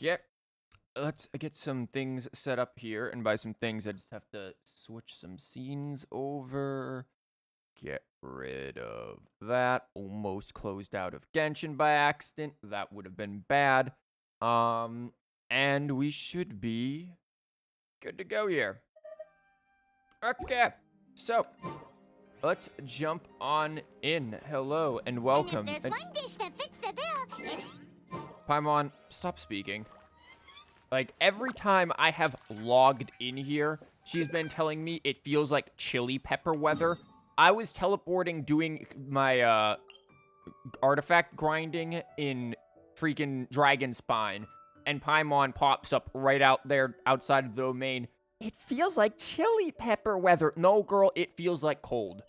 Okay. Let's get some things set up here. And by some things, I just have to switch some scenes over. Get rid of that. Almost closed out of Genshin by accident. That would have been bad. And we should be good to go here. Okay. So, let's jump on in. Hello and welcome. And if there's one dish that fits the bill, it's... Paimon, stop speaking. Like, every time I have logged in here, she's been telling me it feels like chili pepper weather. I was teleporting doing my, artifact grinding in freaking Dragon Spine, and Paimon pops up right out there outside of the domain. It feels like chili pepper weather. No, girl, it feels like cold.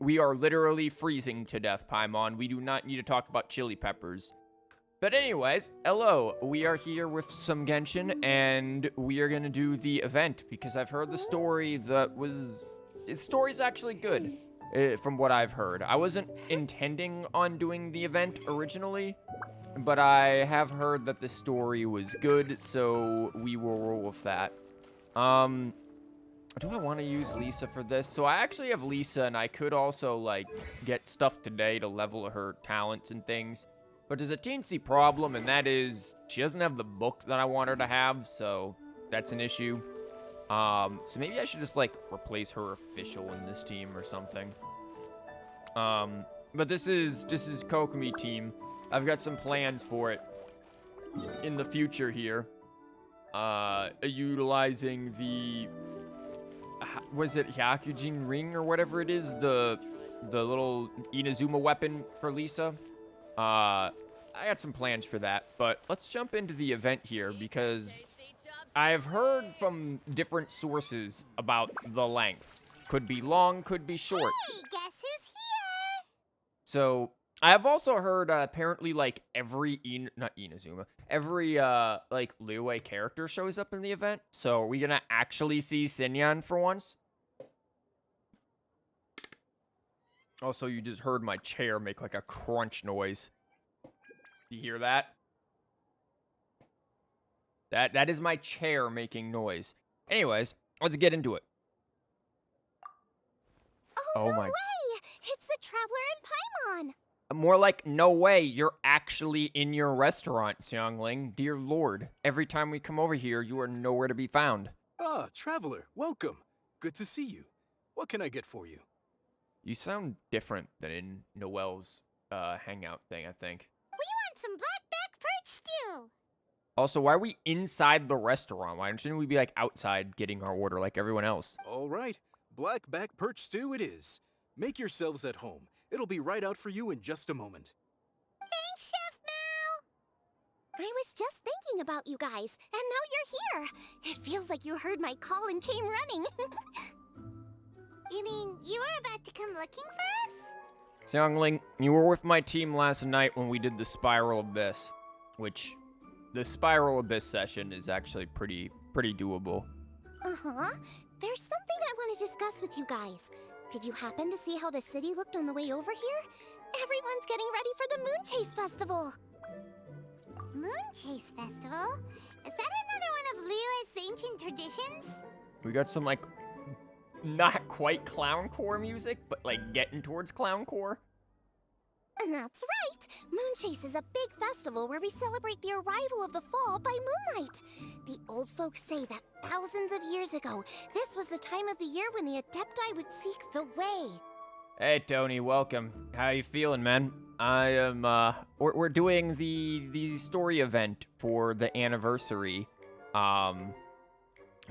We are literally freezing to death, Paimon. We do not need to talk about chili peppers. But anyways, hello, we are here with some Genshin, and we are gonna do the event, because I've heard the story the story's actually good, from what I've heard. I wasn't intending on doing the event originally, but I have heard that the story was good, so we will roll with that. Do I want to use Lisa for this? So I actually have Lisa, and I could also, like, get stuff today to level her talents and things. But there's a teensy problem, and that is she doesn't have the book that I want her to have, so that's an issue. So maybe I should just, like, replace her official in this team or something. But this is Kokomi team. I've got some plans for it in the future here. Utilizing the, was it Hyakujin ring or whatever it is? The little Inazuma weapon for Lisa. I got some plans for that, but let's jump into the event here because I've heard from different sources about the length. Could be long, could be short. Hey, guess who's here? So, I've also heard, apparently, like, every, not Inazuma, every, like, Liyue character shows up in the event. So, are we gonna actually see Sinyan for once? Also, you just heard my chair make, like, a crunch noise. You hear that? That is my chair making noise. Anyways, let's get into it. Oh, no my... way! It's the Traveler and Paimon! More like, no way, you're actually in your restaurant, Xiangling. Dear Lord, every time we come over here, you are nowhere to be found. Ah, Traveler, welcome. Good to see you. What can I get for you? You sound different than in Noelle's hangout thing, I think. We want some blackback perch stew! Also, why are we inside the restaurant? Why shouldn't we be, like, outside getting our order like everyone else? All right, blackback perch stew it is. Make yourselves at home. It'll be right out for you in just a moment. Thanks, Chef Mao! I was just thinking about you guys, and now you're here. It feels like you heard my call and came running. You mean you were about to come looking for us? Xiangling, you were with my team last night when we did the Spiral Abyss, which the Spiral Abyss session is actually pretty doable. Uh-huh. There's something I want to discuss with you guys. Did you happen to see how the city looked on the way over here? Everyone's getting ready for the Moon Chase Festival. Moon Chase Festival? Is that another one of Liyue's ancient traditions? We got some, like, not quite clowncore music, but, like, getting towards clowncore. That's right! Moon Chase is a big festival where we celebrate the arrival of the fall by moonlight. The old folks say that thousands of years ago, this was the time of the year when the Adepti would seek the way. Hey, Tony, welcome. How you feeling, man? I am, we're doing the story event for the anniversary,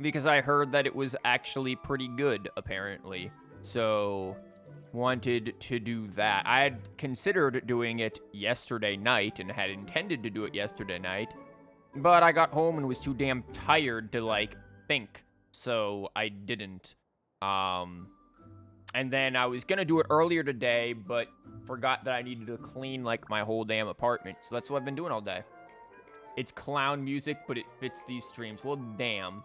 because I heard that it was actually pretty good, apparently. So, wanted to do that. I had considered doing it yesterday night and had intended to do it yesterday night, but I got home and was too damn tired to, like, think, so I didn't. And then I was gonna do it earlier today, but forgot that I needed to clean, like, my whole damn apartment, so that's what I've been doing all day. It's clown music, but it fits these streams. Well, damn.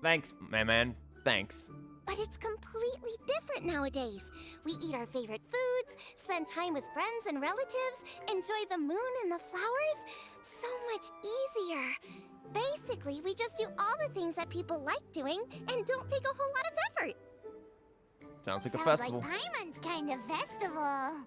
Thanks, my man. Thanks. But it's completely different nowadays. We eat our favorite foods, spend time with friends and relatives, enjoy the moon and the flowers. So much easier. Basically, we just do all the things that people like doing and don't take a whole lot of effort. Sounds like a Sounds festival. like Paimon's kind of festival.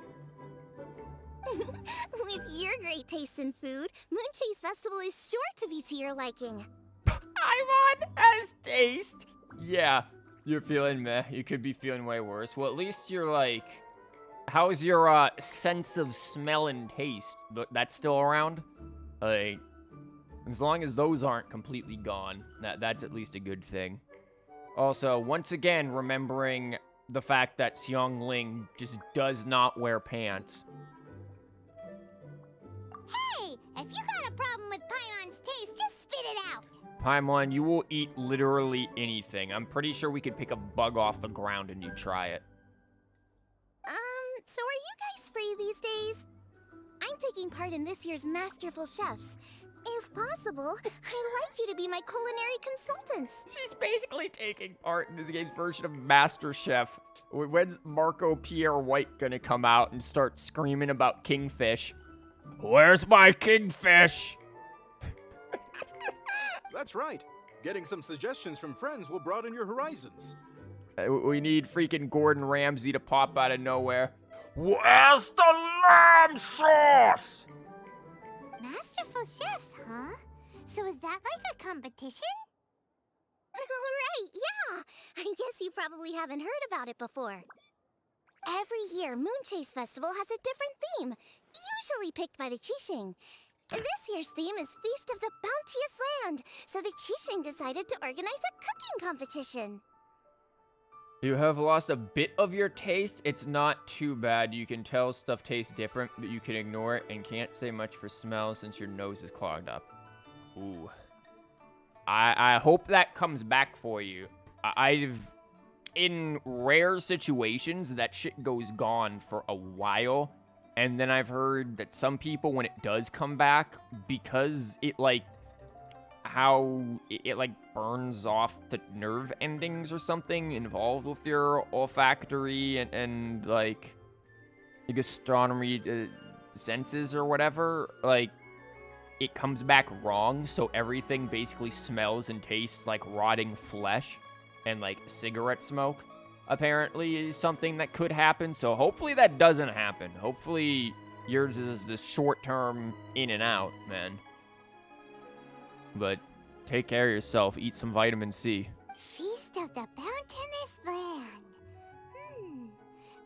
With your great taste in food, Moonchase Festival is sure to be to your liking. Paimon as taste. Yeah, you're feeling meh. You could be feeling way worse. Well, at least you're like, how's your sense of smell and taste? That's still around? Like, as long as those aren't completely gone, that's at least a good thing. Also, once again, remembering the fact that Xiong Ling just does not wear pants. Hey, if you got a problem with Paimon's taste, just spit it out. Paimon, you will eat literally anything. I'm pretty sure we could pick a bug off the ground and you'd try it. So are you guys free these days? I'm taking part in this year's Masterful Chefs. If possible, I'd like you to be my culinary consultants. She's basically taking part in this game's version of Master Chef. When's Marco Pierre White gonna come out and start screaming about Kingfish? Where's my Kingfish? That's right. Getting some suggestions from friends will broaden your horizons. We need freaking Gordon Ramsay to pop out of nowhere. Where's the lamb sauce? Masterful Chefs, huh? So is that like a competition? Right, yeah. I guess you probably haven't heard about it before. Every year, Moonchase Festival has a different theme, usually picked by the Qixing. This year's theme is Feast of the Bounteous Land, so the Qixing decided to organize a cooking competition. You have lost a bit of your taste. It's not too bad. You can tell stuff tastes different, but you can ignore it and can't say much for smell since your nose is clogged up. Ooh. I hope that comes back for you. In rare situations, that shit goes gone for a while. And then I've heard that some people, when it does come back, because it, like, how it like, burns off the nerve endings or something involved with your olfactory and like, your gastronomy senses or whatever, like, it comes back wrong, so everything basically smells and tastes like rotting flesh and, like, cigarette smoke. Apparently is something that could happen, so hopefully that doesn't happen. Hopefully yours is this short-term in and out, man. But take care of yourself, eat some vitamin C. Feast of the Bounteous Land.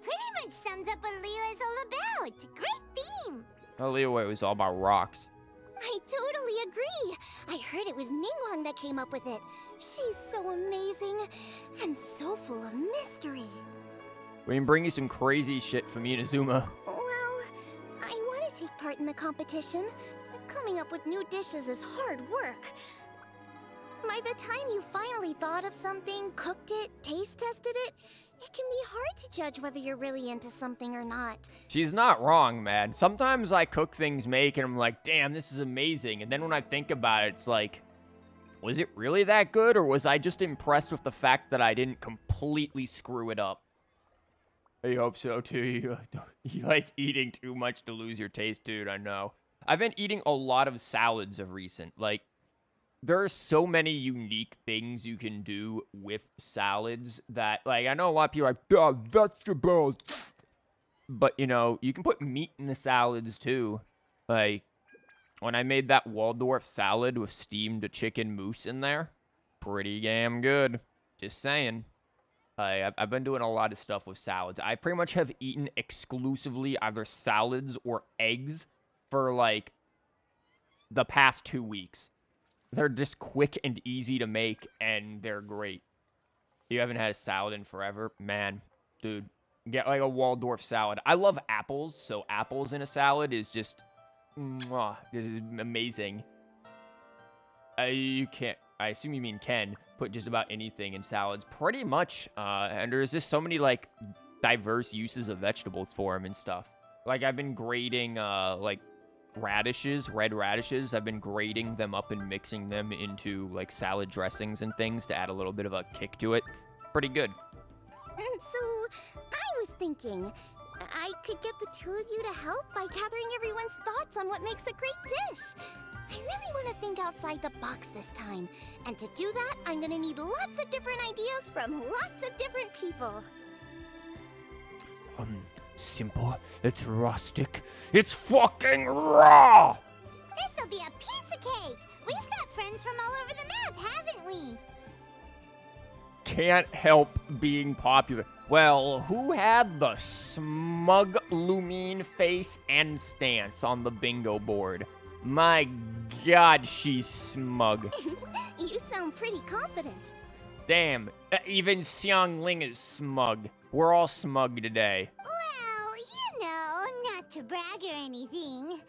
Pretty much sums up what Liyue is all about. Great theme. Oh, Liyue was all about rocks. I totally agree. I heard it was Ningguang that came up with it. She's so amazing and so full of mystery. We can bring you some crazy shit from Inazuma. Well, I want to take part in the competition. Coming up with new dishes is hard work. By the time you finally thought of something, cooked it, taste tested it, it can be hard to judge whether you're really into something or not. She's not wrong, man. Sometimes I cook things, and I'm like, damn, this is amazing. And then when I think about it, it's like, was it really that good? Or was I just impressed with the fact that I didn't completely screw it up? I hope so, too. You like eating too much to lose your taste, dude, I know. I've been eating a lot of salads of recent. Like, there are so many unique things you can do with salads that, like, I know a lot of people are like, vegetables. But, you know, you can put meat in the salads, too. Like, when I made that Waldorf salad with steamed chicken mousse in there, pretty damn good. Just saying. I've been doing a lot of stuff with salads. I pretty much have eaten exclusively either salads or eggs for, like, the past 2 weeks. They're just quick and easy to make, and they're great. You haven't had a salad in forever? Man, dude, get like a Waldorf salad. I love apples, so apples in a salad is just, mwah, this is amazing. You can't, I assume you mean can, put just about anything in salads, pretty much. And there's just so many, like, diverse uses of vegetables for them and stuff. Like, I've been grating, like, radishes, red radishes. I've been grating them up and mixing them into, like, salad dressings and things to add a little bit of a kick to it. pretty good. So, I was thinking, I could get the two of you to help by gathering everyone's thoughts on what makes a great dish. I really want to think outside the box this time. And to do that, I'm gonna need lots of different ideas from lots of different people. Simple. It's rustic. It's fucking raw! This'll be a piece of cake! We've got friends from all over the map, haven't we? Can't help being popular. Well, who had the smug Lumine face and stance on the bingo board? My god, she's smug. You sound pretty confident. Damn, even Xiangling is smug. We're all smug today. Well, you know, not to brag or anything.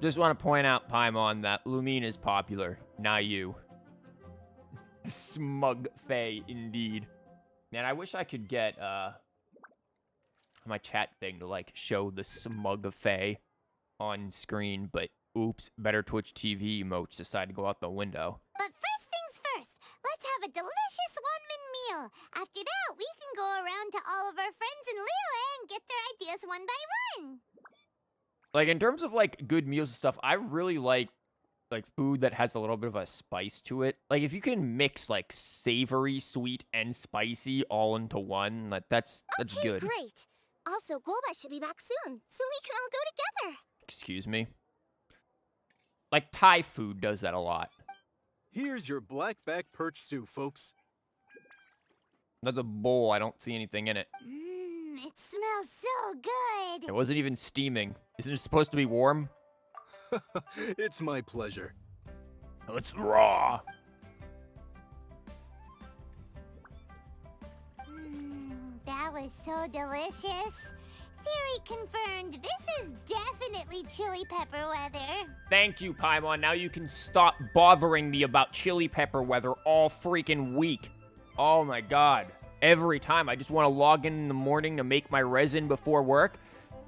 Just want to point out, Paimon, that Lumine is popular, not you. Smug Fae, indeed. Man, I wish I could get, my chat thing to, like, show the smug Fae on screen, but oops, better Twitch TV emotes decide to go out the window. But first things first, let's have a delicious one-man meal. After that, we can go around to all of our friends in Liyue and get their ideas one by one. Like, in terms of, like, good meals and stuff, I really like food that has a little bit of a spice to it. Like, if you can mix, like, savory, sweet, and spicy all into one, like, that's good. Great. Also, Golbat should be back soon, so we can all go together. Excuse me? Like, Thai food does that a lot. Here's your blackback perch stew, folks. That's a bowl. I don't see anything in it. It smells so good. It wasn't even steaming. Isn't it supposed to be warm? It's my pleasure. It's raw. That was so delicious. Theory confirmed. This is definitely chili pepper weather. Thank you, Paimon. Now you can stop bothering me about chili pepper weather all freaking week. Oh my god. Every time I just want to log in the morning to make my resin before work.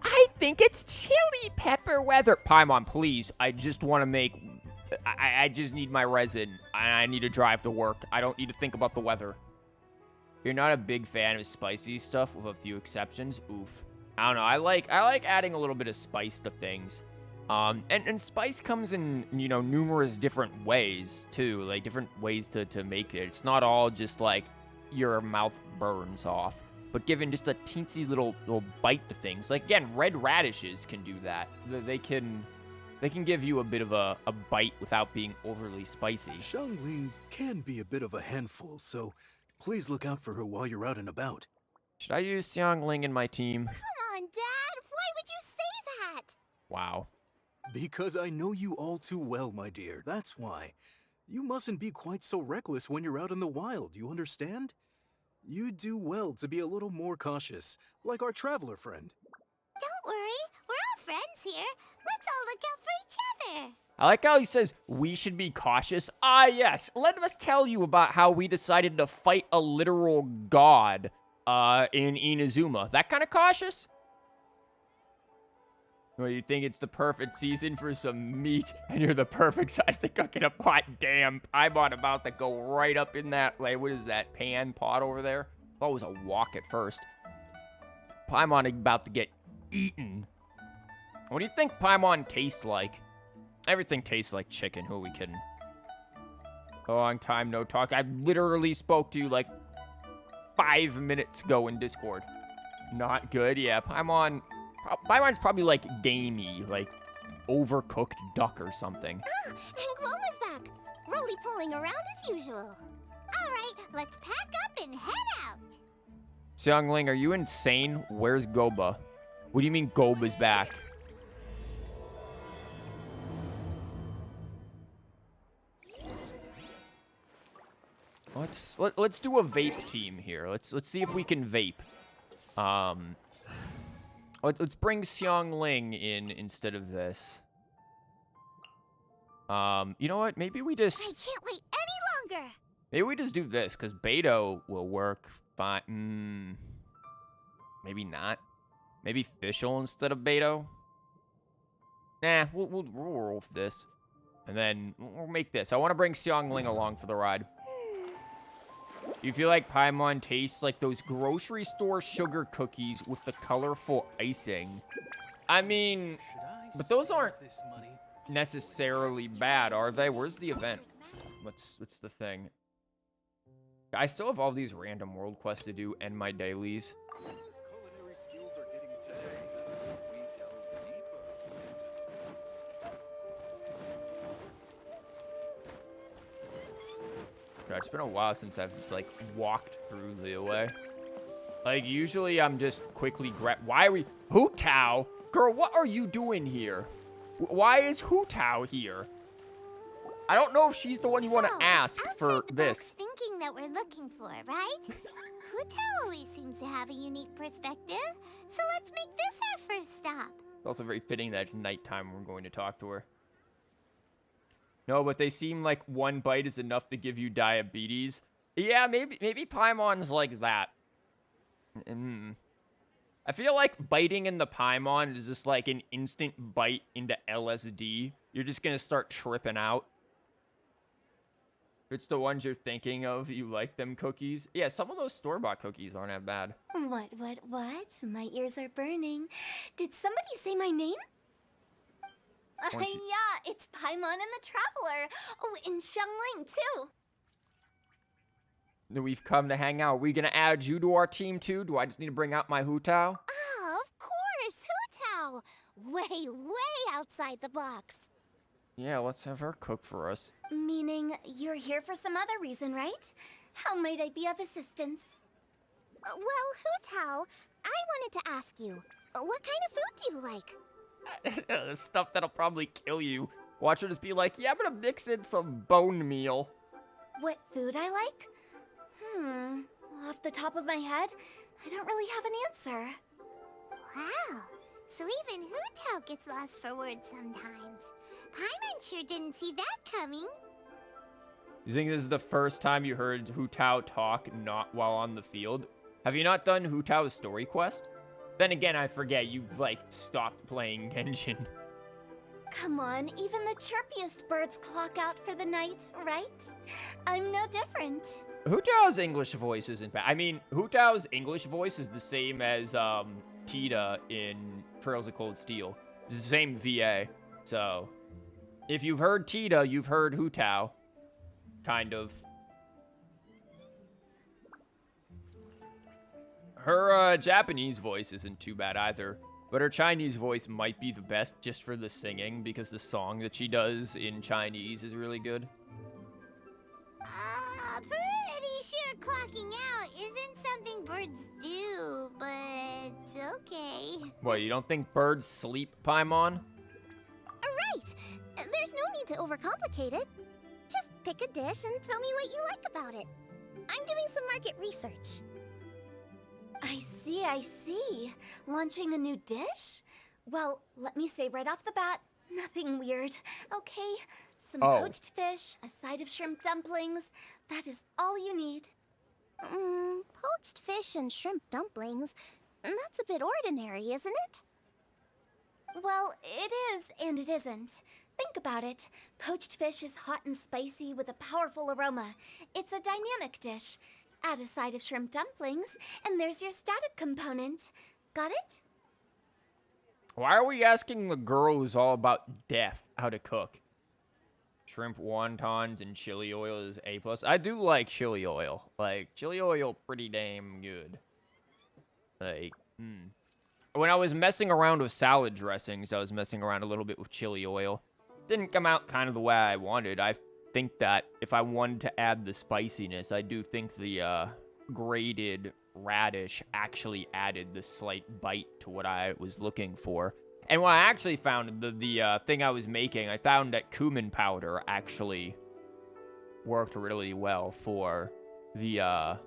I think it's chili pepper weather. Paimon, please. I just want to make... I just need my resin. I need to drive to work. I don't need to think about the weather. You're not a big fan of spicy stuff, with a few exceptions. Oof. I don't know. I like adding a little bit of spice to things. And spice comes in, you know, numerous different ways, too. Like, different ways to make it. It's not all just, like, your mouth burns off. But given just a teensy little bite to things. Like, again, red radishes can do that. They can give you a bit of a bite without being overly spicy. Xiangling can be a bit of a handful, so please look out for her while you're out and about. Should I use Xiangling in my team? Come on, Dad. Why would you say that? Wow. Because I know you all too well, my dear. That's why. You mustn't be quite so reckless when you're out in the wild, you understand? You do well to be a little more cautious, like our traveler friend. Don't worry. We're all friends here. Let's all look out for each other. I like how he says we should be cautious. Ah, yes. Let us tell you about how we decided to fight a literal god in Inazuma. That kind of cautious? Well, you think it's the perfect season for some meat, and you're the perfect size to cook in a pot. Damn, I'm about to go right up in that, like, what is that, pan pot over there? Thought it was a wok at first. Paimon about to get eaten. What do you think Paimon tastes like? Everything tastes like chicken. Who are we kidding? A long time no talk. I literally spoke to you like 5 minutes ago in Discord. Not good. Yeah, Paimon's probably like gamey, like overcooked duck or something. And Gloma's back. Roly-poling around as usual. All right, let's pack up and head out. Xiangling, are you insane? Where's Goba? What do you mean Goba's back? Let's do a vape team here. Let's see if we can vape. Let's bring Xiangling in instead of this. You know what? Maybe we just... I can't wait any longer. Maybe we just do this, because Beto will work fine. Maybe not. Maybe Fischl instead of Beto. Nah, we'll roll with this. And then we'll make this. I want to bring Xiangling along for the ride. You feel like Paimon tastes like those grocery store sugar cookies with the colorful icing. I mean, but those aren't necessarily bad, are they? Where's the event? What's the thing? I still have all these random world quests to do and my dailies. Culinary skills are getting better as we delve deeper. It's been a while since I've just, like, walked through the way. Like, usually I'm just quickly Why are we... Hu Tao? Girl, what are you doing here? Why is Hu Tao here? I don't know if she's the one you want to ask for this. Thinking that we're looking for, right? Huta always seems to have a unique perspective, so let's make this our first stop. It's also very fitting that it's nighttime when we're going to talk to her. No, but they seem like one bite is enough to give you diabetes. Yeah, maybe Paimon's like that. I feel like biting in the Paimon is just like an instant bite into LSD. You're just gonna start tripping out. If it's the ones you're thinking of, you like them cookies. Yeah, some of those store-bought cookies aren't that bad. What? My ears are burning. Did somebody say my name? Yeah, it's Paimon and the Traveler. Oh, and Xiangling, too. We've come to hang out. Are we gonna add you to our team, too? Do I just need to bring out my Hu Tao? Oh, of course, Hu Tao. Way outside the box. Yeah, let's have her cook for us. Meaning, you're here for some other reason, right? How might I be of assistance? Well, Hu Tao, I wanted to ask you, what kind of food do you like? Stuff that'll probably kill you. Watch her just be like, yeah, I'm gonna mix in some bone meal. What food I like? Off the top of my head, I don't really have an answer. Wow, so even Hu Tao gets lost for words sometimes. Paimon sure didn't see that coming. You think this is the first time you heard Hu Tao talk not while on the field? Have you not done Hu Tao's story quest? Then again, I forget, you've, like, stopped playing Genshin. Come on, even the chirpiest birds clock out for the night, right? I'm no different. Hu Tao's English voice isn't bad. I mean, Hu Tao's English voice is the same as, Tita in Trails of Cold Steel. It's the same VA, so... If you've heard Tita, you've heard Hu Tao. Kind of. Her, Japanese voice isn't too bad either. But her Chinese voice might be the best just for the singing, because the song that she does in Chinese is really good. Pretty sure clocking out isn't something birds do, but okay. What, you don't think birds sleep, Paimon? Right! There's no need to overcomplicate it. Just pick a dish and tell me what you like about it. I'm doing some market research. I see. Launching a new dish? Well, let me say right off the bat, nothing weird, okay? Some poached fish, a side of shrimp dumplings. That is all you need. Poached fish and shrimp dumplings? That's a bit ordinary, isn't it? Well, it is and it isn't. Think about it. Poached fish is hot and spicy with a powerful aroma. It's a dynamic dish. Add a side of shrimp dumplings, and there's your static component. Got it? Why are we asking the girl who's all about death how to cook? Shrimp wontons and chili oil is A+. I do like chili oil. Like, chili oil pretty damn good. Like, When I was messing around with salad dressings, I was messing around a little bit with chili oil. Didn't come out kind of the way I wanted. I think that if I wanted to add the spiciness, I do think the grated radish actually added the slight bite to what I was looking for. And what I actually found, the thing I was making, I found that cumin powder actually worked really well for the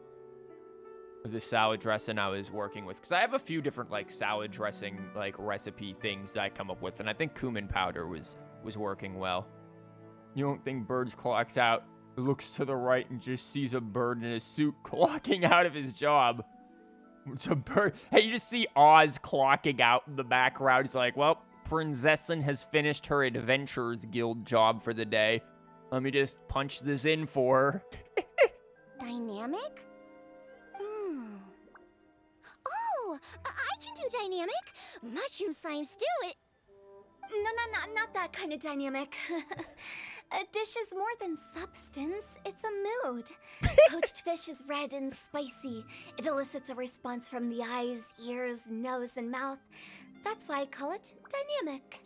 salad dressing I was working with. Because I have a few different, like, salad dressing, like, recipe things that I come up with. And I think cumin powder was working well. You don't think birds clocks out, looks to the right, and just sees a bird in a suit clocking out of his job. It's a bird. Hey, you just see Oz clocking out in the background. He's like, well, Prinzessin has finished her Adventurers Guild job for the day. Let me just punch this in for her. Dynamic? Oh, I can do dynamic. Mushroom slime stew, it... No, not that kind of dynamic. A dish is more than substance, it's a mood. Poached fish is red and spicy. It elicits a response from the eyes, ears, nose, and mouth. That's why I call it dynamic.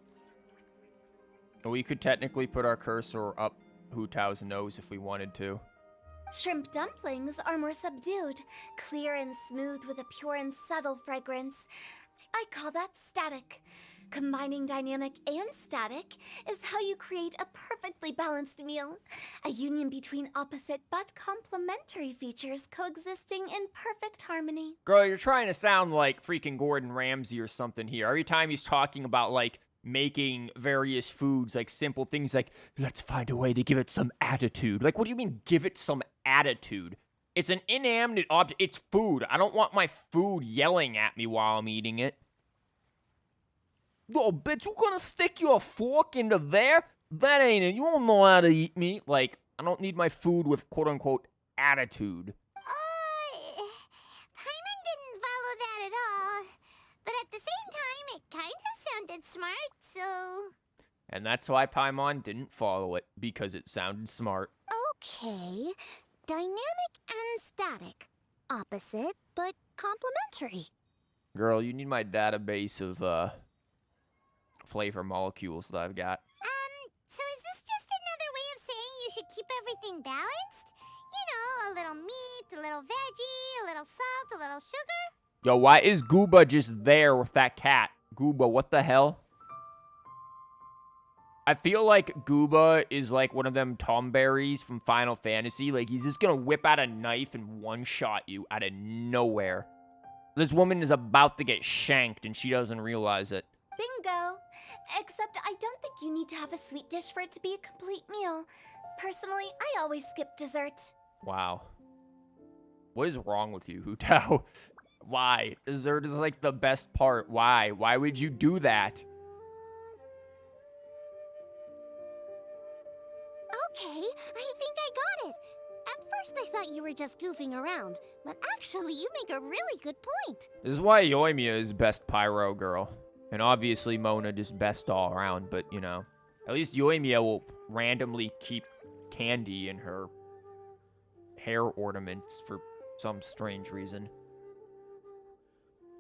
We could technically put our cursor up Hu Tao's nose if we wanted to. Shrimp dumplings are more subdued, clear and smooth with a pure and subtle fragrance. I call that static. Combining dynamic and static is how you create a perfectly balanced meal. A union between opposite but complementary features coexisting in perfect harmony. Girl, you're trying to sound like freaking Gordon Ramsay or something here. Every time he's talking about, like, making various foods, like simple things like, let's find a way to give it some attitude. Like, what do you mean, give it some attitude? It's an inanimate object. It's food. I don't want my food yelling at me while I'm eating it. Oh, bitch, you gonna stick your fork into there? That ain't it. You don't know how to eat meat. Like, I don't need my food with quote-unquote attitude. Paimon didn't follow that at all. But at the same time, it kinda sounded smart, so... And that's why Paimon didn't follow it, because it sounded smart. Okay. Dynamic and static. Opposite, but complementary. Girl, you need my database of, flavor molecules that I've got. So is this just another way of saying you should keep everything balanced? You know, a little meat, a little veggie, a little salt, a little sugar? Yo, why is Gooba just there with that cat? Gooba, what the hell? I feel like Gooba is like one of them Tomberries from Final Fantasy. Like, he's just gonna whip out a knife and one-shot you out of nowhere. This woman is about to get shanked and she doesn't realize it. Bingo! Except I don't think you need to have a sweet dish for it to be a complete meal. Personally, I always skip dessert. Wow. What is wrong with you, Hu Tao? Why? Dessert is like the best part. Why? Why would you do that? Okay, I think I got it. At first I thought you were just goofing around, but actually you make a really good point. This is why Yoimiya is best pyro girl. And obviously Mona just best all around, but you know. At least Yoimiya will randomly keep candy in her hair ornaments for some strange reason.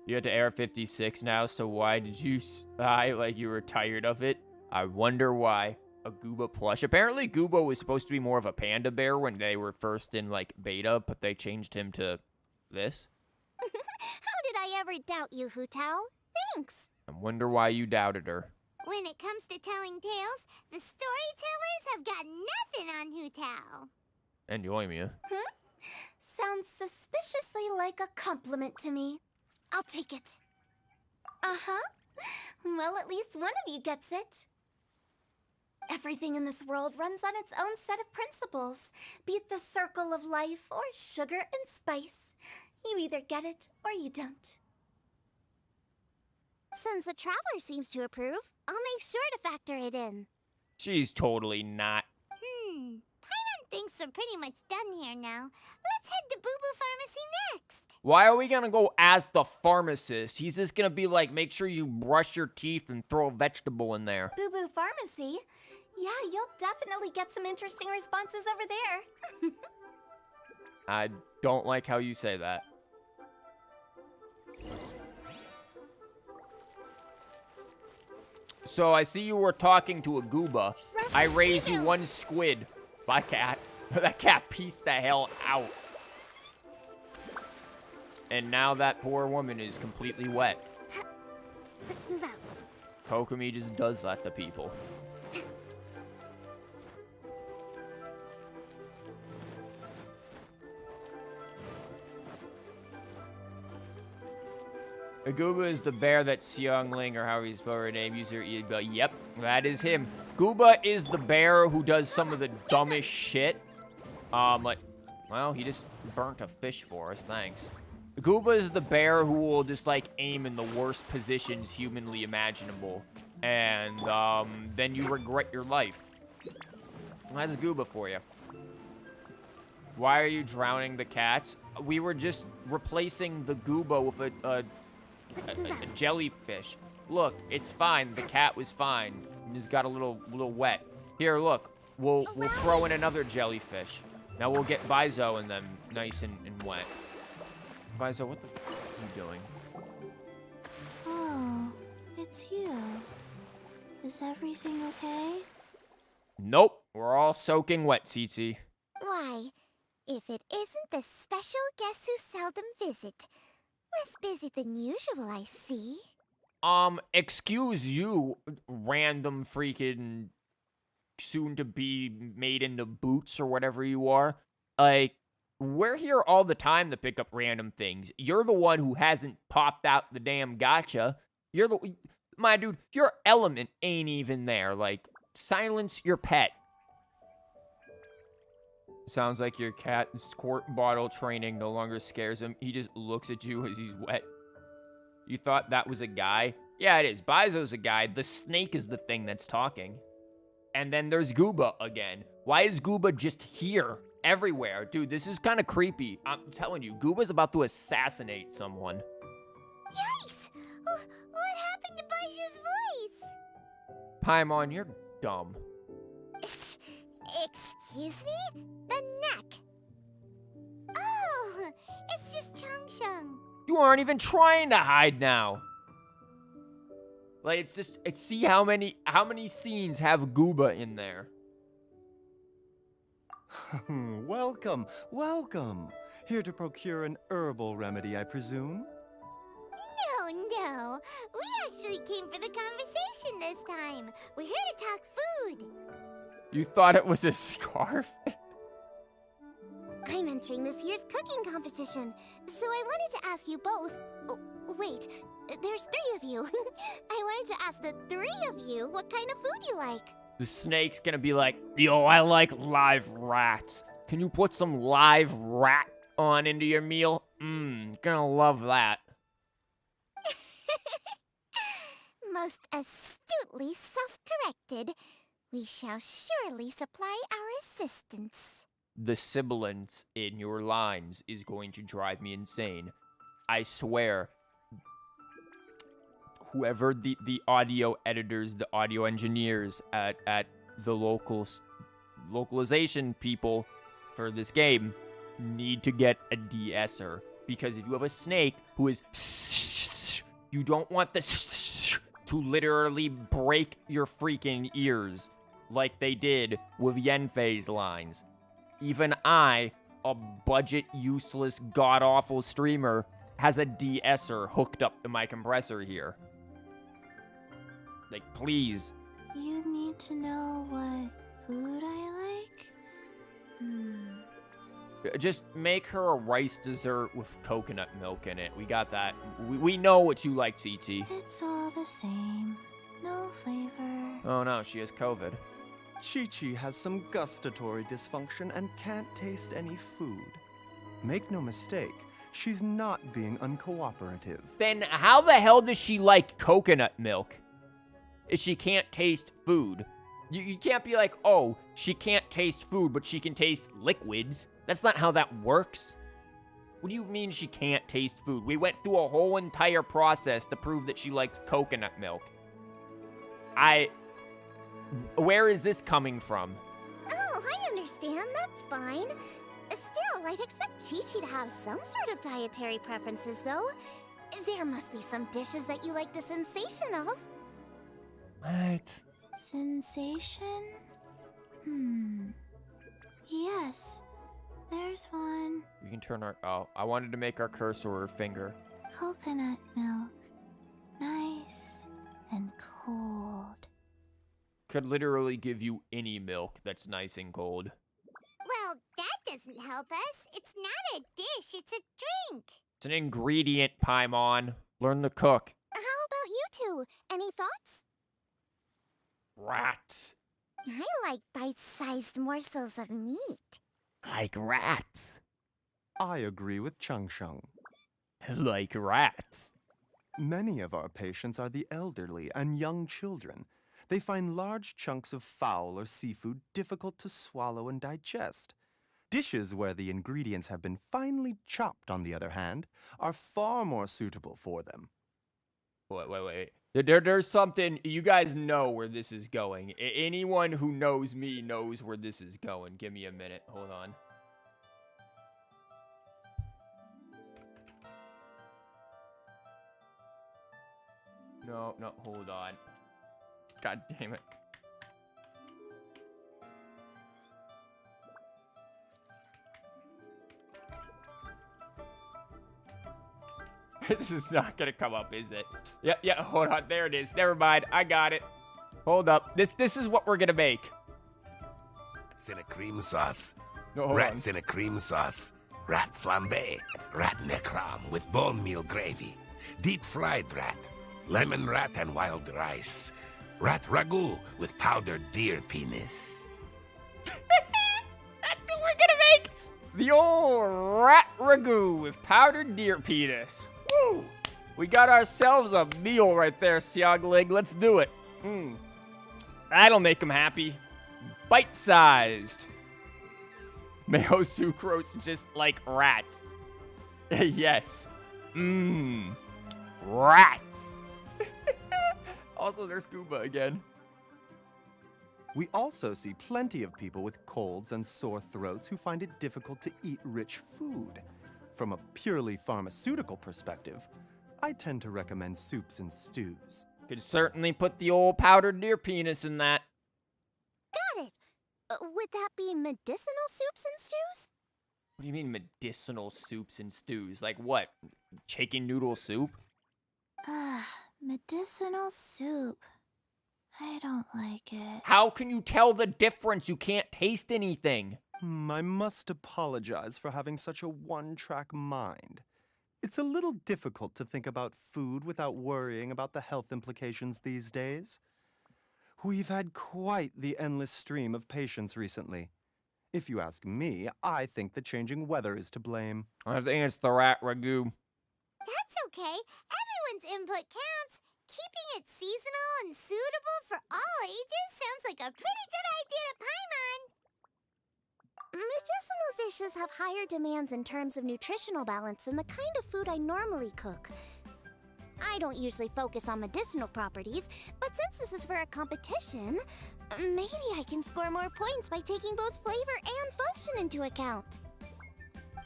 You had to AR56 now, so why did you sigh like you were tired of it? I wonder why. A Gooba plush. Apparently Gooba was supposed to be more of a panda bear when they were first in, like, beta, but they changed him to this. How did I ever doubt you, Hu Tao? Thanks. I wonder why you doubted her. When it comes to telling tales, the storytellers have got nothing on Hu Tao. And Yoimiya. Sounds suspiciously like a compliment to me. I'll take it. Uh-huh. Well, at least one of you gets it. Everything in this world runs on its own set of principles, be it the circle of life or sugar and spice. You either get it or you don't. Since the Traveler seems to approve, I'll make sure to factor it in. She's totally not. Paimon thinks we're pretty much done here now. Let's head to Boo Boo Pharmacy next. Why are we gonna go as the pharmacist? He's just gonna be like, make sure you brush your teeth and throw a vegetable in there. Boo Boo Pharmacy? Yeah, you'll definitely get some interesting responses over there. I don't like how you say that. So I see you were talking to a Gooba. I raised you one squid. Bye, cat. That cat pieced the hell out. And now that poor woman is completely wet. Let's move out. Kokomi just does that to people. A Gooba is the bear that Xiangling, or however you spell her name, user. Yep, that is him. Gooba is the bear who does some of the dumbest shit. Like, well, he just burnt a fish for us, thanks. Gooba is the bear who will just, like, aim in the worst positions humanly imaginable. And, then you regret your life. That's Gooba for you. Why are you drowning the cats? We were just replacing the gooba with Let's move a out. jellyfish. Look, it's fine. The cat was fine. It just got a little wet. Here, look. We'll throw in another jellyfish. Now we'll get Bizo and them nice and wet. Bizo, what the f are you doing? Oh, it's you. Is everything okay? Nope. We're all soaking wet, Tsitsi. Why, if it isn't the special guest who seldom visit. Less busy than usual, I see. Excuse you, random freaking soon to be made into boots or whatever you are. Like, we're here all the time to pick up random things. You're the one who hasn't popped out the damn gotcha. My dude, your element ain't even there. Like, silence your pet. Sounds like your cat squirt bottle training no longer scares him. He just looks at you as he's wet. You thought that was a guy? Yeah, it is. Bizo's a guy. The snake is the thing that's talking. And then there's Gooba again. Why is Gooba just here? Everywhere. Dude, this is kind of creepy. I'm telling you, Gooba's about to assassinate someone. Yikes! What happened to Baiju's voice? Paimon, you're dumb. Excuse me? The neck. Oh, it's just Changsheng. You aren't even trying to hide now. Like, see how many scenes have Gooba in there. Welcome, welcome. Here to procure an herbal remedy, I presume? No. We actually came for the conversation this time. We're here to talk food. You thought it was a scarf? I'm entering this year's cooking competition, so I wanted to ask you both. Oh, wait, there's 3 of you. I wanted to ask the 3 of you what kind of food you like. The snake's gonna be like, yo, I like live rats. Can you put some live rat on into your meal? Gonna love that. Most astutely self-corrected, we shall surely supply our assistance. The sibilance in your lines is going to drive me insane. I swear. Whoever the audio editors, the audio engineers at the localization people for this game need to get a de-esser. Because if you have a snake who is you don't want the to literally break your freaking ears like they did with Yenfei's lines. Even I, a budget, useless, god-awful streamer, has a de-esser hooked up to my compressor here. Like, please. You need to know what food I like? Just make her a rice dessert with coconut milk in it. We got that. We know what you like, Tsitsi. It's all the same. No flavor. Oh no, she has COVID. Chi-Chi has some gustatory dysfunction and can't taste any food. Make no mistake, she's not being uncooperative. Then how the hell does she like coconut milk if she can't taste food? You can't be like, oh, she can't taste food, but she can taste liquids. That's not how that works. What do you mean she can't taste food? We went through a whole entire process to prove that she likes coconut milk. Where is this coming from? Oh, I understand. That's fine. Still, I'd expect Chi-Chi to have some sort of dietary preferences, though. There must be some dishes that you like the sensation of. What? Sensation? Yes, there's one. You can turn our... Oh, I wanted to make our cursor her finger. Coconut milk. Nice and cold. Could literally give you any milk that's nice and cold. Well, that doesn't help us. It's not a dish, it's a drink. It's an ingredient, Paimon. Learn to cook. How about you two? Any thoughts? Rats. I like bite-sized morsels of meat. Like rats. I agree with Changsheng. Like rats. Many of our patients are the elderly and young children. They find large chunks of fowl or seafood difficult to swallow and digest. Dishes where the ingredients have been finely chopped, on the other hand, are far more suitable for them. Wait. There's something, you guys know where this is going. Anyone who knows me knows where this is going. Give me a minute. Hold on. No, hold on. God damn it. This is not gonna come up, is it? Yeah, hold on. There it is. Never mind. I got it. Hold up. This is what we're gonna make. Rats in a cream sauce. No, hold Rats in a cream sauce. Rat flambe. Rat necrom with bone meal gravy. Deep fried rat. Lemon rat and wild rice. Rat ragu with powdered deer penis. That's what we're gonna make. The old rat ragu with powdered deer penis. Woo! We got ourselves a meal right there, Siogling. Let's do it. That'll make him happy. Bite-sized. Mayo sucrose just like rats. Yes. Rats. Also, there's scuba again. We also see plenty of people with colds and sore throats who find it difficult to eat rich food. From a purely pharmaceutical perspective, I tend to recommend soups and stews. Could certainly put the old powdered deer penis in that. Got it. Would that be medicinal soups and stews? What do you mean medicinal soups and stews? Like what? Chicken noodle soup? Medicinal soup. I don't like it. How can you tell the difference? You can't taste anything. I must apologize for having such a one-track mind. It's a little difficult to think about food without worrying about the health implications these days. We've had quite the endless stream of patients recently. If you ask me, I think the changing weather is to blame. I think it's the rat ragu. That's okay. Everyone's input counts. Keeping it seasonal and suitable for all ages sounds like a pretty good idea to Paimon. Medicinal dishes have higher demands in terms of nutritional balance than the kind of food I normally cook. I don't usually focus on medicinal properties, but since this is for a competition, maybe I can score more points by taking both flavor and function into account.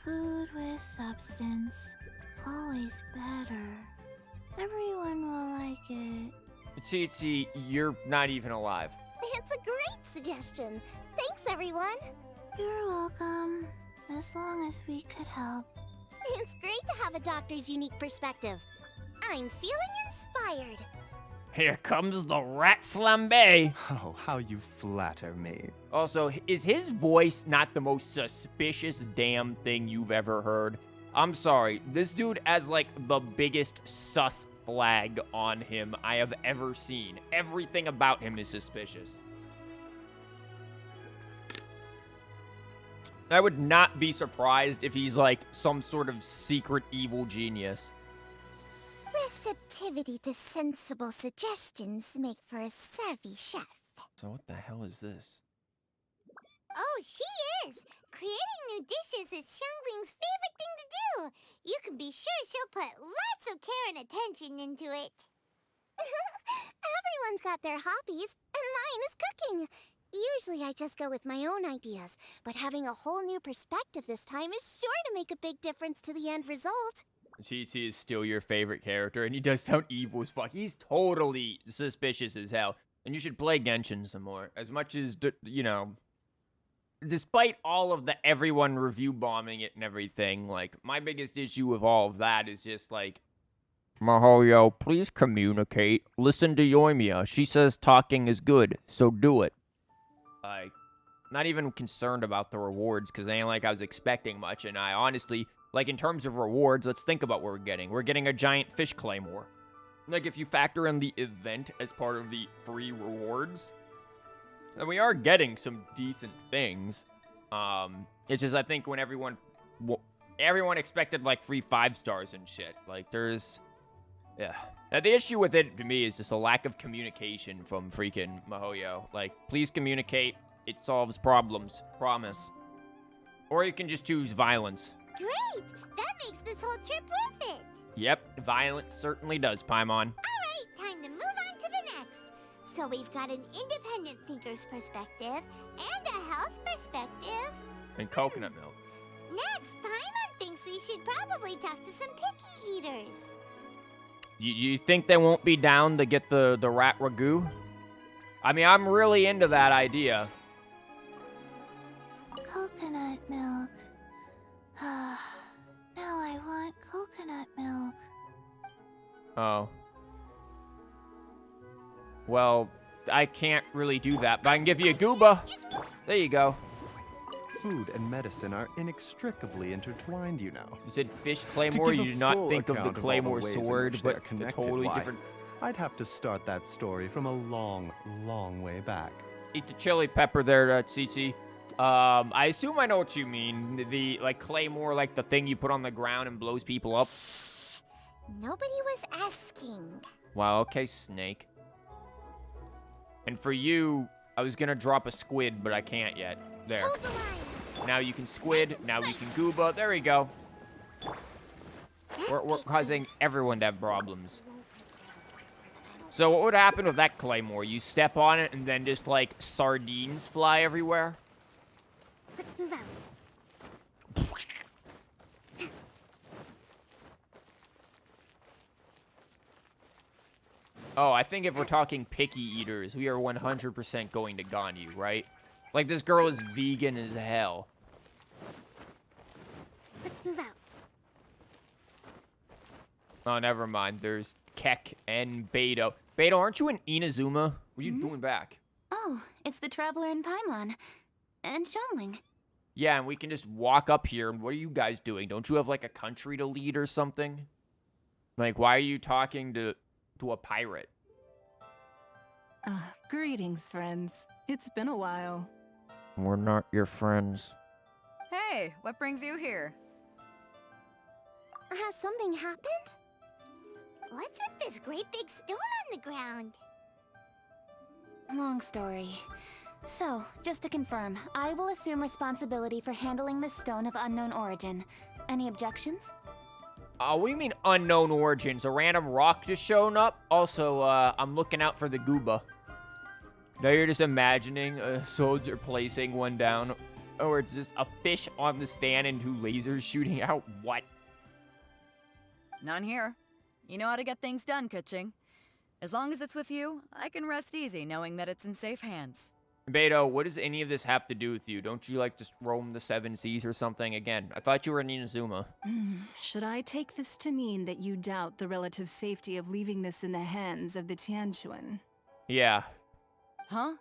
Food with substance. Always better. Everyone will like it. Tsitsi, you're not even alive. It's a great suggestion. Thanks, everyone. You're welcome. As long as we could help. It's great to have a doctor's unique perspective. I'm feeling inspired. Here comes the rat flambe. Oh, how you flatter me. Also, is his voice not the most suspicious damn thing you've ever heard? I'm sorry, this dude has like the biggest sus flag on him I have ever seen. Everything about him is suspicious. I would not be surprised if he's like some sort of secret evil genius. Receptivity to sensible suggestions make for a savvy chef. So what the hell is this? Oh, she is! Creating new dishes is Xiangling's favorite thing to do. You can be sure she'll put lots of care and attention into it. Everyone's got their hobbies, and mine is cooking. Usually I just go with my own ideas, but having a whole new perspective this time is sure to make a big difference to the end result. Chi is still your favorite character, and he does sound evil as fuck. He's totally suspicious as hell. And you should play Genshin some more. As much as, you know, despite all of the everyone review bombing it and everything, like, my biggest issue with all of that is just, like, Mahoyo, please communicate. Listen to Yoimiya. She says talking is good, so do it. Like, not even concerned about the rewards, because it ain't like I was expecting much, and I honestly... Like, in terms of rewards, let's think about what we're getting. We're getting a giant fish claymore. Like, if you factor in the event as part of the free rewards, then we are getting some decent things. It's just, I think, when everyone expected, like, free 5 stars and shit. Like, there's... Yeah. Now, the issue with it, to me, is just a lack of communication from freaking Mahoyo. Like, please communicate. It solves problems. Promise. Or you can just choose violence. Great! That makes this whole trip worth it! Yep, violence certainly does, Paimon. Alright, time to move on to the next. So we've got an independent thinker's perspective and a health perspective. And coconut milk. Next, Paimon thinks we should probably talk to some picky eaters. You think they won't be down to get the rat ragu? I mean, I'm really into that idea. Coconut milk. Now I want coconut milk. Oh. Well, I can't really do that, but I can give you a gooba. There you go. Food and medicine are inextricably intertwined, you know. You said fish To claymore, give you a do not full think of account the all claymore ways in sword, which they are but a connected, totally why, different. I'd have to start that story from a long, long way back. Eat the chili pepper there, Tsitsi. I assume I know what you mean. The, like, claymore, like the thing you put on the ground and blows people up. Nobody was asking. Wow, okay, snake. And for you, I was gonna drop a squid, but I can't yet. There. Hold the line. Now you can squid, now we can gooba. There we go. We're causing everyone to have problems. So what would happen with that claymore? You step on it and then just, like, sardines fly everywhere? Let's move out. Oh, I think if we're talking picky eaters, we are 100% going to Ganyu, right? Like, this girl is vegan as hell. Let's move out. Oh, never mind. There's Keck and Beto. Beto, aren't you in Inazuma? What are you doing back? Oh, it's the Traveler in Paimon. And Xiangling. Yeah, and we can just walk up here, and what are you guys doing? Don't you have, like, a country to lead or something? Like, why are you talking to a pirate? Greetings, friends. It's been a while. We're not your friends. Hey, what brings you here? Has something happened? What's with this great big stone on the ground? Long story. So, just to confirm, I will assume responsibility for handling this stone of unknown origin. Any objections? What do you mean unknown origins? A random rock just showing up? Also, I'm looking out for the gooba. Now you're just imagining a soldier placing one down, or it's just a fish on the stand and two lasers shooting out. What? None here. You know how to get things done, Kuching. As long as it's with you, I can rest easy knowing that it's in safe hands. Beto, what does any of this have to do with you? Don't you like just roam the seven seas or something? Again, I thought you were in Inazuma. Should I take this to mean that you doubt the relative safety of leaving this in the hands of the Tianquan? Yeah. Huh?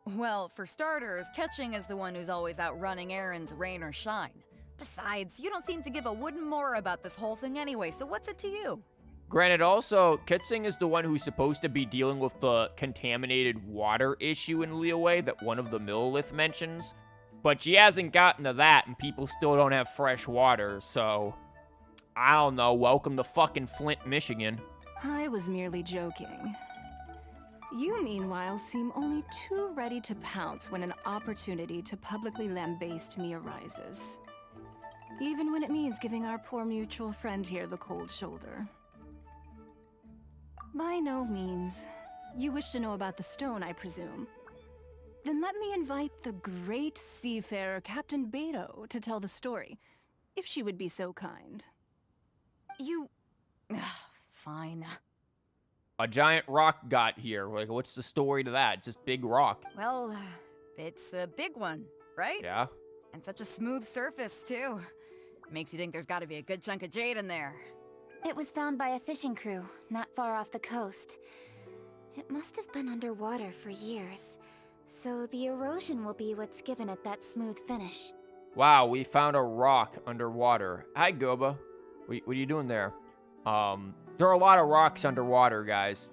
Well, for starters, Ketching is the one who's always out running errands, rain or shine. Besides, you don't seem to give a wooden more about this whole thing anyway, so what's it to you? Granted, also, Kitsing is the one who's supposed to be dealing with the contaminated water issue in Liyue that one of the Millilith mentions. But she hasn't gotten to that, and people still don't have fresh water, so... I don't know, welcome to fucking Flint, Michigan. I was merely joking. You, meanwhile, seem only too ready to pounce when an opportunity to publicly lambaste me arises. Even when it means giving our poor mutual friend here the cold shoulder. By no means. You wish to know about the stone, I presume. Then let me invite the great seafarer Captain Beto to tell the story, if she would be so kind. You... Fine. A giant rock got here. Like, what's the story to that? It's just big rock. Well, it's a big one, right? Yeah. And such a smooth surface, too. Makes you think there's gotta be a good chunk of jade in there. It was found by a fishing crew, not far off the coast. It must have been underwater for years, so the erosion will be what's given it that smooth finish. Wow, we found a rock underwater. Hi, Goba. What are you doing there? There are a lot of rocks underwater, guys.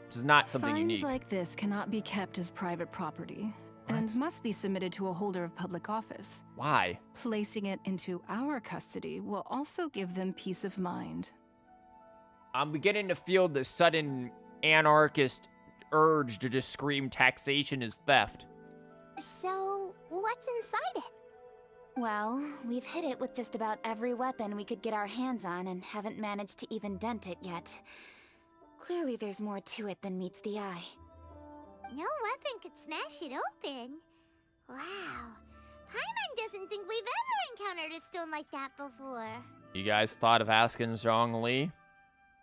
This is not something Finds unique. like this cannot be kept as private property, and must be submitted to a holder of public office. Why? Placing it into our custody will also give them peace of mind. I'm beginning to feel the sudden anarchist urge to just scream taxation is theft. So, what's inside it? Well, we've hit it with just about every weapon we could get our hands on and haven't managed to even dent it yet. Clearly there's more to it than meets the eye. No weapon could smash it open. Wow. Paimon doesn't think we've ever encountered a stone like that before. You guys thought of asking Zhongli?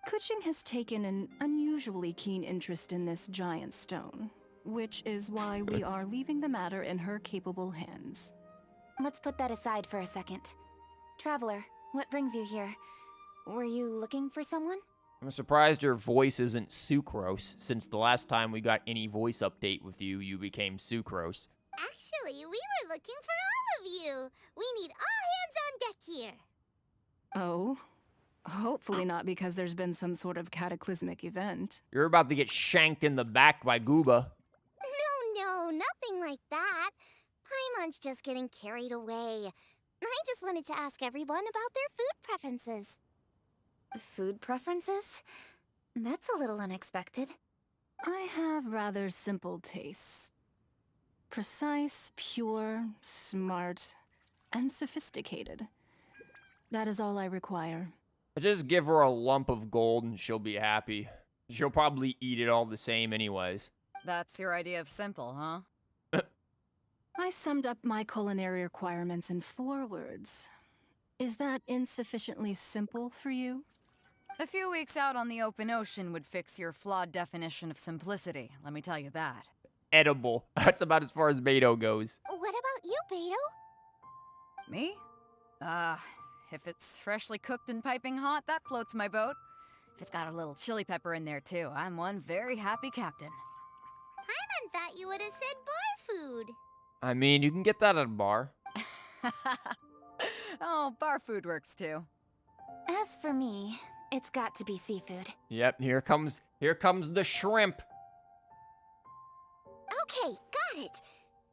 Kuching has taken an unusually keen interest in this giant stone, which is why we are leaving the matter in her capable hands. Let's put that aside for a second. Traveler, what brings you here? Were you looking for someone? I'm surprised your voice isn't Sucrose, since the last time we got any voice update with you, you became Sucrose. Actually, we were looking for all of you. We need all hands on deck here. Oh? Hopefully not because there's been some sort of cataclysmic event. You're about to get shanked in the back by Gooba. No, nothing like that. Paimon's just getting carried away. I just wanted to ask everyone about their food preferences. Food preferences? That's a little unexpected. I have rather simple tastes. Precise, pure, smart, and sophisticated. That is all I require. Just give her a lump of gold and she'll be happy. She'll probably eat it all the same anyways. That's your idea of simple, huh? I summed up my culinary requirements in 4 words. Is that insufficiently simple for you? A few weeks out on the open ocean would fix your flawed definition of simplicity, let me tell you that. Edible. That's about as far as Beto goes. What about you, Beto? Me? If it's freshly cooked and piping hot, that floats my boat. If it's got a little chili pepper in there too, I'm one very happy captain. Paimon thought you would have said bar food. I mean, you can get that at a bar. Oh, bar food works too. As for me, it's got to be seafood. Yep, here comes the shrimp. Okay, got it.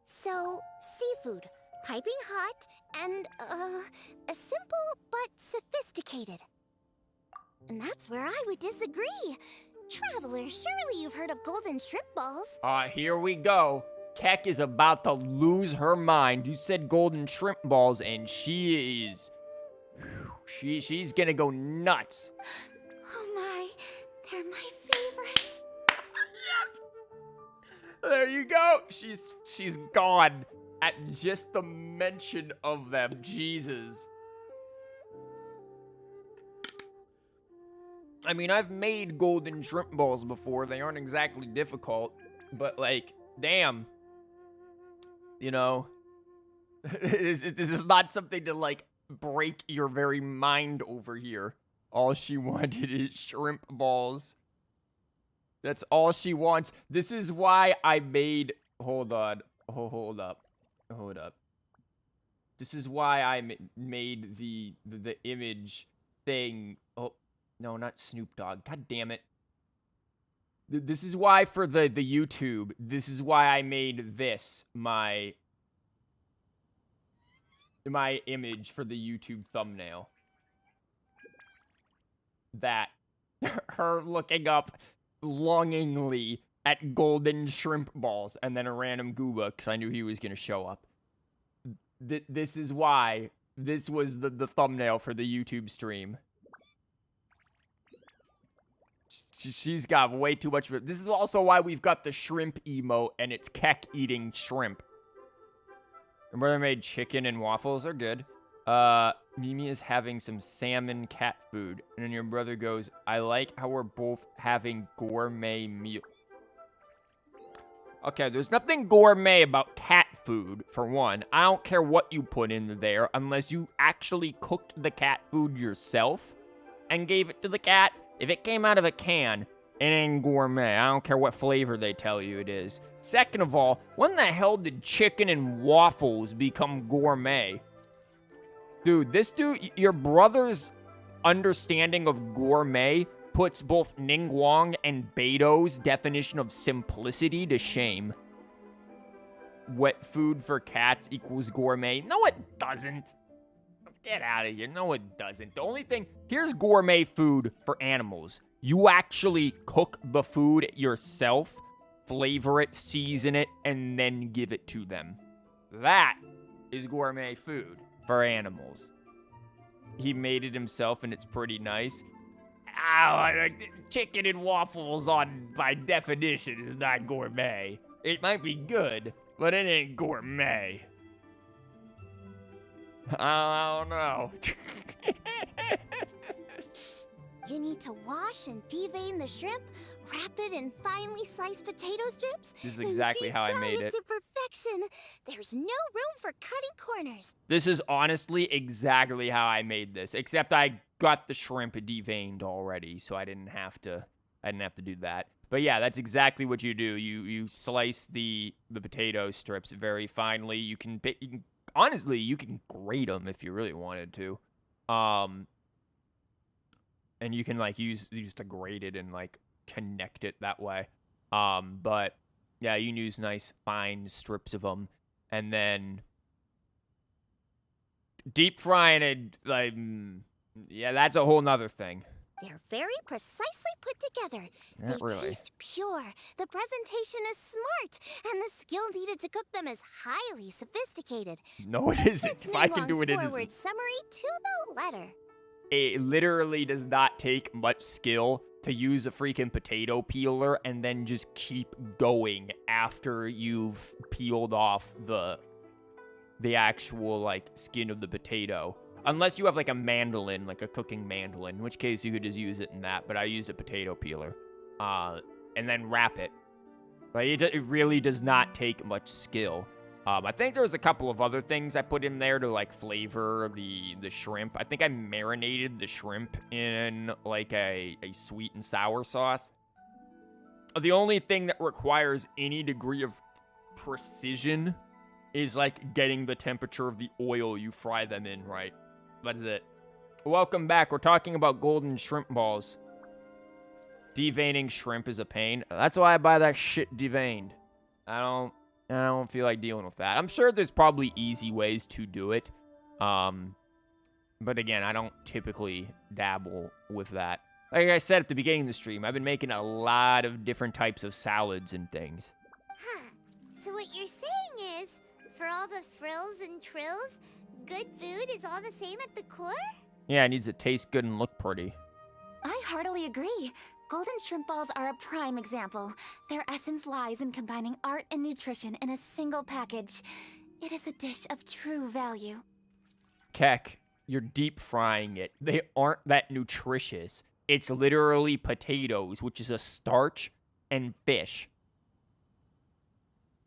So, seafood, piping hot, and, simple but sophisticated. And that's where I would disagree. Traveler, surely you've heard of golden shrimp balls. Here we go. Keck is about to lose her mind. You said golden shrimp balls, and she is... She's gonna go nuts. Oh my, they're my favorite. There you go. She's gone at just the mention of them. Jesus. I mean, I've made golden shrimp balls before. They aren't exactly difficult, but like, damn. You know, this is not something to like break your very mind over here. All she wanted is shrimp balls. That's all she wants. This is why I made... Hold on. Hold up. This is why I made the image thing. Oh, no, not Snoop Dogg. God damn it. This is why for the YouTube, this is why I made this my image for the YouTube thumbnail. That. Her looking up longingly at golden shrimp balls and then a random Gooba because I knew he was going to show up. This is why this was the thumbnail for the YouTube stream. She's got way too much of it. This is also why we've got the shrimp emote and it's Keck eating shrimp. Your brother made chicken and waffles. They're good. Mimi is having some salmon cat food. And then your brother goes, I like how we're both having gourmet meal. Okay, there's nothing gourmet about cat food, for one. I don't care what you put in there unless you actually cooked the cat food yourself and gave it to the cat. If it came out of a can, it ain't gourmet. I don't care what flavor they tell you it is. Second of all, when the hell did chicken and waffles become gourmet? Dude, your brother's understanding of gourmet puts both Ningguang and Beto's definition of simplicity to shame. Wet food for cats equals gourmet. No, it doesn't. Get out of here. No, it doesn't. The only thing, here's gourmet food for animals. You actually cook the food yourself, flavor it, season it, and then give it to them. That is gourmet food. for animals. He made it himself, and it's pretty nice. Ow, chicken and waffles by definition is not gourmet. It might be good, but it ain't gourmet. I don't know. You need to wash and devein the shrimp, wrap it in finely sliced potato strips, This is and exactly how I deep-fry made it. to perfection. There's no room for cutting corners. This is honestly exactly how I made this, except I got the shrimp deveined already, so I didn't have to do that. But yeah, that's exactly what you do. You slice the potato strips very finely. You can honestly, you can grate them if you really wanted to. And you can like use to grate it and like connect it that way. But yeah, you can use nice fine strips of them, and then deep frying it, like, yeah, that's a whole nother thing. They're very precisely put together. Not They really. taste pure. The presentation is smart, and the skill needed to cook them is highly sophisticated. No, it isn't. That's If I can do Ninglong's it, it forward isn't. summary to the letter. It literally does not take much skill to use a freaking potato peeler and then just keep going after you've peeled off the actual like skin of the potato. Unless you have like a mandolin, like a cooking mandolin, in which case you could just use it in that, but I used a potato peeler. And then wrap it. Like it really does not take much skill. I think there's a couple of other things I put in there to like flavor the shrimp. I think I marinated the shrimp in like a sweet and sour sauce. The only thing that requires any degree of precision is like getting the temperature of the oil you fry them in right. That's it. Welcome back. We're talking about golden shrimp balls. Deveining shrimp is a pain. That's why I buy that shit deveined. I don't feel like dealing with that. I'm sure there's probably easy ways to do it. But again, I don't typically dabble with that. Like I said at the beginning of the stream, I've been making a lot of different types of salads and things. Huh. So what you're saying is, for all the frills and trills, good food is all the same at the core? Yeah, it needs to taste good and look pretty. I heartily agree. Golden shrimp balls are a prime example. Their essence lies in combining art and nutrition in a single package. It is a dish of true value. Keck, you're deep frying it. They aren't that nutritious. It's literally potatoes, which is a starch, and fish.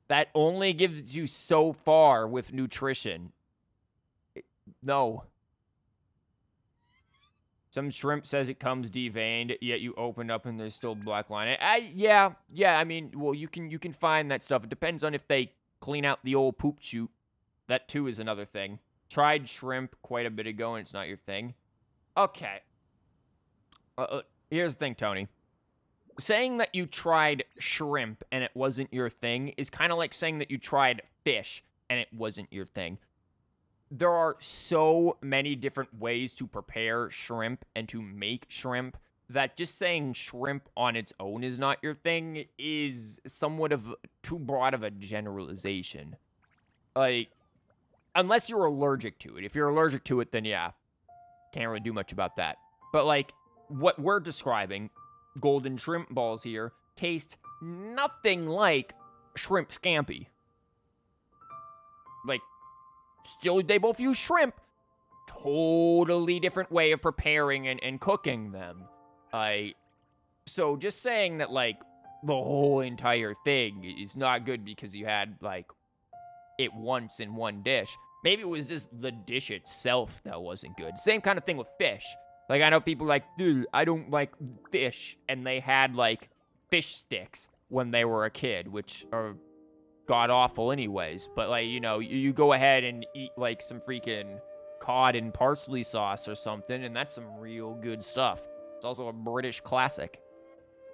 That only gives you so far with nutrition. No. Some shrimp says it comes deveined, yet you open up and there's still black line. Yeah. I mean, well, you can find that stuff. It depends on if they clean out the old poop chute. That too is another thing. Tried shrimp quite a bit ago, and it's not your thing. Okay. Here's the thing, Tony. Saying that you tried shrimp and it wasn't your thing is kind of like saying that you tried fish and it wasn't your thing. There are so many different ways to prepare shrimp and to make shrimp that just saying shrimp on its own is not your thing is somewhat of too broad of a generalization. Like, unless you're allergic to it. If you're allergic to it, then yeah, can't really do much about that. But like, what we're describing, golden shrimp balls here, taste nothing like shrimp scampi. Like, still, they both use shrimp. Totally different way of preparing and cooking them. So just saying that, like, the whole entire thing is not good because you had, like, it once in one dish. Maybe it was just the dish itself that wasn't good. Same kind of thing with fish. Like, I know people like, dude, I don't like fish. And they had, like, fish sticks when they were a kid, which are god-awful anyways. But, like, you know, you go ahead and eat, like, some freaking cod and parsley sauce or something, and that's some real good stuff. It's also a British classic.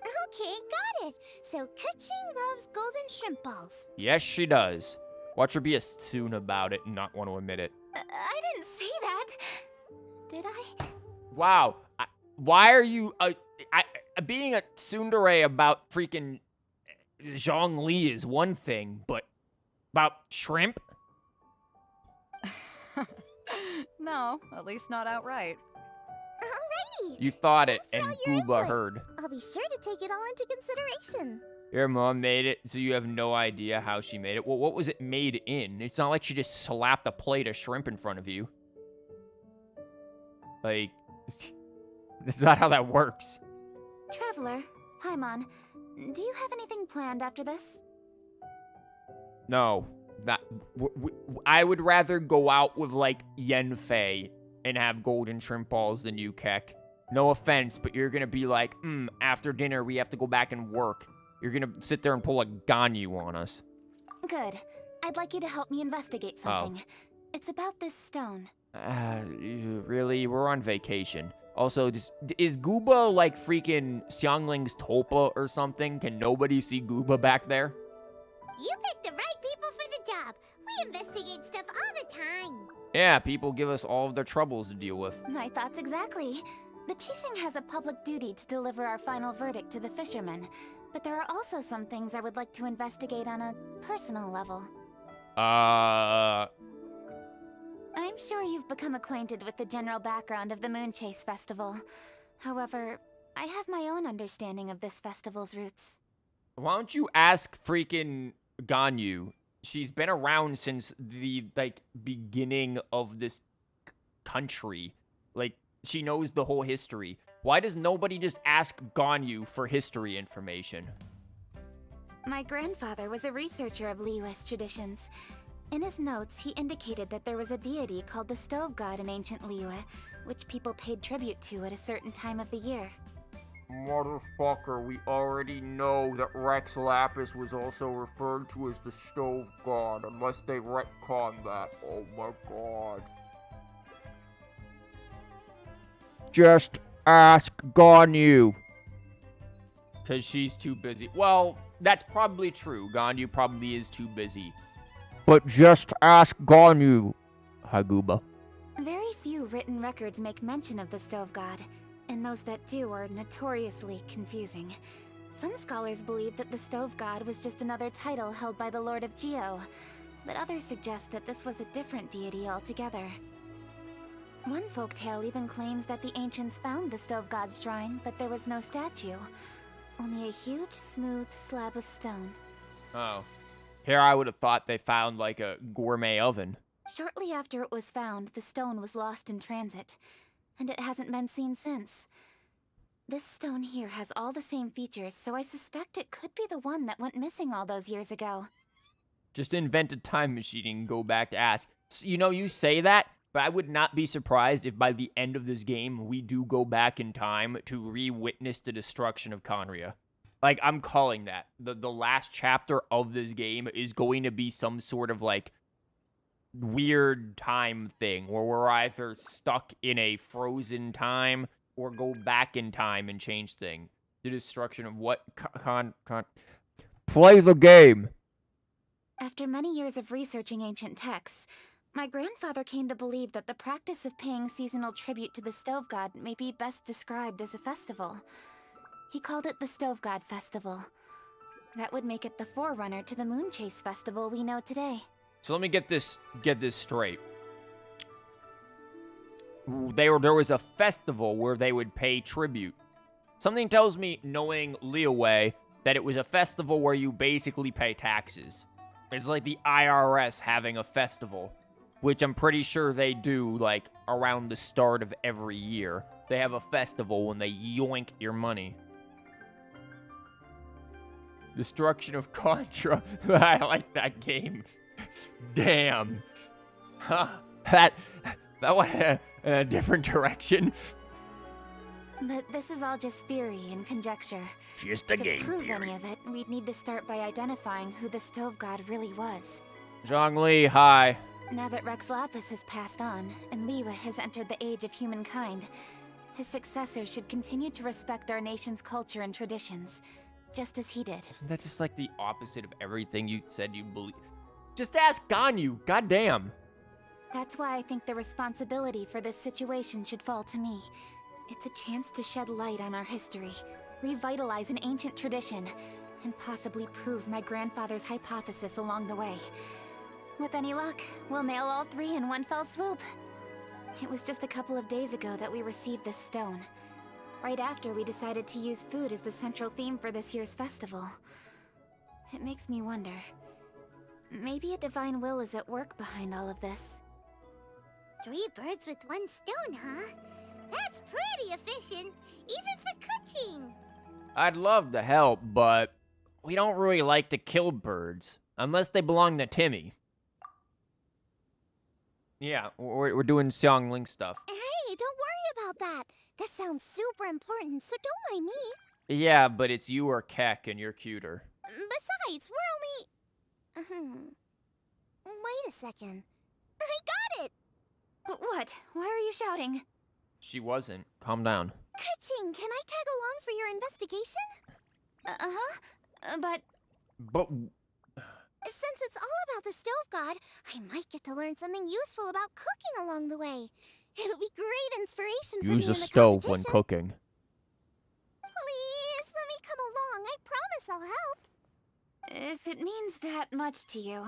Okay, got it. So Kuching loves golden shrimp balls. Yes, she does. Watch her be a soon about it and not want to admit it. I didn't say that. Did I? Wow. Why are you being a tsundere about freaking Zhongli is one thing, but about shrimp? No, at least not outright. Alrighty. You thought it, Thanks for and all your Gooba input. heard. I'll be sure to take it all into consideration. Your mom made it, so you have no idea how she made it. Well, what was it made in? It's not like she just slapped a plate of shrimp in front of you. Like, that's not how that works. Traveler, Paimon, do you have anything planned after this? No. I would rather go out with, like, Yenfei and have golden shrimp balls than you, Keck. No offense, but you're gonna be like, after dinner we have to go back and work. You're gonna sit there and pull a Ganyu on us. Good. I'd like you to help me investigate something. It's about this stone. Really? We're on vacation. Also, is Gooba like freaking Xiangling's Tulpa or something? Can nobody see Gooba back there? You picked the right people for the job. We investigate stuff all the time. Yeah, people give us all of their troubles to deal with. My thoughts exactly. The Qixing has a public duty to deliver our final verdict to the fishermen, but there are also some things I would like to investigate on a personal level. I'm sure you've become acquainted with the general background of the Moonchase Festival. However, I have my own understanding of this festival's roots. Why don't you ask freaking Ganyu? She's been around since the, like, beginning of this country. Like, she knows the whole history. Why does nobody just ask Ganyu for history information? My grandfather was a researcher of Liyue's traditions. In his notes, he indicated that there was a deity called the Stove God in ancient Liyue, which people paid tribute to at a certain time of the year. Motherfucker, we already know that Rex Lapis was also referred to as the Stove God, unless they retcon that. Oh my god. Just ask Ganyu. Because she's too busy. Well, that's probably true. Ganyu probably is too busy. But just ask Ganyu, Haguba. Very few written records make mention of the Stove God, and those that do are notoriously confusing. Some scholars believe that the Stove God was just another title held by the Lord of Geo, but others suggest that this was a different deity altogether. One folktale even claims that the ancients found the Stove God's shrine, but there was no statue. Only a huge, smooth slab of stone. Oh. Here I would have thought they found, like, a gourmet oven. Shortly after it was found, the stone was lost in transit, and it hasn't been seen since. This stone here has all the same features, so I suspect it could be the one that went missing all those years ago. Just invent a time machine and go back to ask. You know, you say that, but I would not be surprised if by the end of this game, we do go back in time to re-witness the destruction of Conria. Like, I'm calling that. The last chapter of this game is going to be some sort of, like, weird time thing where we're either stuck in a frozen time or go back in time and change things. The destruction of what? Play the game! After many years of researching ancient texts, my grandfather came to believe that the practice of paying seasonal tribute to the Stove God may be best described as a festival. He called it the Stove God Festival. That would make it the forerunner to the Moonchase Festival we know today. So let me get this straight. There was a festival where they would pay tribute. Something tells me, knowing Liyue, that it was a festival where you basically pay taxes. It's like the IRS having a festival, which I'm pretty sure they do, like, around the start of every year. They have a festival when they yoink your money. Destruction of Contra. I like that game. Damn. Huh. That went in a different direction. But this is all just theory and conjecture. Just a game To prove theory. any of it, we'd need to start by identifying who the Stove God really was. Zhongli, hi. Now that Rex Lapis has passed on, and Liyue has entered the age of humankind, his successors should continue to respect our nation's culture and traditions, just as he did. Isn't that just like the opposite of everything you said you believe? Just ask Ganyu, goddamn. That's why I think the responsibility for this situation should fall to me. It's a chance to shed light on our history, revitalize an ancient tradition, and possibly prove my grandfather's hypothesis along the way. With any luck, we'll nail all three in one fell swoop. It was just a couple of days ago that we received this stone. Right after we decided to use food as the central theme for this year's festival. It makes me wonder. Maybe a divine will is at work behind all of this. 3 birds with 1 stone, huh? That's pretty efficient, even for cooking. I'd love to help, but we don't really like to kill birds. Unless they belong to Timmy. Yeah, we're doing Xiang Ling stuff. Hey, don't worry about that. This sounds super important, so don't mind me. Yeah, but it's you or Keck, and you're cuter. Besides, we're only... Wait a second. I got it! What? Why are you shouting? She wasn't. Calm down. Ka-ching, can I tag along for your investigation? But... Since it's all about the stove god, I might get to learn something useful about cooking along the way. It'll be great inspiration for me Use in the the stove when competition. cooking. Please, let me come along. I promise I'll help. If it means that much to you.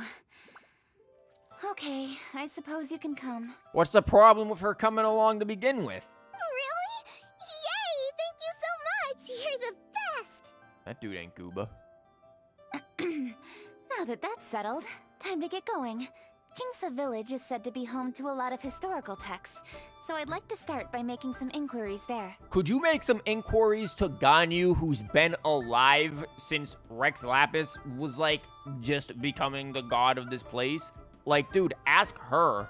Okay, I suppose you can come. What's the problem with her coming along to begin with? Really? Yay! Thank you so much. You're the best. That dude ain't Gooba. Now that that's settled, time to get going. Kingsa Village is said to be home to a lot of historical texts, so I'd like to start by making some inquiries there. Could you make some inquiries to Ganyu, who's been alive since Rex Lapis was, like, just becoming the god of this place? Like, dude, ask her.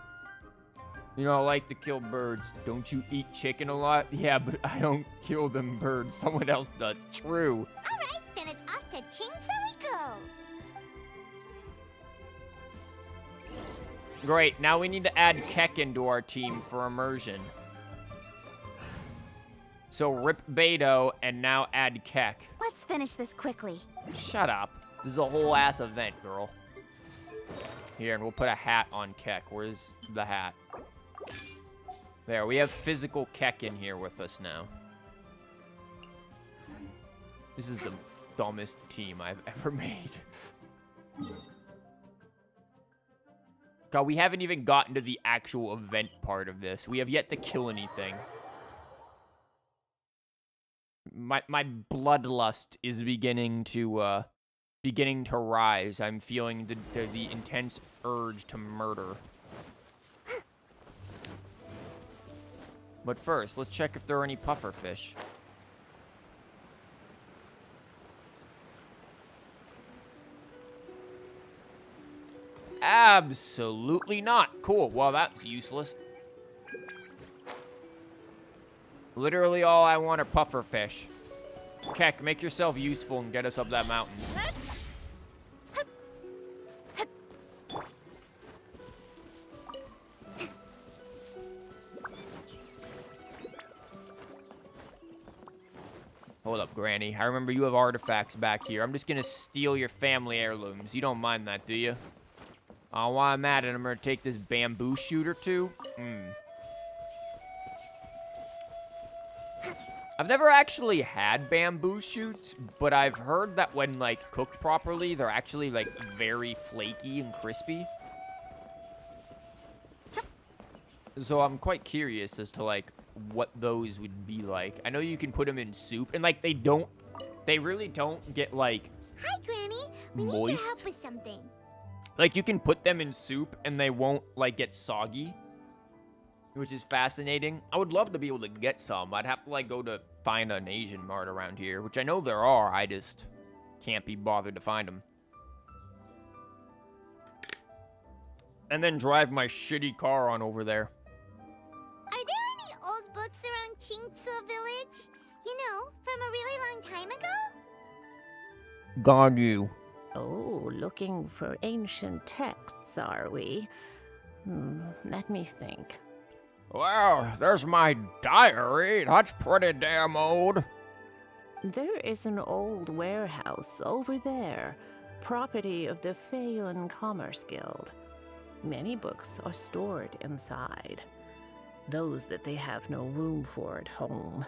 You know, I like to kill birds. Don't you eat chicken a lot? Yeah, but I don't kill them birds. Someone else does. True. All right, then it's off to Chingsa we go. Great, now we need to add Keck into our team for immersion. So rip Beto and now add Keck. Let's finish this quickly. Shut up. This is a whole ass event, girl. Here, and we'll put a hat on Keck. Where's the hat? There, we have physical Keck in here with us now. This is the dumbest team I've ever made. God, we haven't even gotten to the actual event part of this. We have yet to kill anything. My bloodlust is beginning to rise. I'm feeling the intense urge to murder. But first, let's check if there are any pufferfish. Absolutely not. Cool. Well, that's useless. Literally all I want are pufferfish. Keck, make yourself useful and get us up that mountain. Hold up, Granny. I remember you have artifacts back here. I'm just gonna steal your family heirlooms. You don't mind that, do you? Oh, while I'm at it, I'm gonna take this bamboo shooter too. I've never actually had bamboo shoots, but I've heard that when, like, cooked properly, they're actually, like, very flaky and crispy. So I'm quite curious as to, like, what those would be like. I know you can put them in soup, and, like, they really don't get, like, Hi, Granny. We need your help with something. like, you can put them in soup, and they won't, like, get soggy, which is fascinating. I would love to be able to get some. I'd have to, like, go to find an Asian mart around here, which I know there are. I just can't be bothered to find them. And then drive my shitty car on over there. Are there any old books around Chingsa Village? You know, from a really long time ago? Ganyu. Oh, looking for ancient texts, are we? Let me think. Well, there's my diary. That's pretty damn old. There is an old warehouse over there, property of the Feiyun Commerce Guild. Many books are stored inside, those that they have no room for at home.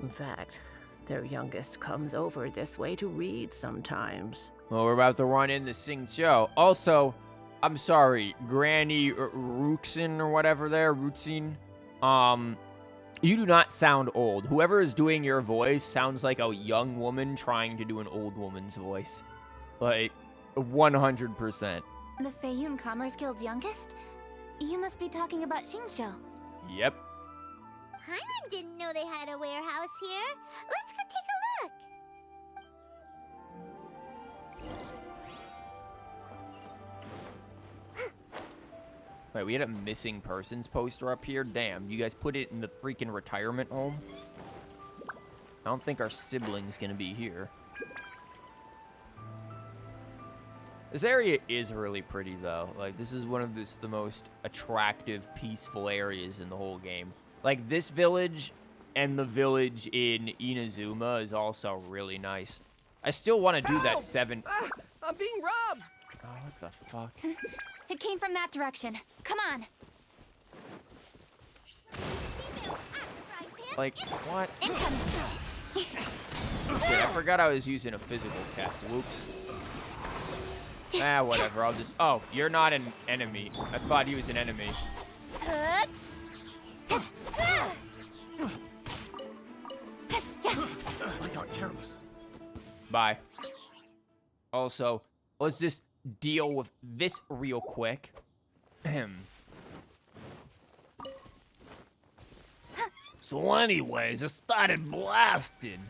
In fact, their youngest comes over this way to read sometimes. Well, we're about to run into Sing Cho. Also, I'm sorry, Granny Ruxin or whatever there, Ruxin. You do not sound old. Whoever is doing your voice sounds like a young woman trying to do an old woman's voice. Like, 100%. The Feiyun Commerce Guild's youngest? You must be talking about Xingqiu. Yep. Paimon didn't know they had a warehouse here. Let's go take a look. Wait, we had a missing persons poster up here? Damn, you guys put it in the freaking retirement home? I don't think our sibling's gonna be here. This area is really pretty, though. Like, this is one of the most attractive, peaceful areas in the whole game. Like, this village and the village in Inazuma is also really nice. I still want to do that 7... I'm being robbed! Oh, what the fuck? It came from that direction. Come on. Like, what? Incoming. Wait, I forgot I was using a physical attack. Whoops. Ah, whatever. I'll just... Oh, you're not an enemy. I thought he was an enemy. I got careless. Bye. Also, let's just deal with this real quick. So anyways, it started blasting.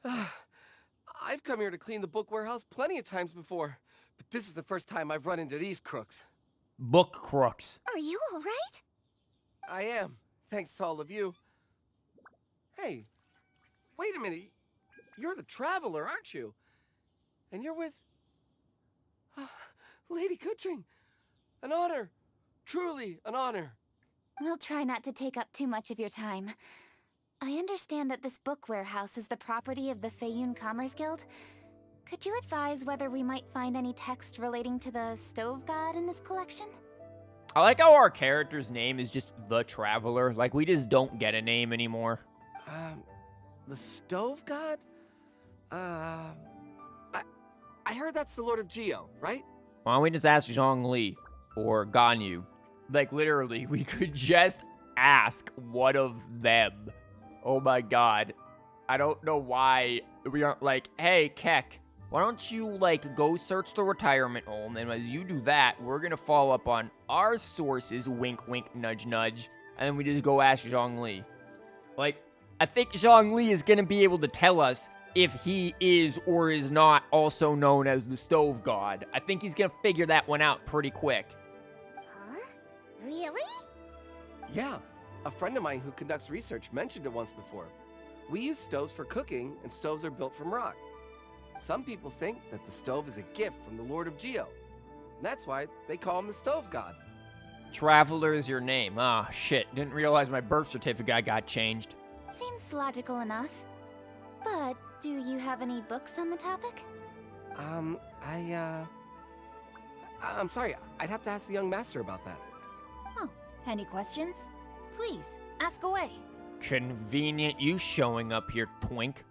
I've come here to clean the book warehouse plenty of times before, but this is the first time I've run into these crooks. Book crooks. Are you all right? I am, thanks to all of you. Hey, wait a minute. You're the traveler, aren't you? And you're with... Lady Kuching. An honor. Truly an honor. We'll try not to take up too much of your time. I understand that this book warehouse is the property of the Feiyun Commerce Guild. Could you advise whether we might find any text relating to the stove god in this collection? I like how our character's name is just the Traveler. Like, we just don't get a name anymore. The stove god? I heard that's the Lord of Geo, right? Why don't we just ask Zhongli or Ganyu? Like, literally, we could just ask one of them. Oh my god. I don't know why we aren't like, hey, Keck, why don't you, like, go search the retirement home, and as you do that, we're gonna follow up on our sources, wink, wink, nudge, nudge, and then we just go ask Zhongli. Like, I think Zhongli is gonna be able to tell us if he is or is not also known as the Stove God. I think he's gonna figure that one out pretty quick. Huh? Really? Yeah. A friend of mine who conducts research mentioned it once before. We use stoves for cooking, and stoves are built from rock. Some people think that the stove is a gift from the Lord of Geo. And that's why they call him the Stove God. Traveler is your name. Ah, shit. Didn't realize my birth certificate got changed. Seems logical enough. But do you have any books on the topic? I'm sorry. I'd have to ask the young master about that. Oh, any questions? Please, ask away. Convenient you showing up here, Twink.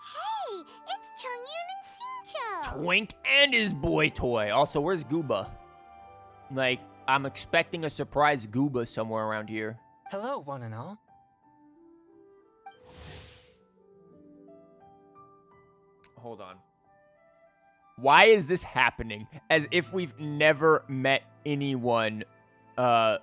Hey, it's Chongyun and Xingqiu. Twink and his boy toy. Also, where's Gooba? Like, I'm expecting a surprise Gooba somewhere around here. Hello, one and all. Hold on. Why is this happening? As if we've never met anyone, a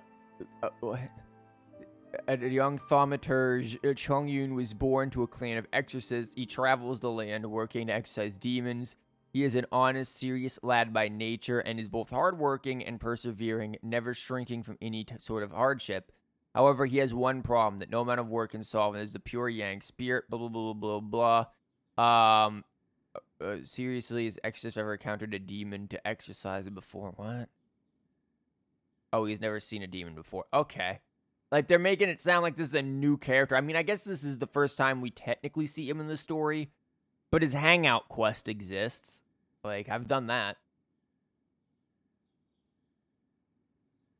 young thaumaturge, Chongyun was born to a clan of exorcists. He travels the land working to exorcise demons. He is an honest, serious lad by nature and is both hardworking and persevering, never shrinking from any sort of hardship. However, he has one problem that no amount of work can solve, and is the pure Yang spirit, blah, blah, blah, blah, blah. Seriously, has exorcist ever encountered a demon to exorcise it before? What? Oh, he's never seen a demon before. Okay. Like, they're making it sound like this is a new character. I mean, I guess this is the first time we technically see him in the story, but his hangout quest exists. Like, I've done that.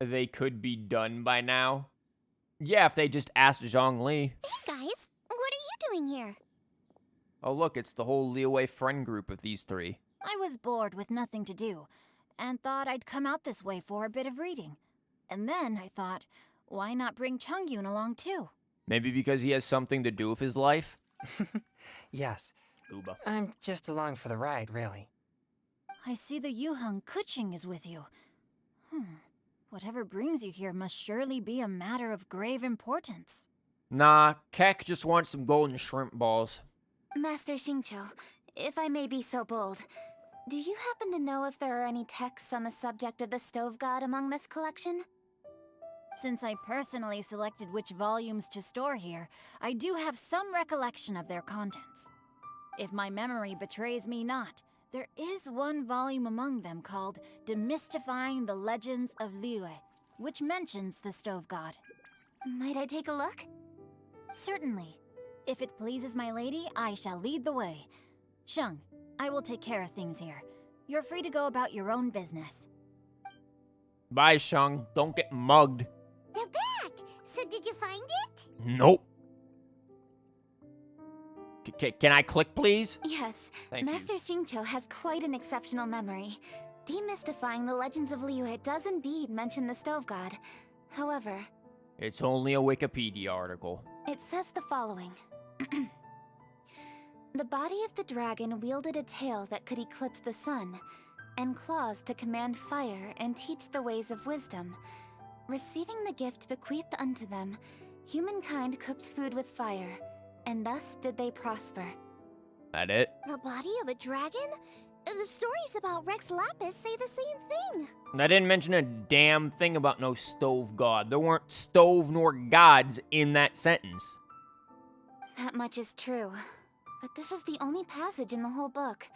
They could be done by now. Yeah, if they just asked Zhongli. Hey guys, what are you doing here? Oh, look, it's the whole Leeway friend group of these three. I was bored with nothing to do, and thought I'd come out this way for a bit of reading. And then I thought, why not bring Chungyun along too? Maybe because he has something to do with his life? Yes, Gooba. I'm just along for the ride, really. I see the Yuheng Kuching is with you. Whatever brings you here must surely be a matter of grave importance. Nah, Keck just wants some golden shrimp balls. Master Xingqiu, if I may be so bold, do you happen to know if there are any texts on the subject of the stove god among this collection? Since I personally selected which volumes to store here, I do have some recollection of their contents. If my memory betrays me not, there is one volume among them called Demystifying the Legends of Liyue, which mentions the stove god. Might I take a look? Certainly. If it pleases my lady, I shall lead the way. Sheng, I will take care of things here. You're free to go about your own business. Bye, Shung. Don't get mugged. They're back! So did you find it? Nope. Can I click, please? Yes, Thank you. Master Xingqiu has quite an exceptional memory. Demystifying the legends of Liyue does indeed mention the stove god. However, It's only a Wikipedia article. it says the following. The body of the dragon wielded a tail that could eclipse the sun, and claws to command fire and teach the ways of wisdom. Receiving the gift bequeathed unto them, humankind cooked food with fire, and thus did they prosper. That it? The body of a dragon? The stories about Rex Lapis say the same thing. I didn't mention a damn thing about no stove god. There weren't stove nor gods in that sentence. That much is true. But this is the only passage in the whole book.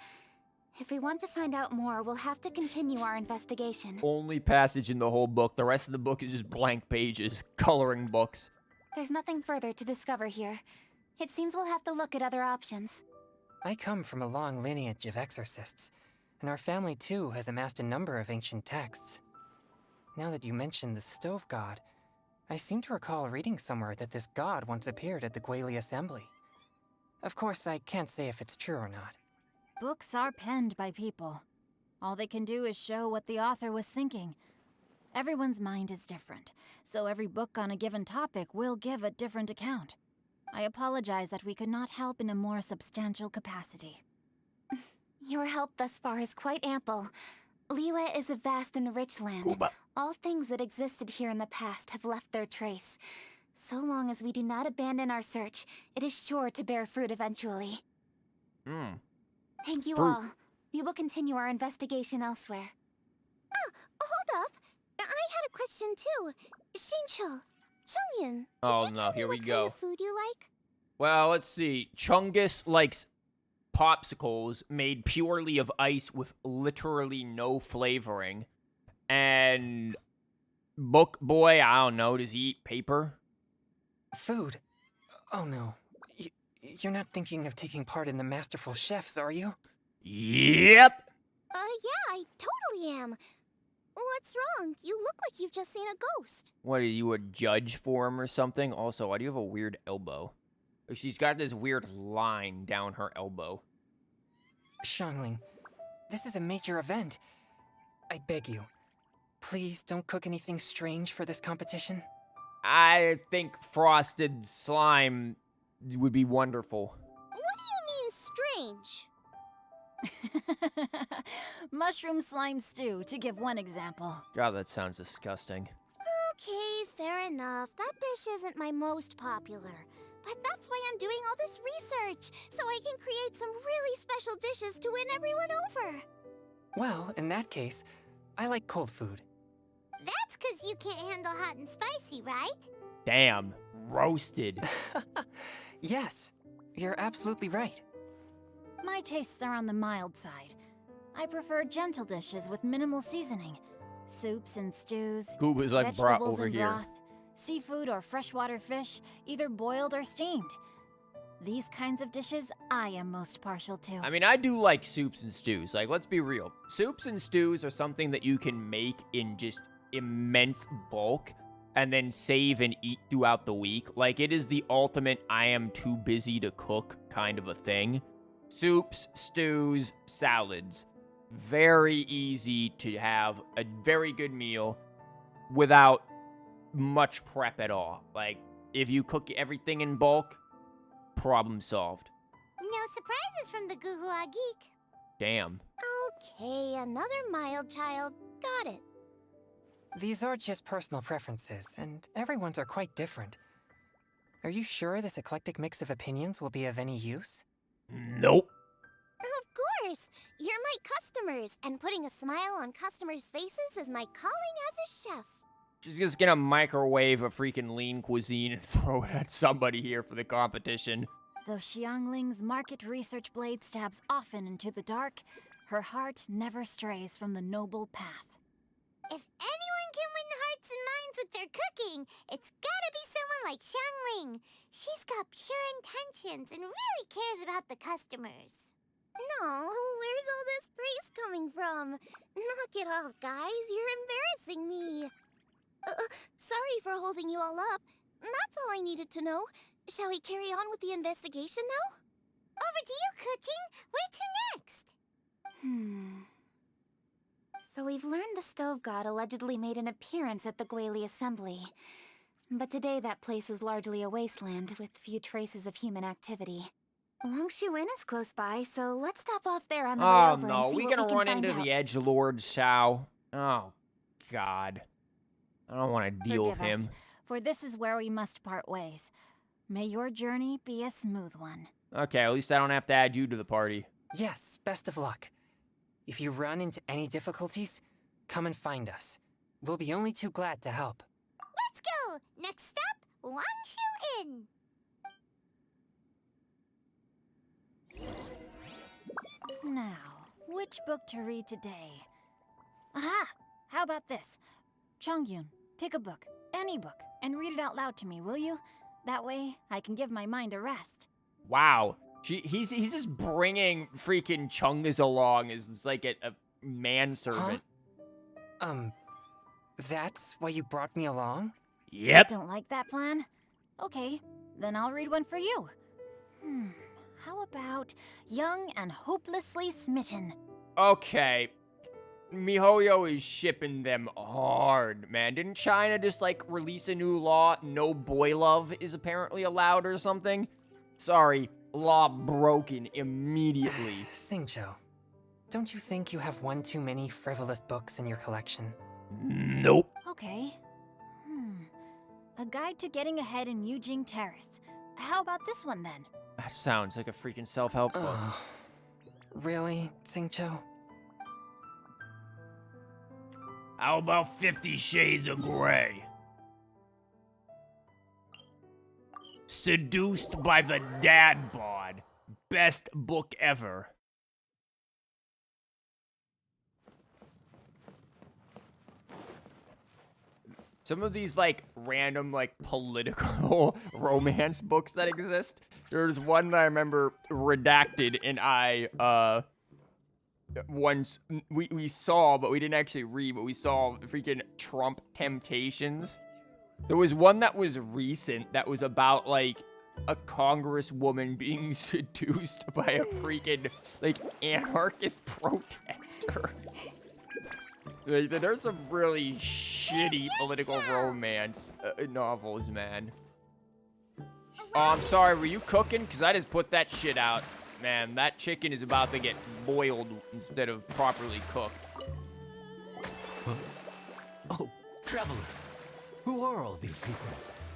If we want to find out more, we'll have to continue our investigation. Only passage in the whole book. The rest of the book is just blank pages. Coloring books. There's nothing further to discover here. It seems we'll have to look at other options. I come from a long lineage of exorcists, and our family too has amassed a number of ancient texts. Now that you mention the stove god, I seem to recall reading somewhere that this god once appeared at the Guili Assembly. Of course, I can't say if it's true or not. Books are penned by people. All they can do is show what the author was thinking. Everyone's mind is different, so every book on a given topic will give a different account. I apologize that we could not help in a more substantial capacity. Your help thus far is quite ample. Liyue is a vast and rich land. Gooba. All things that existed here in the past have left their trace. So long as we do not abandon our search, it is sure to bear fruit eventually. Thank you Fruit. all. We will continue our investigation elsewhere. Hold up. I had a question too. Xingqiu, Chongyun, Oh, could you no, tell me here we what go. kind of food you like? Well, let's see. Chungus likes popsicles made purely of ice with literally no flavoring. And Book Boy, I don't know, does he eat paper? Food? Oh no. You're not thinking of taking part in the Masterful Chefs, are you? Yep. Yeah, I totally am. What's wrong? You look like you've just seen a ghost. What, are you a judge for him or something? Also, why do you have a weird elbow? She's got this weird line down her elbow. Xiangling, this is a major event. I beg you, please don't cook anything strange for this competition. I think frosted slime would be wonderful. What do you mean strange? Mushroom slime stew, to give one example. God, that sounds disgusting. Okay, fair enough. That dish isn't my most popular. But that's why I'm doing all this research, so I can create some really special dishes to win everyone over. Well, in that case, I like cold food. That's 'cause you can't handle hot and spicy, right? Damn. Roasted. Yes, you're absolutely right. My tastes are on the mild side. I prefer gentle dishes with minimal seasoning. Soups and stews, Gooba's like brought vegetables over and here. broth, seafood or freshwater fish, either boiled or steamed. These kinds of dishes I am most partial to. I mean, I do like soups and stews. Like, let's be real. Soups and stews are something that you can make in just immense bulk and then save and eat throughout the week. Like, it is the ultimate I am too busy to cook kind of a thing. Soups, stews, salads. very easy to have a very good meal without much prep at all. Like, if you cook everything in bulk, problem solved. No surprises from the Gugua Geek. Damn. Okay, another mild child. Got it. These are just personal preferences, and everyone's are quite different. Are you sure this eclectic mix of opinions will be of any use? Nope. Of course. You're my customers, and putting a smile on customers' faces is my calling as a chef. She's just gonna microwave a freaking lean cuisine and throw it at somebody here for the competition. Though Xiangling's market research blade stabs often into the dark, her heart never strays from the noble path. If anyone can win hearts and minds with their cooking, it's gotta be someone like Xiangling. She's got pure intentions and really cares about the customers. No, where's all this praise coming from? Knock it off, guys. You're embarrassing me. Sorry for holding you all up. That's all I needed to know. Shall we carry on with the investigation now? Over to you, Kuching. Where to next? So we've learned the Stove God allegedly made an appearance at the Guili Assembly. But today that place is largely a wasteland with few traces of human activity. Longshu Inn is close by, so let's stop off there on the way Oh over no, and see we what gonna we can run find into out. the edgelord Shao. Oh god. I don't want to deal with Forgive him. us, for this is where we must part ways. May your journey be a smooth one. Okay, at least I don't have to add you to the party. Yes, best of luck. If you run into any difficulties, come and find us. We'll be only too glad to help. Let's go! Next stop, Longshu Inn. Now, which book to read today? Aha! How about this? Chongyun, pick a book, any book, and read it out loud to me, will you? That way, I can give my mind a rest. Wow. He's just bringing freaking Chungus along as like a manservant. That's why you brought me along? Yep. Don't like that plan? Okay, then I'll read one for you. How about Young and Hopelessly Smitten? Okay. MiHoYo is shipping them hard, man. Didn't China just, like, release a new law? No boy love is apparently allowed or something? Sorry, law broken immediately. Xingqiu, don't you think you have one too many frivolous books in your collection? Nope. Okay. A Guide to Getting Ahead in Yujing Terrace. How about this one then? That sounds like a freaking self-help book. Really, Xingqiu? How about 50 Shades of Grey? Seduced by the Dad Bod. Best book ever. Some of these, like, random, like, political romance books that exist. There's one that I remember redacted, and I, once, we saw, but we didn't actually read, but we saw freaking Trump Temptations. There was one that was recent that was about, like, a congresswoman being seduced by a freaking, like, anarchist protester. Like, there's some really shitty political romance novels, man. Oh, I'm sorry, were you cooking? Because I just put that shit out. Man, that chicken is about to get boiled instead of properly cooked. Huh? Oh, traveler. Who are all these people?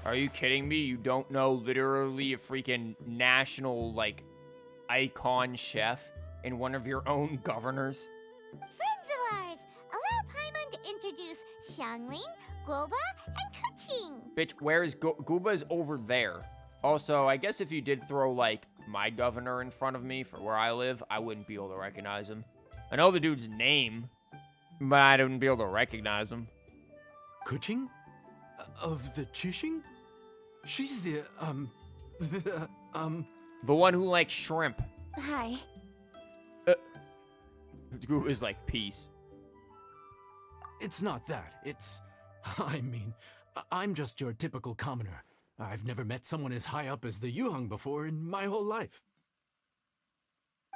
Are you kidding me? You don't know literally a freaking national, like, icon chef and one of your own governors? Friends of ours, allow Paimon to introduce Xiangling, Guoba, and Kuching. Bitch, where is Gooba's over there? Also, I guess if you did throw, like, my governor in front of me for where I live, I wouldn't be able to recognize him. I know the dude's name, but I wouldn't be able to recognize him. Kuching? Of the Chishing? She's the one who likes shrimp. Hi. Gooba's like, peace. It's not that. It's... I mean, I'm just your typical commoner. I've never met someone as high up as the Yuhang before in my whole life.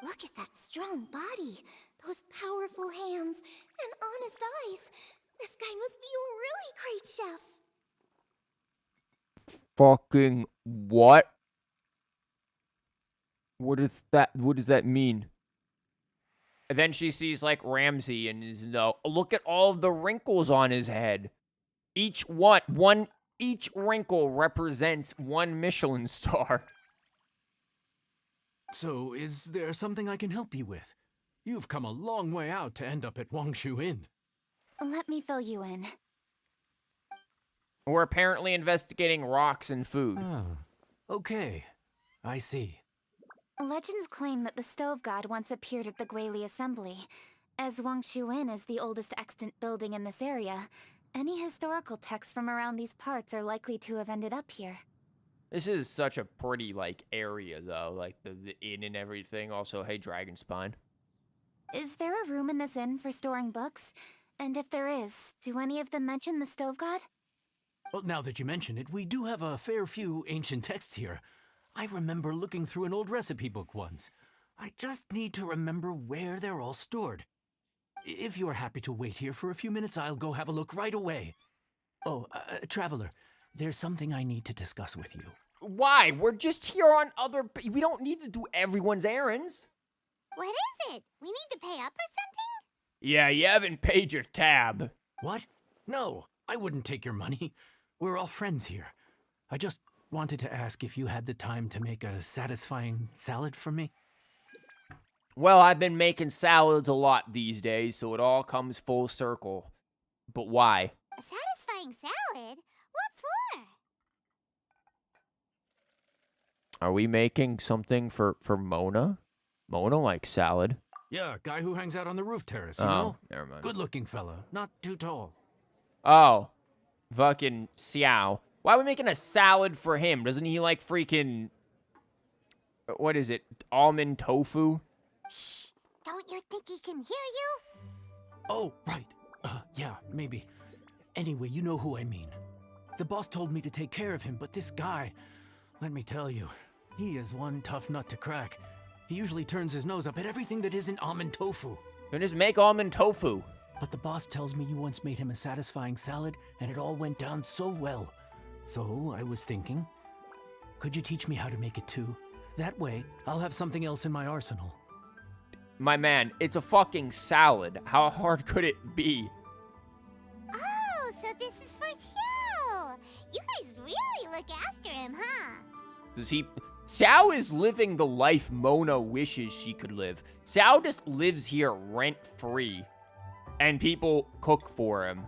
Look at that strong body, those powerful hands, and honest eyes. This guy must be a really great chef. Fucking what? What does that mean? And then she sees like Ramsey and is look at all of the wrinkles on his head. Each wrinkle represents one Michelin star. So, is there something I can help you with? You've come a long way out to end up at Wangshu Inn. Let me fill you in. We're apparently investigating rocks and food. Ah, okay. I see. Legends claim that the Stove God once appeared at the Guili Assembly. As Wangshu Inn is the oldest extant building in this area, any historical texts from around these parts are likely to have ended up here. This is such a pretty, like, area, though. Like, the inn and everything. Also, hey, Dragon Spine. Is there a room in this inn for storing books? And if there is, do any of them mention the Stove God? Well, now that you mention it, we do have a fair few ancient texts here. I remember looking through an old recipe book once. I just need to remember where they're all stored. If you're happy to wait here for a few minutes, I'll go have a look right away. Oh, Traveler, there's something I need to discuss with you. Why? We're just here on we don't need to do everyone's errands. What is it? We need to pay up or something? Yeah, you haven't paid your tab. What? No, I wouldn't take your money. We're all friends here. I just wanted to ask if you had the time to make a satisfying salad for me. Well, I've been making salads a lot these days, so it all comes full circle. But why? A satisfying salad? What for? Are we making something for Mona? Mona likes salad. Yeah, guy who hangs out on the roof terrace, you Oh, know? never mind. Good-looking fella, not too tall. Oh, fucking Xiao. Why are we making a salad for him? Doesn't he like freaking... What is it? Almond tofu? Shh! Don't you think he can hear you? Oh, right. Yeah, maybe. Anyway, you know who I mean. The boss told me to take care of him, but this guy, let me tell you, he is one tough nut to crack. He usually turns his nose up at everything that isn't almond tofu. Then just make almond tofu. But the boss tells me you once made him a satisfying salad, and it all went down so well. So I was thinking, could you teach me how to make it too? That way, I'll have something else in my arsenal. My man, it's a fucking salad. How hard could it be? Oh, so this is for show! You guys really look after him, huh? Does he... Xiao is living the life Mona wishes she could live. Xiao just lives here rent-free. And people cook for him.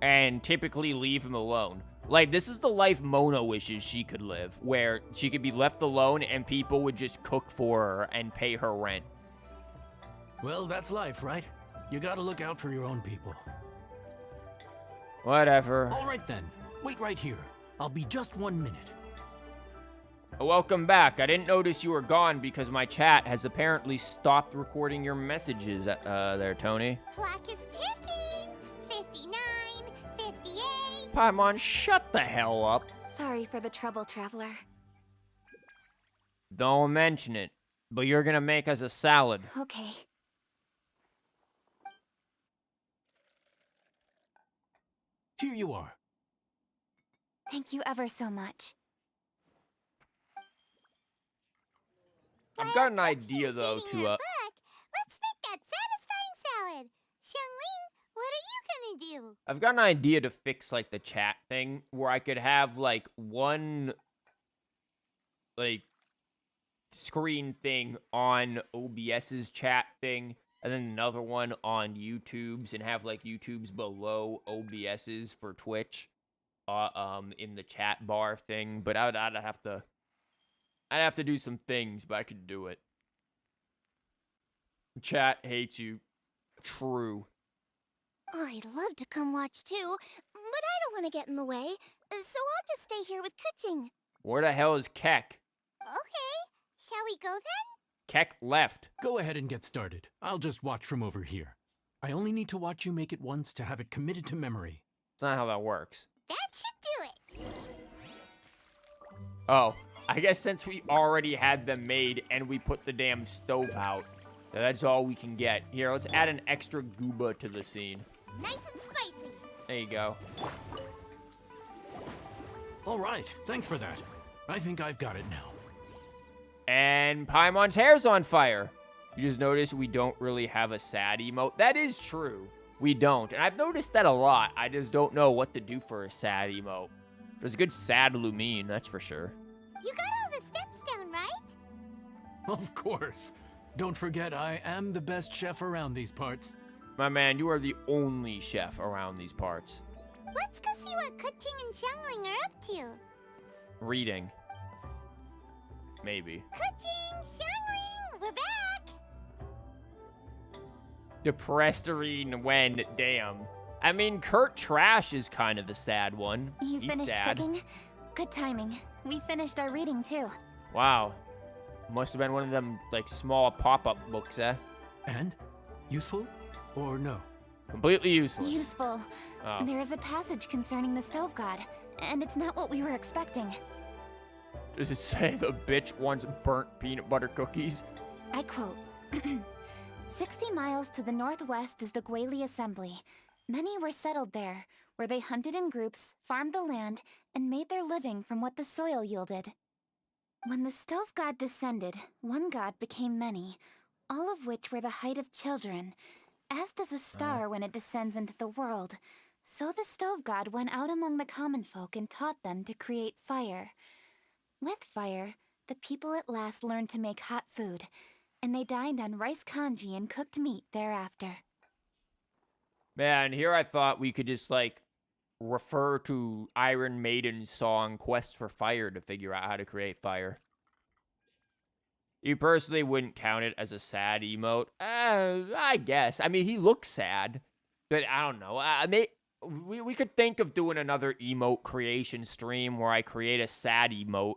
And typically leave him alone. Like, this is the life Mona wishes she could live. Where she could be left alone and people would just cook for her and pay her rent. Well, that's life, right? You gotta look out for your own people. Whatever. All right then. Wait right here. I'll be just 1 minute. Welcome back. I didn't notice you were gone because my chat has apparently stopped recording your messages there, Tony. Clock is ticking. 59, 58. Paimon, shut the hell up. Sorry for the trouble, Traveler. Don't mention it. But you're gonna make us a salad. Okay. Here you are. Thank you ever so much. I've got an Well, idea, Pepsi's though, reading to, her book. Let's make that satisfying salad. Xiangling, what are you gonna do? I've got an idea to fix, like, the chat thing, where I could have, like, one, like, screen thing on OBS's chat thing, and then another one on YouTube's, and have, like, YouTube's below OBS's for Twitch, in the chat bar thing, but I'd have to do some things, but I could do it. Chat hates you. True. I'd love to come watch too, but I don't want to get in the way, so I'll just stay here with Kuching. Where the hell is Keck? Okay, shall we go then? Keck left. Go ahead and get started. I'll just watch from over here. I only need to watch you make it once to have it committed to memory. That's not how that works. That should do it. Oh. I guess since we already had them made and we put the damn stove out, that's all we can get. Here, let's add an extra gooba to the scene. Nice and spicy. There you go. All right, thanks for that. I think I've got it now. And Paimon's hair's on fire. You just notice we don't really have a sad emote. That is true. We don't. And I've noticed that a lot. I just don't know what to do for a sad emote. There's a good sad Lumine, that's for sure. You got all the steps down, right? Of course. Don't forget, I am the best chef around these parts. My man, you are the only chef around these parts. Let's go see what Kuching and Xiangling are up to. Reading. Maybe. Kuching, Xiangling, we're back. Depressed Arene when, damn. I mean, Kurt Trash is kind of the sad one. You He's finished sad. cooking? Good timing. We finished our reading too. Wow. Must have been one of them, like, small pop-up books, eh? And? Useful? Or no? Completely useless. Useful. Oh. There is a passage concerning the stove god, and it's not what we were expecting. Does it say the bitch wants burnt peanut butter cookies? I quote, 60 miles to the northwest is the Guili Assembly. Many were settled there, where they hunted in groups, farmed the land, and made their living from what the soil yielded. When the stove god descended, one god became many, all of which were the height of children. As does a star when it descends into the world, so the stove god went out among the common folk and taught them to create fire. With fire, the people at last learned to make hot food, and they dined on rice congee and cooked meat thereafter. Man, here I thought we could just, like, refer to Iron Maiden's song Quest for Fire to figure out how to create fire. You personally wouldn't count it as a sad emote? I guess. I mean, he looks sad, but I don't know. We could think of doing another emote creation stream where I create a sad emote.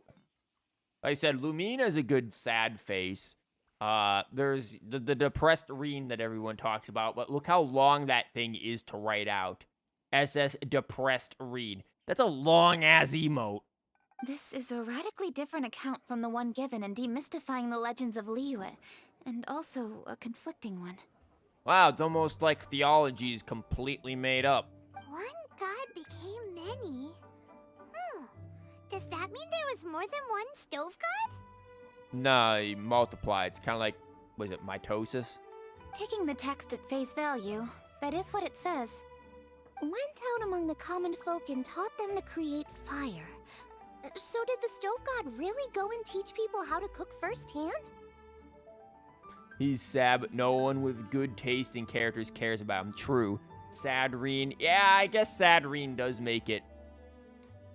Like I said, Lumina's a good sad face. There's the depressed Reen that everyone talks about, but look how long that thing is to write out. SS depressed Reen. That's a long-ass emote. This is a radically different account from the one given in Demystifying the Legends of Liyue, and also a conflicting one. Wow, it's almost like theology is completely made up. One god became many. Does that mean there was more than one stove god? Nah, he multiplied. It's kind of like, was it mitosis? Taking the text at face value, that is what it says. Went out among the common folk and taught them to create fire. So did the stove god really go and teach people how to cook firsthand? He's sad, but no one with good taste in characters cares about him. True. Sadreen. Yeah, I guess Sadreen does make it.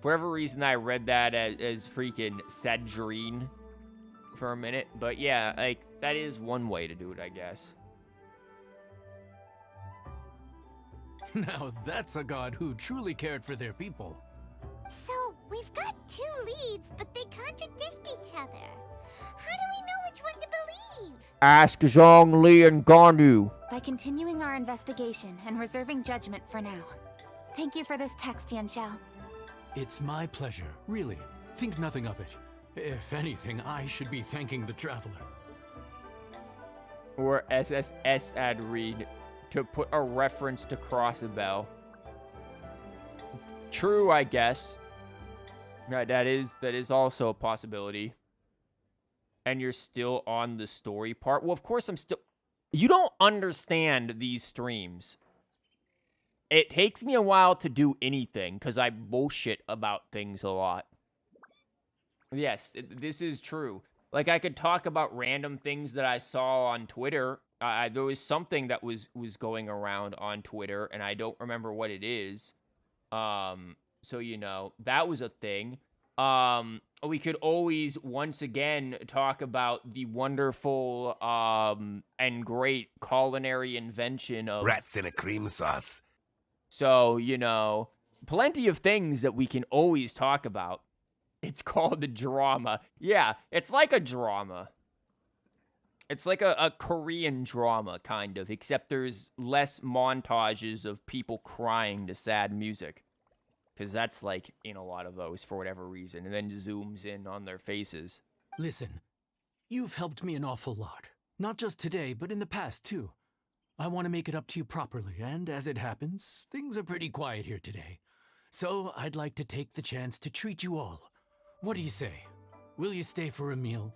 For whatever reason, I read that as freaking Sadreen for a minute. But yeah, like, that is one way to do it, I guess. Now that's a god who truly cared for their people. So, we've got two leads, but they contradict each other. How do we know which one to believe? Ask Zhongli and Gandu. By continuing our investigation and reserving judgment for now. Thank you for this text, Yanxiao. It's my pleasure, really. Think nothing of it. If anything, I should be thanking the traveler. Or SSS ad read to put a reference to Crossabell. True, I guess. Right, that is also a possibility. And you're still on the story part. Well, of course I'm still... You don't understand these streams. It takes me a while to do anything because I bullshit about things a lot. Yes, this is true. Like, I could talk about random things that I saw on Twitter. There was something that was going around on Twitter, and I don't remember what it is. So, you know, that was a thing. We could always, once again, talk about the wonderful and great culinary invention of... Rats in a cream sauce. So, you know, plenty of things that we can always talk about. It's called a drama. Yeah, it's like a drama. It's like a Korean drama, kind of, except there's less montages of people crying to sad music. Because that's, like, in a lot of those for whatever reason. And then zooms in on their faces. Listen, you've helped me an awful lot. Not just today, but in the past, too. I want to make it up to you properly, and as it happens, things are pretty quiet here today. So I'd like to take the chance to treat you all. What do you say? Will you stay for a meal?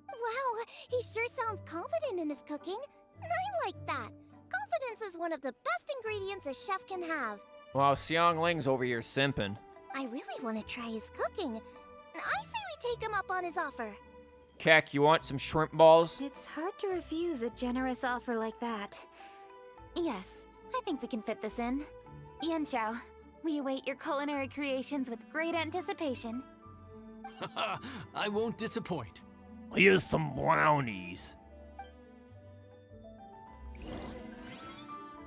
Wow, he sure sounds confident in his cooking. I like that. Confidence is one of the best ingredients a chef can have. Well, Xiang Ling's over here simping. I really want to try his cooking. I say we take him up on his offer. Keck, you want some shrimp balls? It's hard to refuse a generous offer like that. Yes, I think we can fit this in. Yanxiao, we await your culinary creations with great anticipation. I won't disappoint. Here's some brownies.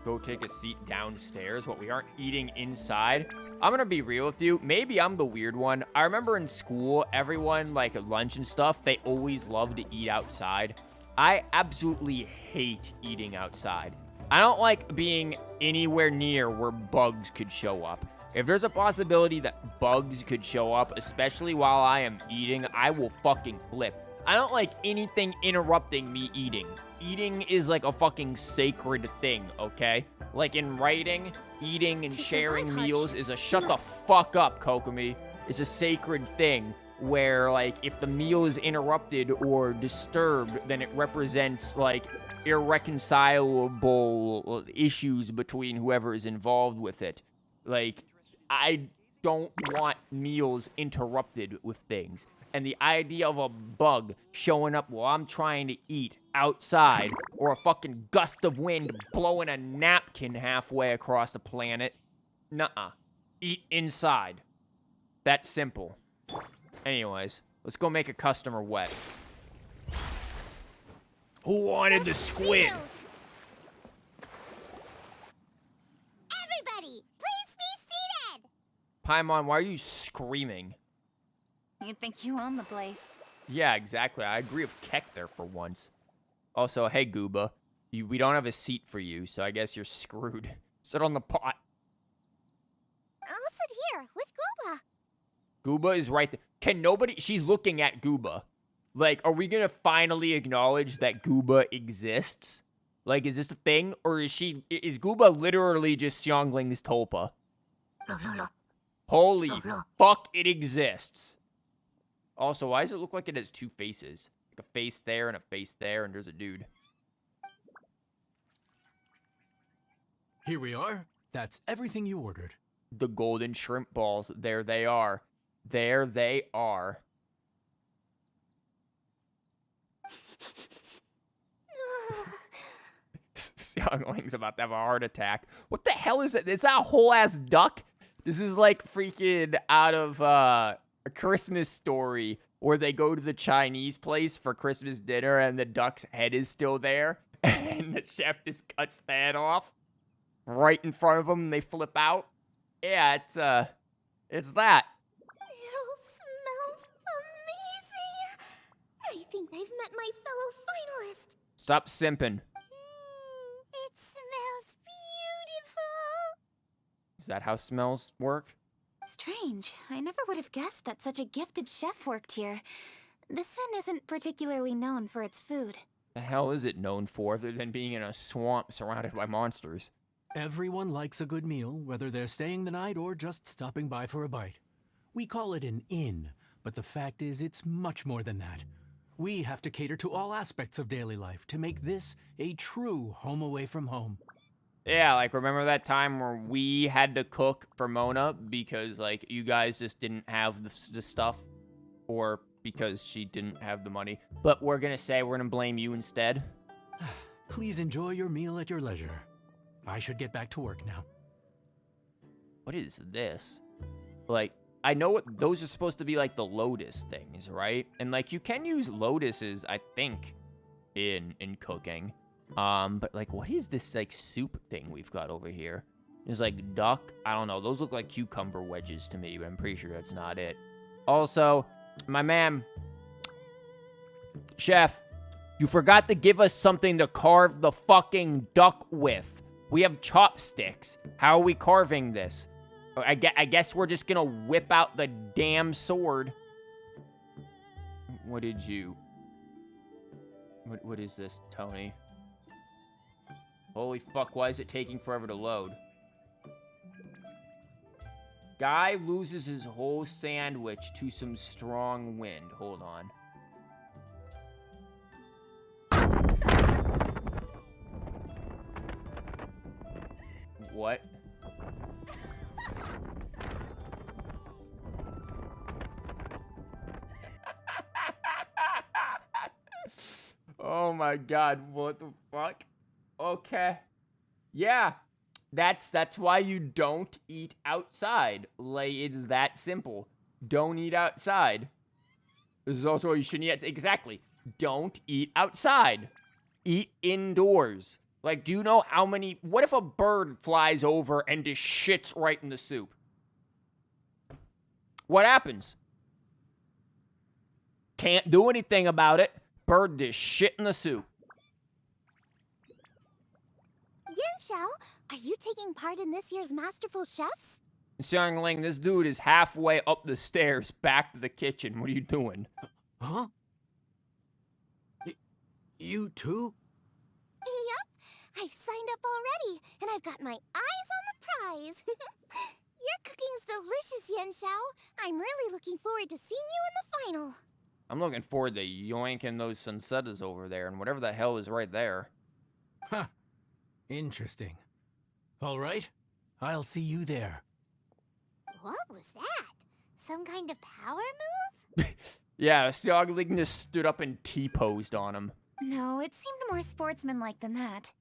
Go take a seat downstairs. What, we aren't eating inside? I'm gonna be real with you. Maybe I'm the weird one. I remember in school, everyone, like at lunch and stuff, they always loved to eat outside. I absolutely hate eating outside. I don't like being anywhere near where bugs could show up. If there's a possibility that bugs could show up, especially while I am eating, I will fucking flip. I don't like anything interrupting me eating. Eating is like a fucking sacred thing, okay? Like in writing, eating and sharing meals is a shut the fuck up, Kokomi. It's a sacred thing where, like, if the meal is interrupted or disturbed, then it represents, like, irreconcilable issues between whoever is involved with it. Like, I don't want meals interrupted with things. And the idea of a bug showing up while I'm trying to eat outside, or a fucking gust of wind blowing a napkin halfway across the planet, nuh-uh. Eat inside. That's simple. Anyways, let's go make a customer wet. Who wanted the squid? Everybody, please be seated! Paimon, why are you screaming? You think you own the place? Yeah, exactly. I agree with Keck there for once. Also, hey, Gooba. We don't have a seat for you, so I guess you're screwed. Sit on the pot. I'll sit here with Gooba. Gooba is right there. Can nobody... She's looking at Gooba. Like, are we gonna finally acknowledge that Gooba exists? Like, is this a thing? Or is Gooba literally just Xiangling's Tulpa? No. Holy fuck, it exists. Also, why does it look like it has two faces? Like a face there and a face there, and there's a dude. Here we are. That's everything you ordered. The golden shrimp balls. There they are. There they are. Xiangling's about to have a heart attack. What the hell is it? Is that a whole-ass duck? This is like freaking out of, A Christmas Story, where they go to the Chinese place for Christmas dinner and the duck's head is still there, and the chef just cuts the head off right in front of them and they flip out. Yeah, it's that. It all smells amazing. I think I've met my fellow finalist. Stop simping. It smells beautiful. Is that how smells work? Strange. I never would have guessed that such a gifted chef worked here. This inn isn't particularly known for its food. The hell is it known for other than being in a swamp surrounded by monsters? Everyone likes a good meal, whether they're staying the night or just stopping by for a bite. We call it an inn, but the fact is it's much more than that. We have to cater to all aspects of daily life to make this a true home away from home. Yeah, like, remember that time where we had to cook for Mona because, like, you guys just didn't have the stuff? Or because she didn't have the money? But we're gonna say we're gonna blame you instead? Please enjoy your meal at your leisure. I should get back to work now. What is this? Like, I know what those are supposed to be, like, the lotus things, right? And, like, you can use lotuses, I think, in cooking. But, like, what is this, like, soup thing we've got over here? There's, like, duck. I don't know. Those look like cucumber wedges to me, but I'm pretty sure that's not it. Also, my man, chef, you forgot to give us something to carve the fucking duck with. We have chopsticks. How are we carving this? I guess we're just gonna whip out the damn sword. What did you... What is this, Tony? Holy fuck, why is it taking forever to load? Guy loses his whole sandwich to some strong wind. Hold on. What? Oh my god, what the fuck? Okay. Yeah. That's why you don't eat outside. Like, it's that simple. Don't eat outside. This is also why you shouldn't eat. Exactly. Don't eat outside. Eat indoors. Like, do you know how many... What if a bird flies over and just shits right in the soup? What happens? Can't do anything about it. Bird just shit in the soup. Yanxiao, are you taking part in this year's Masterful Chefs? Xiangling, this dude is halfway up the stairs back to the kitchen. What are you doing? Huh? You too? Yep, I've signed up already, and I've got my eyes on the prize. Your cooking's delicious, Yanxiao. I'm really looking forward to seeing you in the final. I'm looking forward to yoinking those sunsettas over there and whatever the hell is right there. Huh. Interesting. All right, I'll see you there. What was that? Some kind of power move? Yeah, Xiangling just stood up and T-posed on him. No, it seemed more sportsmanlike than that.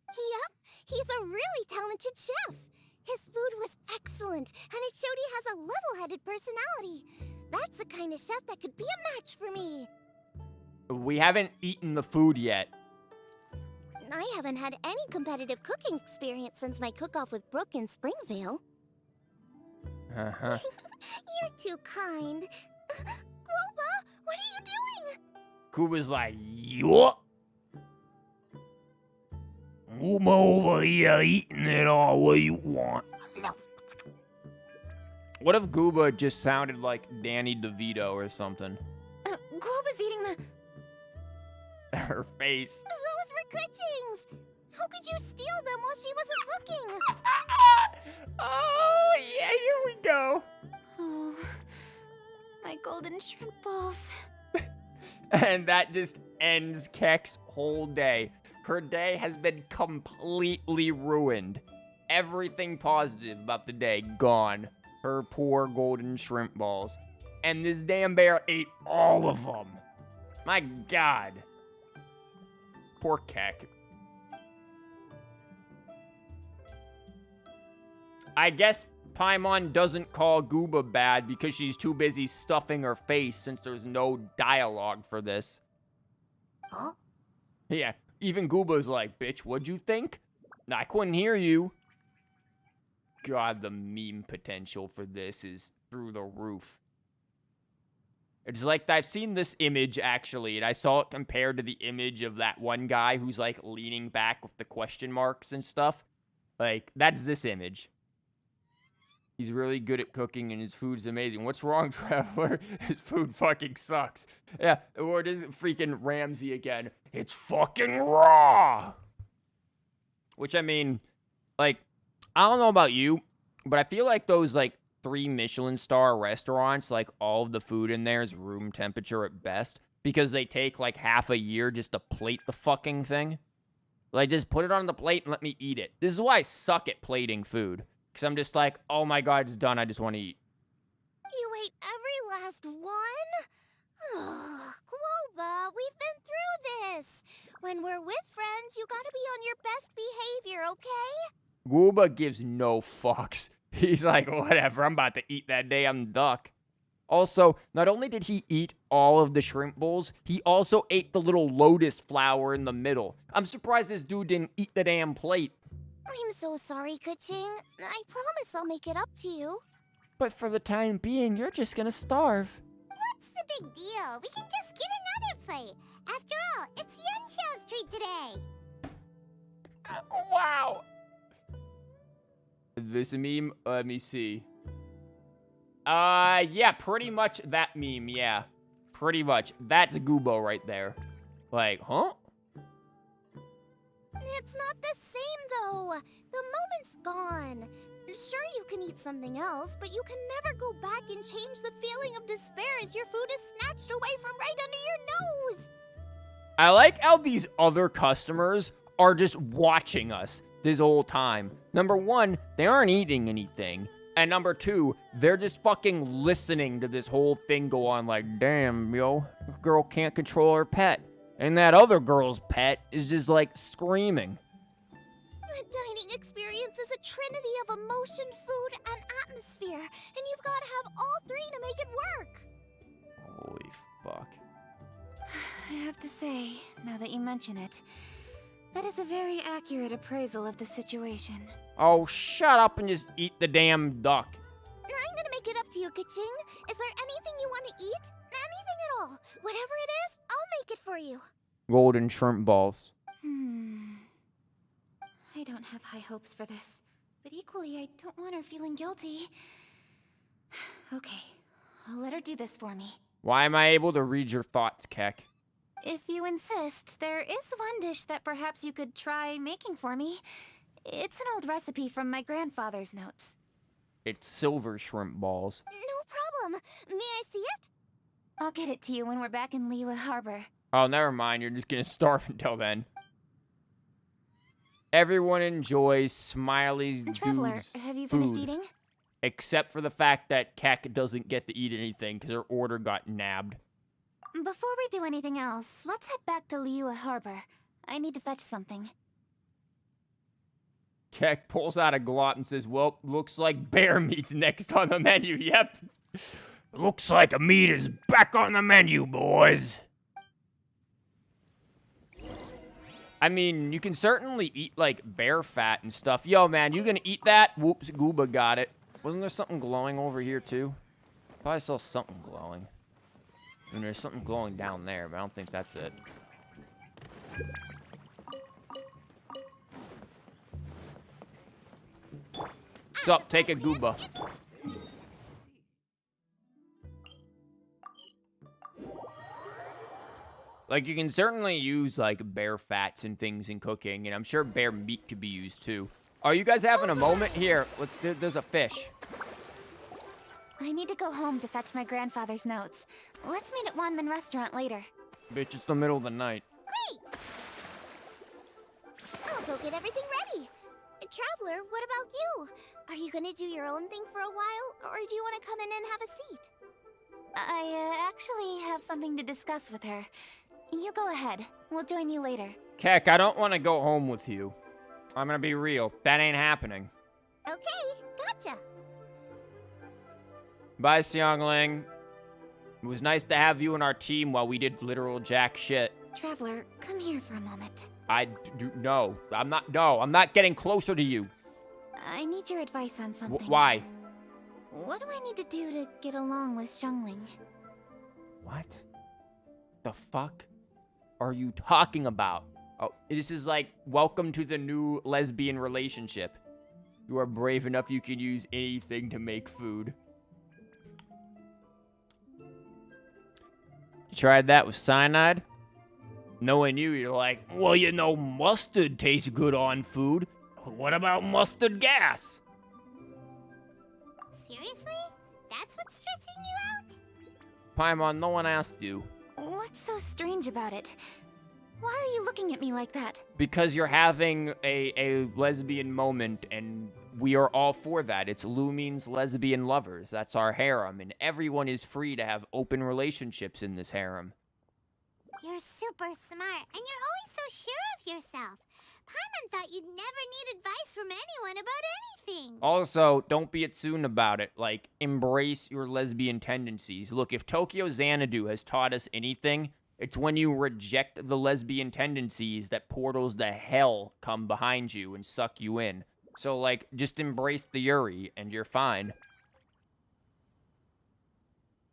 Yep, he's a really talented chef. His food was excellent, and it showed he has a level-headed personality. That's the kind of chef that could be a match for me. We haven't eaten the food yet. I haven't had any competitive cooking experience since my cook-off with Brooke in Springvale. Uh-huh. You're too kind. Guoba, what are you doing? Kuba's like, yup. I'm over here eating it all what you want. What if Gooba just sounded like Danny DeVito or something? Guoba's eating the... Her face. Those were Kuching's. How could you steal them while she wasn't looking? Oh, yeah, here we go. Oh, my golden shrimp balls. And that just ends Kek's whole day. Her day has been completely ruined. Everything positive about the day gone. Her poor golden shrimp balls. And this damn bear ate all of them. My god. Poor Kek. I guess Paimon doesn't call Gooba bad because she's too busy stuffing her face since there's no dialogue for this. Huh? Yeah, even Gooba's like, bitch, what'd you think? I couldn't hear you. God, the meme potential for this is through the roof. It's like, I've seen this image, actually, and I saw it compared to the image of that one guy who's, like, leaning back with the question marks and stuff. Like, that's this image. He's really good at cooking, and his food's amazing. What's wrong, Traveler? His food fucking sucks. Yeah, or does it freaking Ramsay again? It's fucking raw! Which, I mean, like, I don't know about you, but I feel like those, like, 3 Michelin star restaurants, like, all of the food in there is room temperature at best, because they take, like, half a year just to plate the fucking thing. Like, just put it on the plate and let me eat it. This is why I suck at plating food. Because I'm just like, oh my god, it's done, I just want to eat. You ate every last one? Ugh, Guoba, we've been through this. When we're with friends, you gotta be on your best behavior, okay? Gooba gives no fucks. He's like, whatever, I'm about to eat that damn duck. Also, not only did he eat all of the shrimp bowls, he also ate the little lotus flower in the middle. I'm surprised this dude didn't eat the damn plate. I'm so sorry, Kuching. I promise I'll make it up to you. But for the time being, you're just gonna starve. What's the big deal? We can just get another plate. After all, it's Yanxiao's treat today. Wow. This meme? Let me see. Yeah, pretty much that meme, yeah. Pretty much. That's Goobo right there. Like, huh? It's not the same, though. The moment's gone. Sure, you can eat something else, but you can never go back and change the feeling of despair as your food is snatched away from right under your nose. I like how these other customers are just watching us this whole time. Number one, they aren't eating anything. And number two, they're just fucking listening to this whole thing go on like, damn, yo, this girl can't control her pet. And that other girl's pet is just like screaming. A dining experience is a trinity of emotion, food, and atmosphere. And you've got to have all three to make it work. Holy fuck. I have to say, now that you mention it, that is a very accurate appraisal of the situation. Oh, shut up and just eat the damn duck. I'm gonna make it up to you, Kaching. Is there anything you want to eat? Anything at all. Whatever it is, I'll make it for you. Golden shrimp balls. I don't have high hopes for this, but equally I don't want her feeling guilty. Okay, I'll let her do this for me. Why am I able to read your thoughts, Keck? If you insist, there is one dish that perhaps you could try making for me. It's an old recipe from my grandfather's notes. It's silver shrimp balls. No problem. May I see it? I'll get it to you when we're back in Liyue Harbor. Oh, never mind. You're just gonna starve until then. Everyone enjoys Smiley's Traveler, dude's have you finished food, eating? except for the fact that Keck doesn't get to eat anything because her order got nabbed. Before we do anything else, let's head back to Liyue Harbor. I need to fetch something. Keck pulls out a glot and says, well, looks like bear meat's next on the menu. Yep. Looks like a meat is back on the menu, boys. I mean, you can certainly eat, like, bear fat and stuff. Yo, man, you gonna eat that? Whoops, Gooba got it. Wasn't there something glowing over here, too? Probably saw something glowing. I mean, there's something glowing down there, but I don't think that's it. Sup, take a Gooba. Like, you can certainly use, like, bear fats and things in cooking, and I'm sure bear meat could be used, too. Are you guys having a moment? Here, there's a fish. I need to go home to fetch my grandfather's notes. Let's meet at Wanman Restaurant later. Bitch, it's the middle of the night. Great! I'll go get everything ready. Traveler, what about you? Are you gonna do your own thing for a while, or do you want to come in and have a seat? I actually have something to discuss with her. You go ahead. We'll join you later. Keck, I don't want to go home with you. I'm gonna be real. That ain't happening. Okay, gotcha. Bye, Xiangling. It was nice to have you in our team while we did literal jack shit. Traveler, come here for a moment. No. I'm not getting closer to you. I need your advice on something. Why? What do I need to do to get along with Xiangling? What? The fuck are you talking about? Oh, this is like, welcome to the new lesbian relationship. You are brave enough you can use anything to make food. You tried that with cyanide? Knowing you, you're like, well, you know, mustard tastes good on food. What about mustard gas? Seriously? That's what's stressing you out? Paimon, no one asked you. What's so strange about it? Why are you looking at me like that? Because you're having a lesbian moment, and we are all for that. It's Lumine's lesbian lovers. That's our harem, and everyone is free to have open relationships in this harem. You're super smart, and you're always so sure of yourself. Paimon thought you'd never need advice from anyone about anything. Also, don't be Itsune about it. Like, embrace your lesbian tendencies. Look, if Tokyo Xanadu has taught us anything, it's when you reject the lesbian tendencies that portals to hell come behind you and suck you in. So, like, just embrace the Yuri, and you're fine.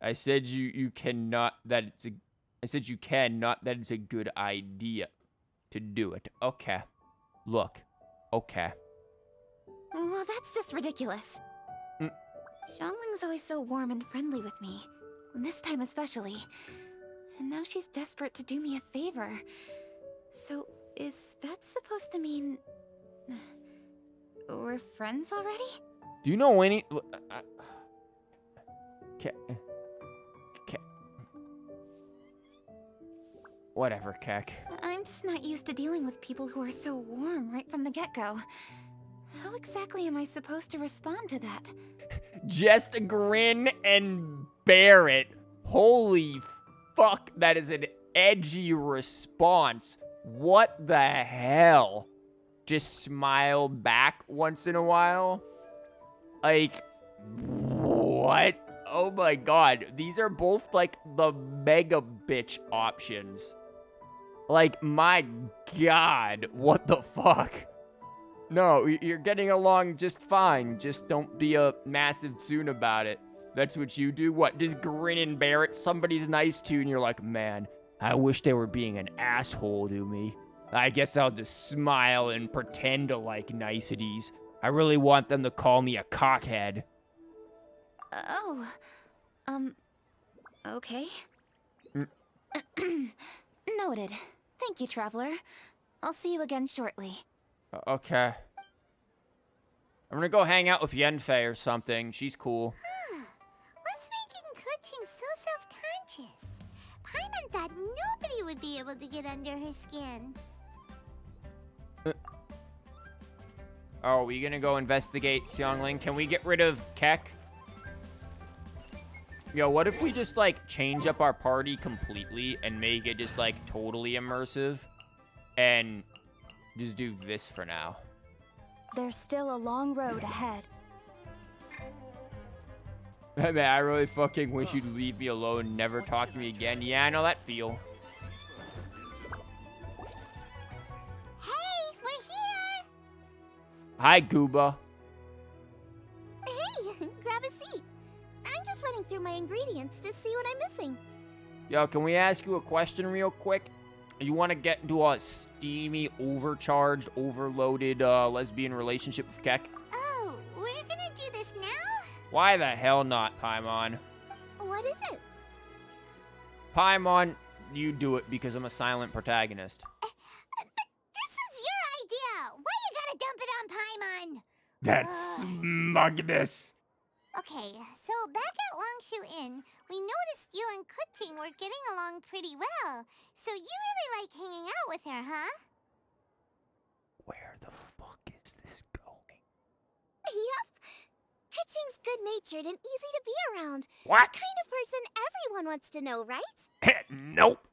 I said you cannot, that it's a... I said you can, not that it's a good idea to do it. Okay. Look. Okay. Well, that's just ridiculous. Xiangling's always so warm and friendly with me. This time especially. And now she's desperate to do me a favor. So, is that supposed to mean... we're friends already? Do you know any... Whatever, Keck. I'm just not used to dealing with people who are so warm right from the get-go. How exactly am I supposed to respond to that? Just grin and bear it. Holy fuck, that is an edgy response. What the hell? Just smile back once in a while? Like, what? Oh my god, these are both like the mega bitch options. Like, my god, what the fuck? No, you're getting along just fine. Just don't be a massive tsoon about it. That's what you do? What, just grin and bear it? Somebody's nice to you and you're like, man, I wish they were being an asshole to me. I guess I'll just smile and pretend to like niceties. I really want them to call me a cockhead. Oh, okay. Noted. Thank you, Traveler. I'll see you again shortly. Okay. I'm gonna go hang out with Yenfei or something. She's cool. What's making Kuching so self-conscious? Paimon thought nobody would be able to get under her skin. Oh, we gonna go investigate Xiangling? Can we get rid of Keck? Yo, what if we just, like, change up our party completely and make it just, like, totally immersive? And just do this for now. There's still a long road ahead. Man, I really fucking wish you'd leave me alone and never talk to me again. Yeah, I know that feel. Hey, we're here! Hi, Gooba. Hey, grab a seat. I'm just running through my ingredients to see what I'm missing. Yo, can we ask you a question real quick? You want to get into a steamy, overcharged, overloaded lesbian relationship with Keck? Oh, we're gonna do this now? Why the hell not, Paimon? What is it? Paimon, you do it because I'm a silent protagonist. But this is your idea! Why you gotta dump it on Paimon? That's smugness. Okay, so back at Longshu Inn, we noticed you and Kuching were getting along pretty well. So you really like hanging out with her, huh? Where the fuck is this going? Yep. Kuching's good-natured and easy to be around. What? The kind of person everyone wants to know, right? Nope.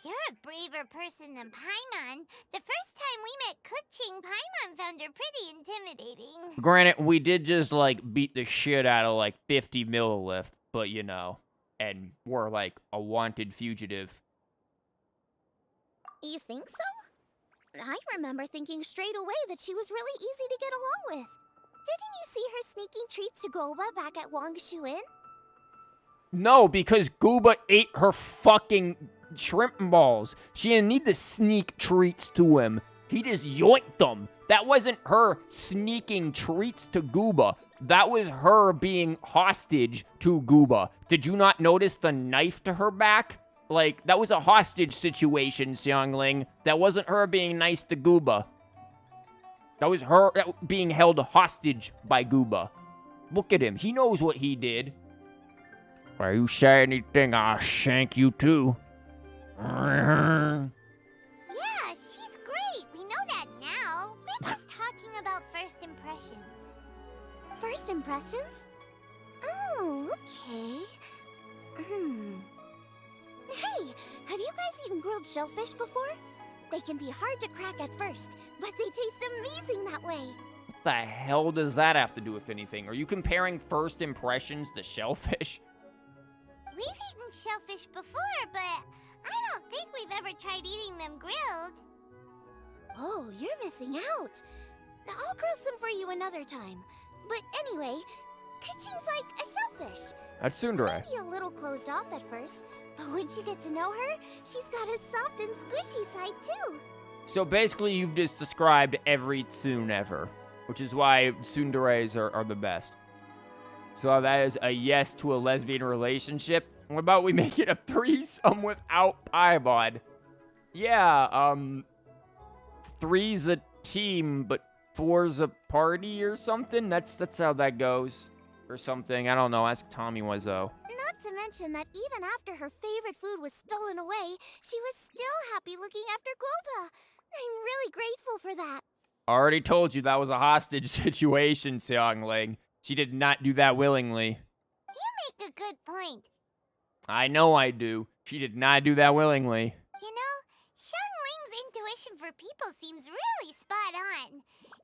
You're a braver person than Paimon. The first time we met Kuching, Paimon found her pretty intimidating. Granted, we did just, like, beat the shit out of, like, 50 millilith, but, you know, and we're, like, a wanted fugitive. You think so? I remember thinking straight away that she was really easy to get along with. Didn't you see her sneaking treats to Goba back at Wangshu Inn? No, because Gooba ate her fucking shrimp balls. She didn't need to sneak treats to him. He just yoinked them. That wasn't her sneaking treats to Gooba. That was her being hostage to Gooba. Did you not notice the knife to her back? Like, that was a hostage situation, Xiangling. That wasn't her being nice to Gooba. That was her being held hostage by Gooba. Look at him. He knows what he did. Why you say anything, I'll shank you too. Yeah, she's great. We know that now. We're just talking about first impressions. First impressions? Oh, okay. Hey, have you guys eaten grilled shellfish before? They can be hard to crack at first, but they taste amazing that way. What the hell does that have to do with anything? Are you comparing first impressions to shellfish? We've eaten shellfish before, but I don't think we've ever tried eating them grilled. Oh, you're missing out. I'll grill some for you another time. But anyway, Kuching's like a shellfish. That's tsundere. Maybe a little closed off at first, but once you get to know her, she's got a soft and squishy side too. So basically, you've just described every tsoon ever. which is why tsunderes are the best. So that is a yes to a lesbian relationship. What about we make it a threesome without Paimon? Yeah, 3's a team, but 4's a party or something? That's how that goes. Or something. I don't know. Ask Tommy Wiseau. Not to mention that even after her favorite food was stolen away, she was still happy looking after Guoba. I'm really grateful for that. Already told you that was a hostage situation, Xiangling. She did not do that willingly. You make a good point. I know I do. She did not do that willingly. You know, Xiangling's intuition for people seems really spot on.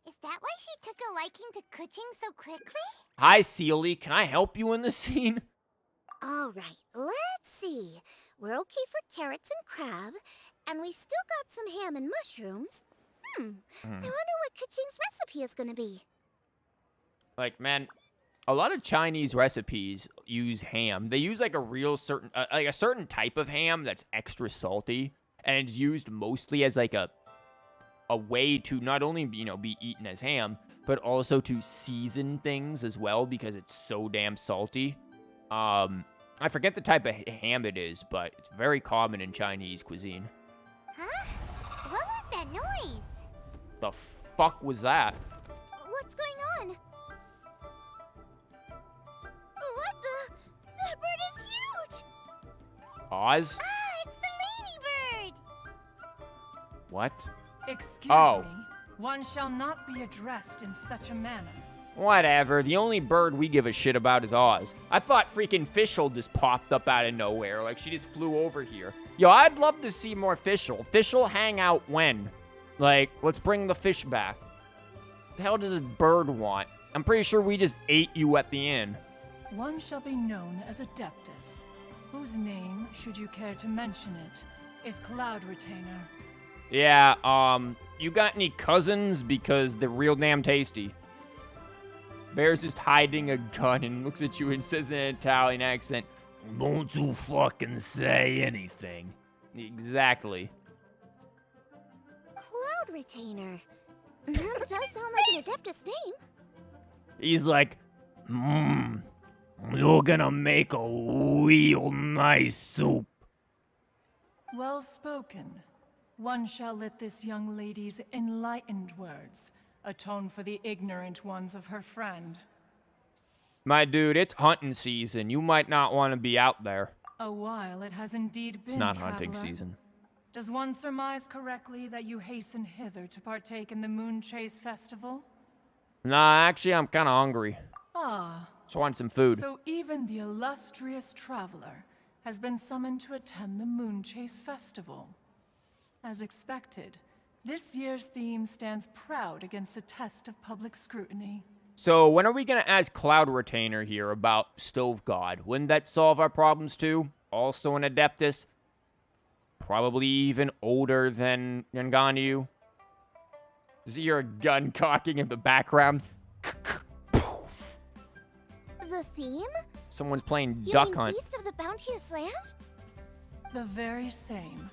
Is that why she took a liking to Kuching so quickly? Hi, Sealy. Can I help you in the scene? All right, let's see. We're okay for carrots and crab, and we still got some ham and mushrooms. I wonder what Kuching's recipe is gonna be. Like, man, a lot of Chinese recipes use ham. They use like a real certain, like a certain type of ham that's extra salty, and it's used mostly as like a way to not only, be eaten as ham, but also to season things as well because it's so damn salty. I forget the type of ham it is, but it's very common in Chinese cuisine. Huh? What was that noise? The fuck was that? What's going on? What the? That bird is huge! Oz? Ah, it's the ladybird! What? Excuse Oh. me. One shall not be addressed in such a manner. Whatever. The only bird we give a shit about is Oz. I thought freaking Fischl just popped up out of nowhere. Like, she just flew over here. Yo, I'd love to see more Fischl. Fischl hang out when? Like, let's bring the fish back. What the hell does this bird want? I'm pretty sure we just ate you at the inn. One shall be known as Adeptus, whose name, should you care to mention it, is Cloud Retainer. Yeah, you got any cousins? Because they're real damn tasty. Bear's just hiding a gun and looks at you and says in an Italian accent, "Don't you fucking say anything." Exactly. Cloud Retainer. That does sound like an Adeptus name. He's like, you're gonna make a real nice soup. Well spoken. One shall let this young lady's enlightened words atone for the ignorant ones of her friend. My dude, it's hunting season. You might not want to be out there. A while it has indeed been, It's not hunting traveler. season. Does one surmise correctly that you hasten hither to partake in the Moon Chase Festival? Nah, actually, I'm kind of hungry. Ah. Just want some food. So even the illustrious traveler has been summoned to attend the Moon Chase Festival. As expected, this year's theme stands proud against the test of public scrutiny. So when are we going to ask Cloud Retainer here about Stove God? Wouldn't that solve our problems too? Also an Adeptus? Probably even older than Ganyu. Is your gun cocking in the background? The theme? Someone's playing You Duck mean Hunt. Feast of the Bounteous Land? The very same.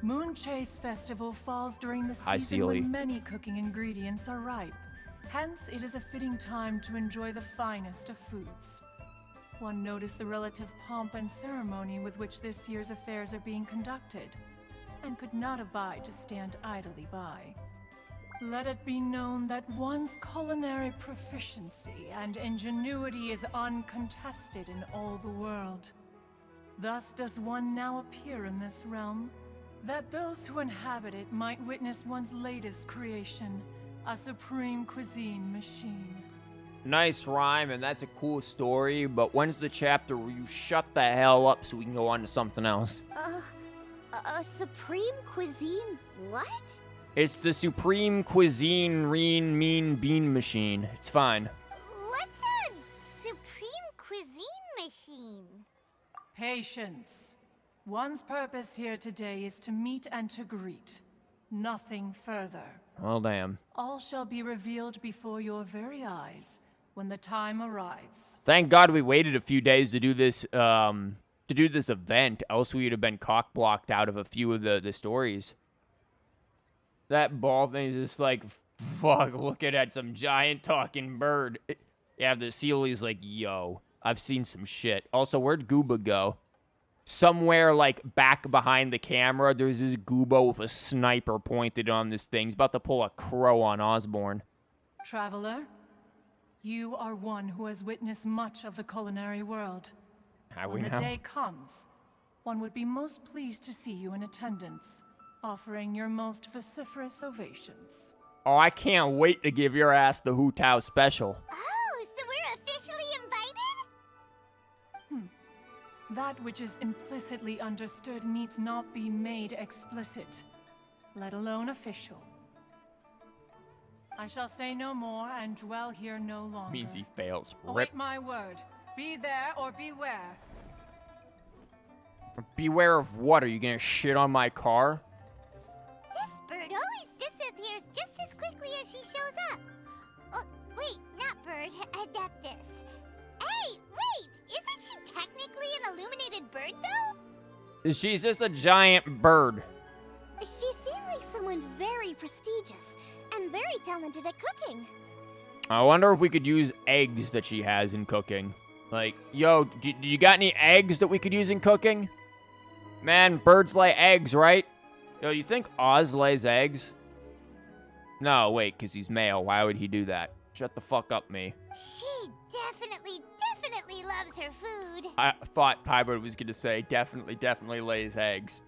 Moon Chase Festival falls during the Hi, season Sealy. when many cooking ingredients are ripe. Hence, it is a fitting time to enjoy the finest of foods. One noticed the relative pomp and ceremony with which this year's affairs are being conducted, and could not abide to stand idly by. Let it be known that one's culinary proficiency and ingenuity is uncontested in all the world. Thus does one now appear in this realm, that those who inhabit it might witness one's latest creation, a supreme cuisine machine. Nice rhyme, and that's a cool story, but when's the chapter where you shut the hell up so we can go on to something else? A supreme cuisine what? It's the Supreme Cuisine Mean Bean Machine. It's fine. What's a supreme cuisine machine? Patience. One's purpose here today is to meet and to greet. Nothing further. Well, damn. All shall be revealed before your very eyes when the time arrives. Thank God we waited a few days to do this event, else we'd have been cock-blocked out of a few of the stories. That ball thing is just like Fuck, looking at some giant talking bird. Yeah, the Sealy's like, yo, I've seen some shit. Also, where'd Gooba go? Somewhere, like, back behind the camera, there's this Gooba with a sniper pointed on this thing. He's about to pull a crow on Osborne. Traveler, you are one who has witnessed much of the culinary world. How When we the know? day comes, one would be most pleased to see you in attendance, offering your most vociferous ovations. Oh, I can't wait to give your ass the Hu Tao special. Oh, so we're officially invited? That which is implicitly understood needs not be made explicit, let alone official. I shall say no more and dwell here no longer. Means he fails. Await my word. Be there or beware. Beware of what? Are you gonna shit on my car? This bird always disappears just as quickly as she shows up. Oh, wait, not bird, Adeptus. Hey, wait! Isn't she technically an illuminated bird, though? She's just a giant bird. She seemed like someone very prestigious and very talented at cooking. I wonder if we could use eggs that she has in cooking. Like, yo, do you got any eggs that we could use in cooking? Man, birds lay eggs, right? Yo, you think Oz lays eggs? No, wait, because he's male. Why would he do that? Shut the fuck up, me. She definitely loves her food. I thought Piebird was going to say definitely lays eggs.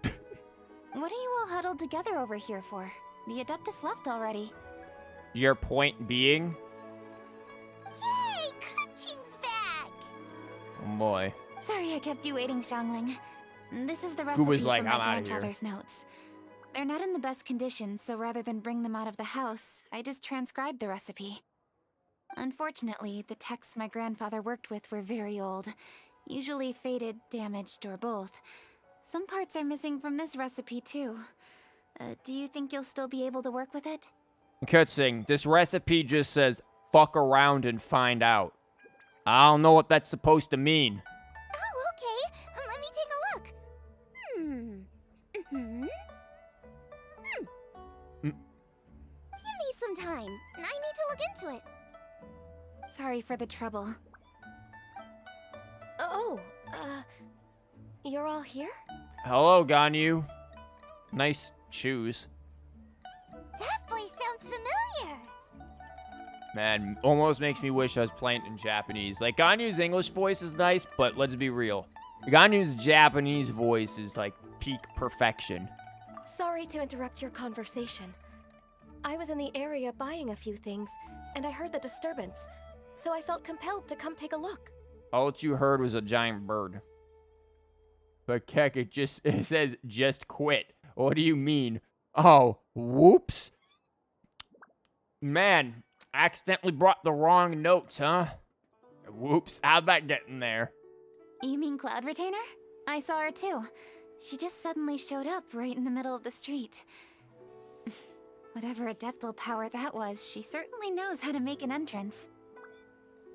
What are you all huddled together over here for? The Adeptus left already. Your point being? Yay! Kaching's back! Oh boy. Sorry I kept you waiting, Xiangling. This is the Who recipe was like, from my I'm outta here. grandfather's notes. They're not in the best condition, so rather than bring them out of the house, I just transcribed the recipe. Unfortunately, the texts my grandfather worked with were very old, usually faded, damaged, or both. Some parts are missing from this recipe, too. Do you think you'll still be able to work with it? Kutzing, this recipe just says, fuck around and find out. I don't know what that's supposed to mean. Oh, okay. Let me take a look. Give me some time. I need to look into it. Sorry for the trouble. You're all here? Hello, Ganyu. Nice shoes. That voice sounds familiar. Man, almost makes me wish I was playing it in Japanese. Like, Ganyu's English voice is nice, but let's be real. Ganyu's Japanese voice is, like, peak perfection. Sorry to interrupt your conversation. I was in the area buying a few things, and I heard the disturbance, so I felt compelled to come take a look. All that you heard was a giant bird. But Keck, it says just quit. What do you mean? Oh, whoops. Man, accidentally brought the wrong notes, huh? Whoops, how'd that get in there? You mean Cloud Retainer? I saw her too. She just suddenly showed up right in the middle of the street. Whatever adeptal power that was, she certainly knows how to make an entrance.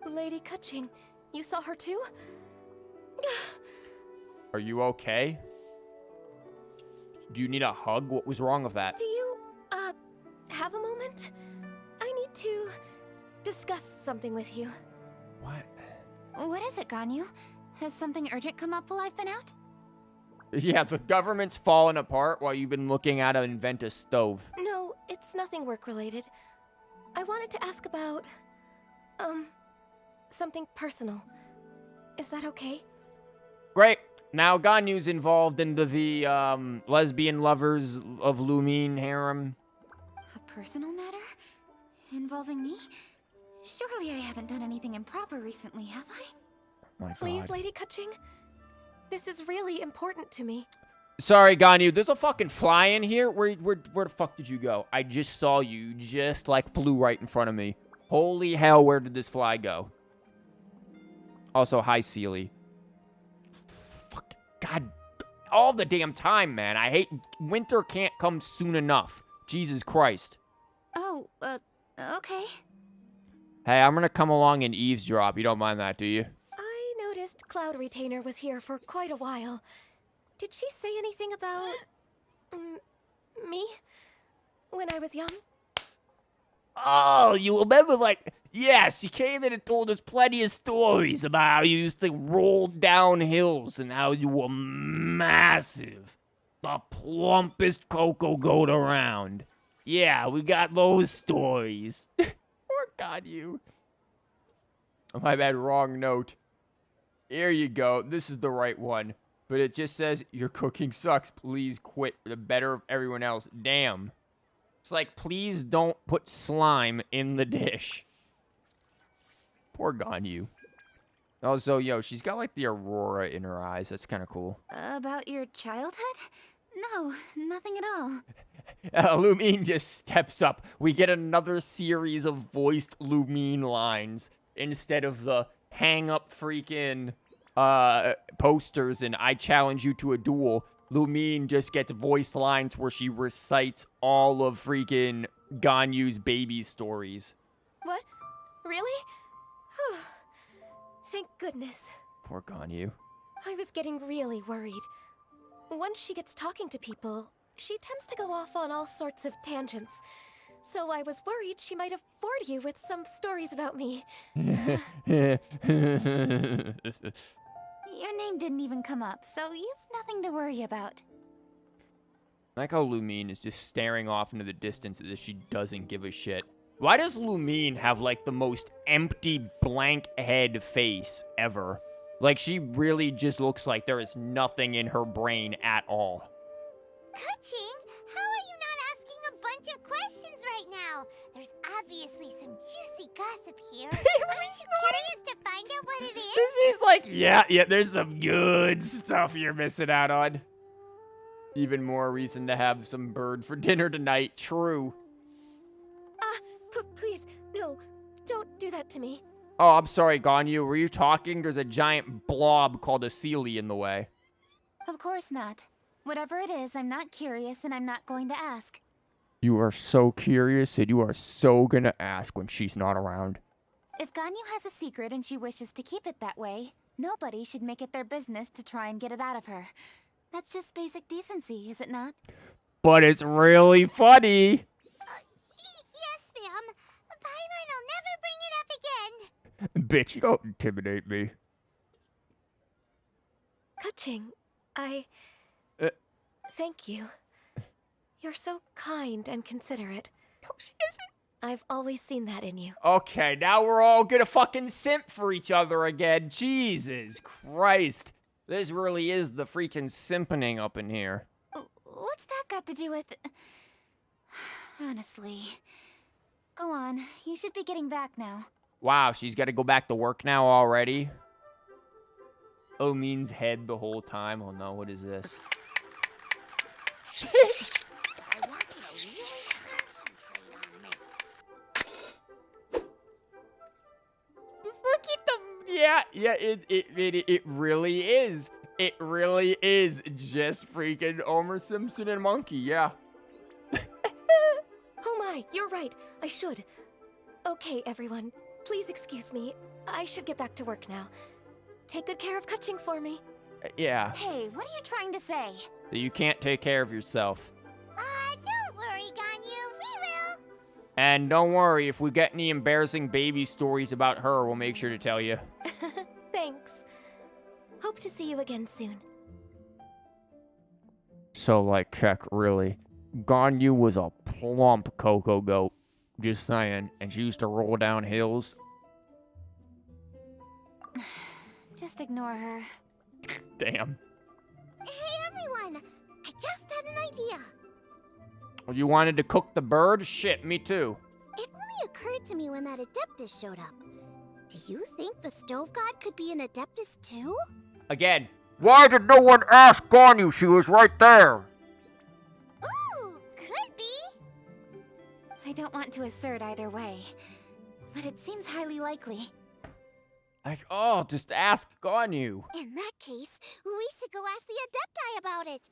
Lady Kaching, you saw her too? Are you okay? Do you need a hug? What was wrong with that? Do you, have a moment? I need to discuss something with you. What? What is it, Ganyu? Has something urgent come up while I've been out? Yeah, the government's fallen apart while you've been looking how to invent a stove. No, it's nothing work-related. I wanted to ask about, something personal. Is that okay? Great. Now Ganyu's involved into the, lesbian lovers of Lumine harem. A personal matter? Involving me? Surely I haven't done anything improper recently, have I? My Please, God. Lady Kaching. This is really important to me. Sorry, Ganyu, there's a fucking fly in here. Where the fuck did you go? I just saw you, just like flew right in front of me. Holy hell, where did this fly go? Also, hi, Sealy. Fuck, God, all the damn time, man. I hate, winter can't come soon enough. Jesus Christ. Oh, okay. Hey, I'm gonna come along and eavesdrop. You don't mind that, do you? I noticed Cloud Retainer was here for quite a while. Did she say anything about... me? When I was young? Oh, you remember, like, yeah, she came in and told us plenty of stories about how you used to roll down hills and how you were massive. The plumpest cocoa goat around. Yeah, we got those stories. Poor God, you. Oh, my bad, wrong note. Here you go. This is the right one. But it just says, your cooking sucks. Please quit for the better of everyone else. Damn. It's like, please don't put slime in the dish. Poor Ganyu. Also, yo, she's got like the aurora in her eyes. That's kind of cool. About your childhood? No, nothing at all. Lumine just steps up. We get another series of voiced Lumine lines instead of the hang-up freaking posters and I challenge you to a duel. Lumine just gets voice lines where she recites all of freaking Ganyu's baby stories. What? Really? Whew. Thank goodness. Poor Ganyu. I was getting really worried. Once she gets talking to people, she tends to go off on all sorts of tangents. So I was worried she might have bored you with some stories about me. Your name didn't even come up, so you've nothing to worry about. I like how Lumine is just staring off into the distance as if she doesn't give a shit. Why does Lumine have, like, the most empty, blank head face ever? Like, she really just looks like there is nothing in her brain at all. Ka-Ching, how are you not asking a bunch of questions right now? There's obviously some juicy gossip here. Aren't you curious to find out what it is? She's like, yeah, there's some good stuff you're missing out on. Even more reason to have some bird for dinner tonight, true. Please, no, don't do that to me. Oh, I'm sorry, Ganyu. Were you talking? There's a giant blob called a Sealy in the way. Of course not. Whatever it is, I'm not curious and I'm not going to ask. You are so curious and you are so gonna ask when she's not around. If Ganyu has a secret and she wishes to keep it that way, nobody should make it their business to try and get it out of her. That's just basic decency, is it not? But it's really funny. Yes, ma'am. Paimon will never bring it up again. Bitch, you don't intimidate me. Ka-Ching, thank you. You're so kind and considerate. No, she isn't. I've always seen that in you. Okay, now we're all gonna fucking simp for each other again. Jesus Christ. This really is the freaking simpening up in here. What's that got to do with... Honestly. Go on, you should be getting back now. Wow, she's gotta go back to work now already? Lumine's head the whole time. Oh no, what is this? I want you to really concentrate on me. Yeah, it really is. It really is just freaking Homer Simpson and Monkey, yeah. Oh my, you're right. I should. Okay, everyone. Please excuse me. I should get back to work now. Take good care of Ka-Ching for me. Yeah. Hey, what are you trying to say? That you can't take care of yourself. Don't worry, Ganyu. We will. And don't worry, if we get any embarrassing baby stories about her, we'll make sure to tell you. Thanks. Hope to see you again soon. So, like, check, really. Ganyu was a plump cocoa goat. Just saying. And she used to roll down hills. Just ignore her. Damn. Hey, everyone. I just had an idea. You wanted to cook the bird? Shit, me too. It only occurred to me when that Adeptus showed up. Do you think the Stove God could be an Adeptus too? Again, why did no one ask Ganyu? She was right there. Ooh, could be. I don't want to assert either way, but it seems highly likely. Like, oh, just ask Ganyu. In that case, we should go ask the Adepti about it.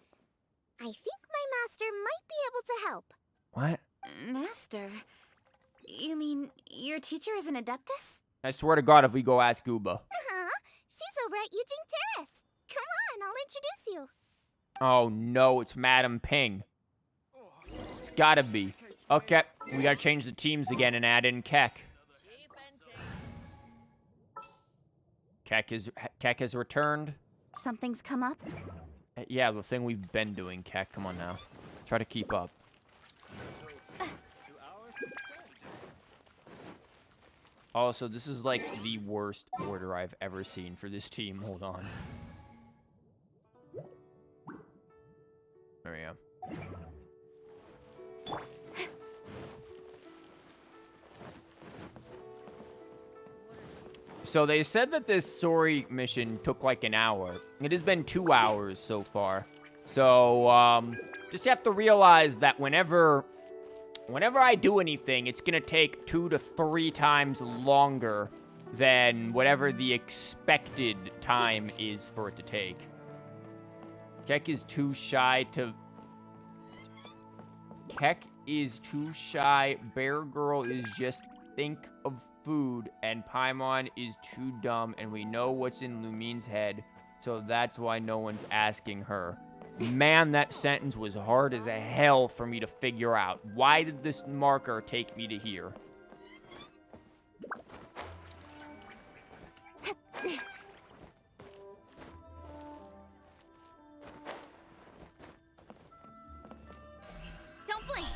I think my master might be able to help. What? Master? You mean your teacher is an Adeptus? I swear to God, if we go ask Gooba. Uh-huh. She's over at Yujing Terrace. Come on, I'll introduce you. Oh no, it's Madam Ping. It's gotta be. Okay, we gotta change the teams again and add in Keck. Keck has returned. Something's come up? Yeah, the thing we've been doing, Keck. Come on now. Try to keep up. Also, this is like the worst order I've ever seen for this team. Hold on. There we go. So they said that this story mission took like an hour. It has been 2 hours so far. So, just have to realize that whenever I do anything, it's gonna take 2 to 3 times longer than whatever the expected time is for it to take. Keck is too shy to... Keck is too shy. Bear Girl is just think of food. And Paimon is too dumb. And we know what's in Lumine's head. So that's why no one's asking her. Man, that sentence was hard as hell for me to figure out. Why did this marker take me to here? Don't blink.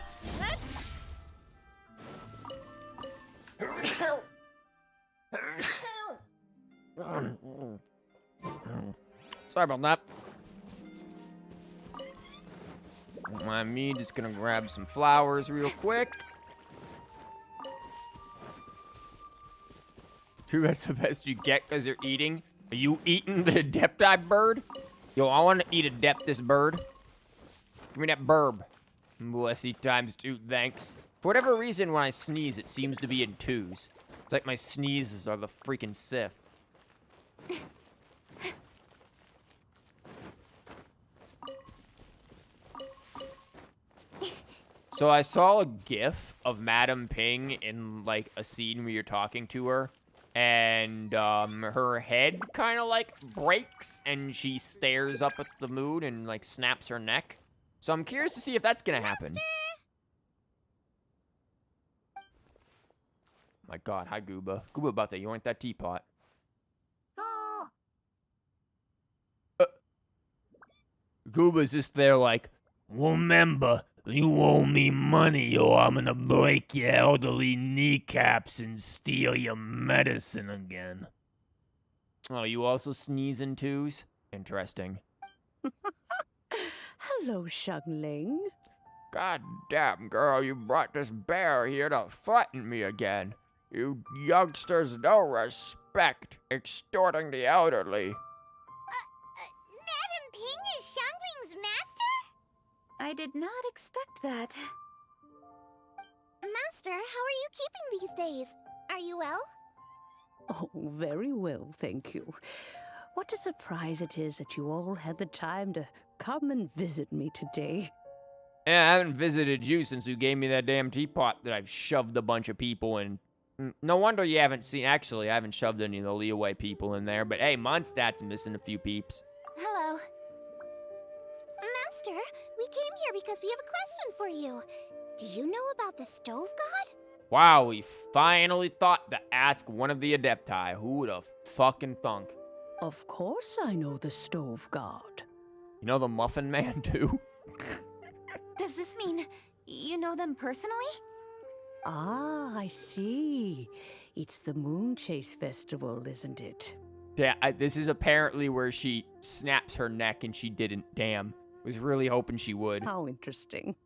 Sorry about that. Me just gonna grab some flowers real quick. Dude, that's the best you get because you're eating. Are you eating the Adepti bird? Yo, I want to eat Adeptus bird. Give me that burb. Bless you ×2, thanks. For whatever reason, when I sneeze, it seems to be in 2s. It's like my sneezes are the freaking Sith. So I saw a GIF of Madam Ping in, like, a scene where you're talking to her. And, her head kind of, like, breaks. And she stares up at the moon and, like, snaps her neck. So I'm curious to see if that's gonna happen. My god, hi, Gooba. Gooba about that. You want that teapot? Gooba's just there like, remember, you owe me money or I'm gonna break your elderly kneecaps and steal your medicine again. Oh, you also sneeze in 2s? Interesting. Hello, Shungling. God damn, girl, you brought this bear here to threaten me again. You youngsters no respect, extorting the elderly. Madam Ping is Xiangling's master? I did not expect that. Master, how are you keeping these days? Are you well? Oh, very well, thank you. What a surprise it is that you all had the time to come and visit me today. Yeah, I haven't visited you since you gave me that damn teapot that I've shoved a bunch of people in. No wonder you haven't seen... Actually, I haven't shoved any of the Leeway people in there, but hey, Mondstadt's missing a few peeps. Hello. Master, we came here because we have a question for you. Do you know about the Stove God? Wow, we finally thought to ask one of the Adepti. Who would have fucking thunk? Of course I know the Stove God. You know the Muffin Man, too? Does this mean you know them personally? Ah, I see. It's the Moon Chase Festival, isn't it? Yeah, this is apparently where she snaps her neck and she didn't. Damn. Was really hoping she would. How interesting.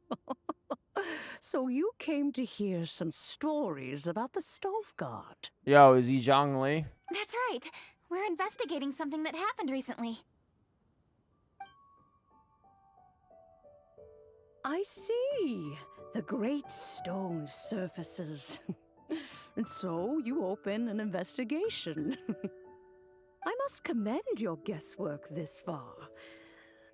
So you came to hear some stories about the Stove God. Yo, is he Zhongli? That's right. We're investigating something that happened recently. I see. The great stone surfaces. And so you open an investigation. I must commend your guesswork this far.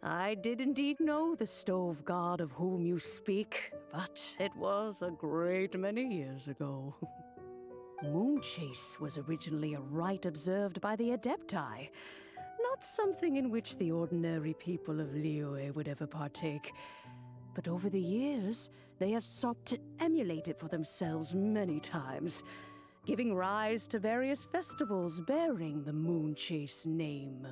I did indeed know the Stove God of whom you speak, but it was a great many years ago. Moonchase was originally a rite observed by the Adepti, not something in which the ordinary people of Liyue would ever partake. but over the years, they have sought to emulate it for themselves many times, giving rise to various festivals bearing the Moonchase name.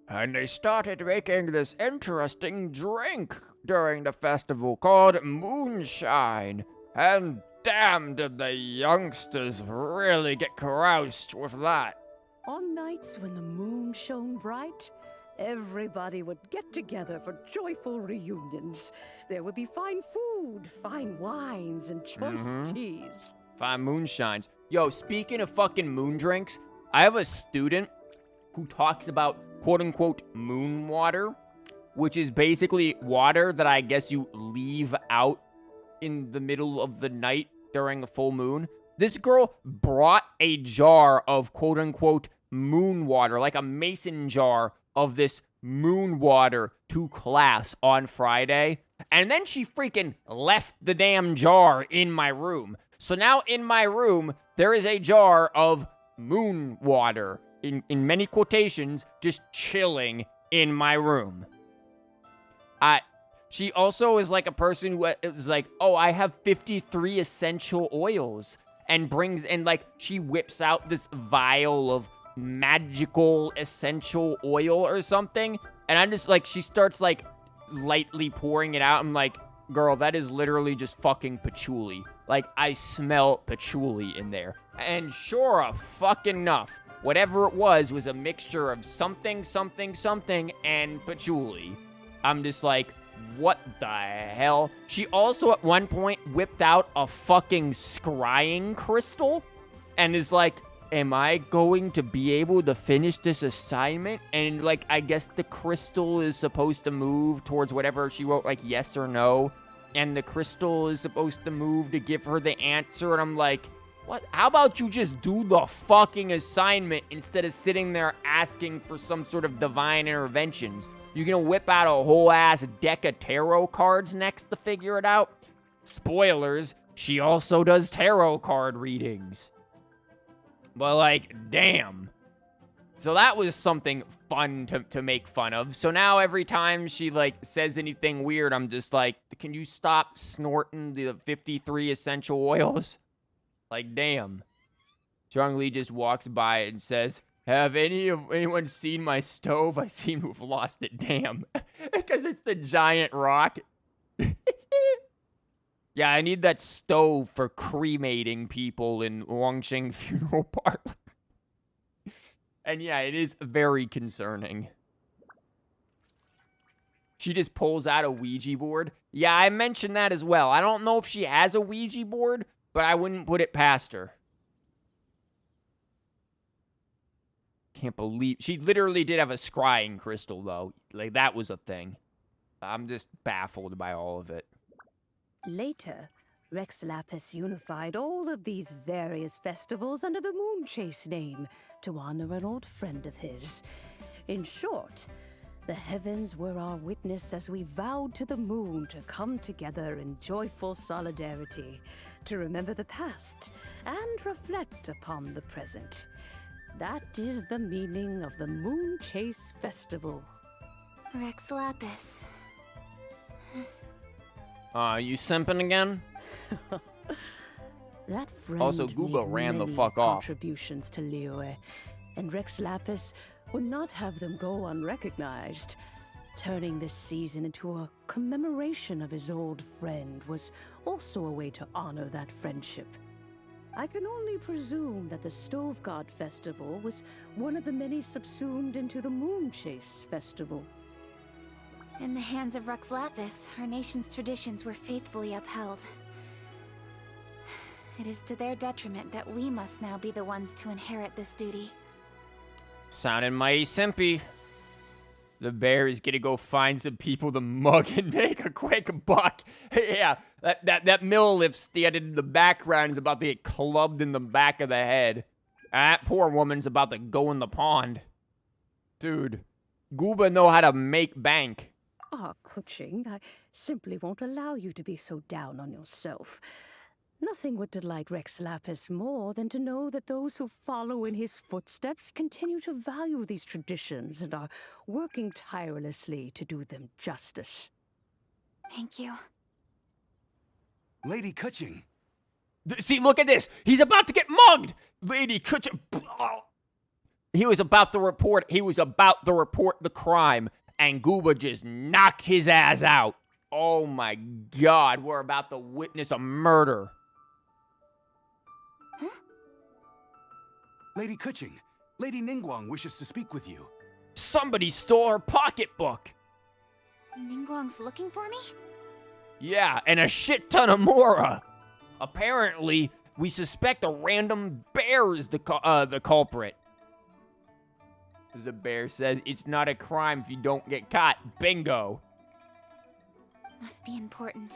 And they started making this interesting drink during the festival called moonshine. And damn, did the youngsters really get caroused with that. On nights when the moon shone bright, everybody would get together for joyful reunions. There would be fine food, fine wines, and choice teas. Fine moonshines. Yo, speaking of fucking moon drinks, I have a student who talks about quote-unquote moon water, which is basically water that I guess you leave out in the middle of the night during a full moon. This girl brought a jar of quote-unquote moon water, like a mason jar of this moon water to class on Friday, and then she freaking left the damn jar in my room. So now in my room, there is a jar of moon water, in many quotations, just chilling in my room. She also is like a person who is like, oh, I have 53 essential oils, and she whips out this vial of magical essential oil or something, and I'm just like, she starts like lightly pouring it out. I'm like, girl, that is literally just fucking patchouli. Like, I smell patchouli in there. And sure enough, whatever it was a mixture of something, and patchouli. I'm just like, what the hell? She also at one point whipped out a fucking scrying crystal and is like, am I going to be able to finish this assignment? And like, I guess the crystal is supposed to move towards whatever she wrote, like yes or no. And the crystal is supposed to move to give her the answer. And I'm like, what? How about you just do the fucking assignment instead of sitting there asking for some sort of divine interventions? You're gonna whip out a whole ass deck of tarot cards next to figure it out? Spoilers, she also does tarot card readings. But like, damn. So that was something fun to make fun of. So now every time she like says anything weird, I'm just like, can you stop snorting the 53 essential oils? Like, damn. Zhongli just walks by and says, have anyone seen my stove? I seem to have lost it, damn. Because it's the giant rock. Yeah, I need that stove for cremating people in Wangqing Funeral Parlor. And yeah, it is very concerning. She just pulls out a Ouija board. Yeah, I mentioned that as well. I don't know if she has a Ouija board, but I wouldn't put it past her. Can't believe... She literally did have a scrying crystal, though. Like, that was a thing. I'm just baffled by all of it. Later, Rex Lapis unified all of these various festivals under the Moonchase name to honor an old friend of his. In short, the heavens were our witness as we vowed to the moon to come together in joyful solidarity, to remember the past and reflect upon the present. That is the meaning of the Moonchase Festival. Rex Lapis. You simping again? That friend also, Gooba made ran the many fuck off. contributions to Liyue, and Rex Lapis would not have them go unrecognized. Turning this season into a commemoration of his old friend was also a way to honor that friendship. I can only presume that the Stove God Festival was one of the many subsumed into the Moonchase Festival. In the hands of Rex Lapis, our nation's traditions were faithfully upheld. It is to their detriment that we must now be the ones to inherit this duty. Sounding mighty simpy. The bear is gonna go find some people to mug and make a quick buck. Yeah, that mill lift stand in the background is about to get clubbed in the back of the head. That poor woman's about to go in the pond. Dude, Gooba know how to make bank. Ah, Kuching, I simply won't allow you to be so down on yourself. Nothing would delight Rex Lapis more than to know that those who follow in his footsteps continue to value these traditions and are working tirelessly to do them justice. Thank you. Lady Kuching. See, look at this. He's about to get mugged. Lady Kuching. He was about to report the crime, and Gooba just knocked his ass out. Oh my god, we're about to witness a murder. Huh? Lady Kuching, Lady Ningguang wishes to speak with you. Somebody stole her pocketbook. Ningguang's looking for me? Yeah, and a shit ton of Mora. Apparently, we suspect a random bear is the culprit. As the bear says, it's not a crime if you don't get caught. Bingo. Must be important.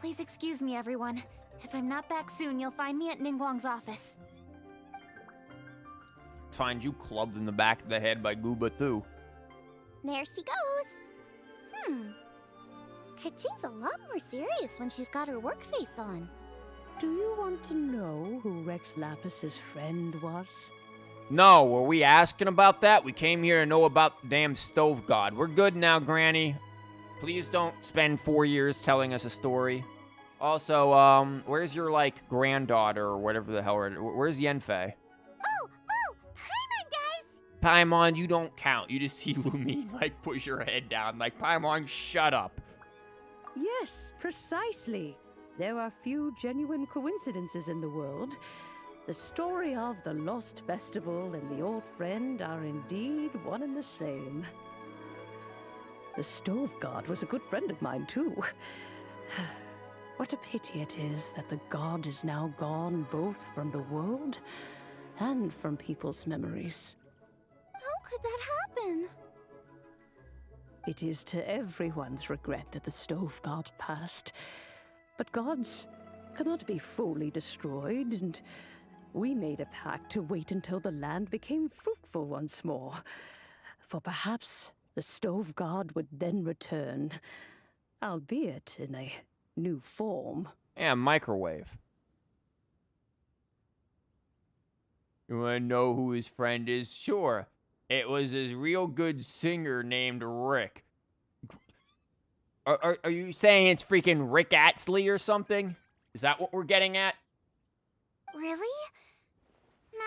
Please excuse me, everyone. If I'm not back soon, you'll find me at Ningguang's office. Find you clubbed in the back of the head by Gooba too. There she goes. Kuching's a lot more serious when she's got her work face on. Do you want to know who Rex Lapis's friend was? No, were we asking about that? We came here to know about the damn stove god. We're good now, Granny. Please don't spend 4 years telling us a story. Also, where's your, like, granddaughter or whatever the hell? Where's Yenfei? Oh, Paimon, guys! Paimon, you don't count. You just see Lumine, like, push her head down. Like, Paimon, shut up. Yes, precisely. There are few genuine coincidences in the world. The story of the Lost Festival and the old friend are indeed one and the same. The stove god was a good friend of mine, too. What a pity it is that the god is now gone both from the world and from people's memories. How could that happen? It is to everyone's regret that the stove god passed. But gods cannot be fully destroyed, and we made a pact to wait until the land became fruitful once more. For perhaps the stove god would then return, albeit in a new form. Yeah, microwave. You wanna know who his friend is? Sure. It was his real good singer named Rick. Are you saying it's freaking Rick Atsley or something? Is that what we're getting at? Really?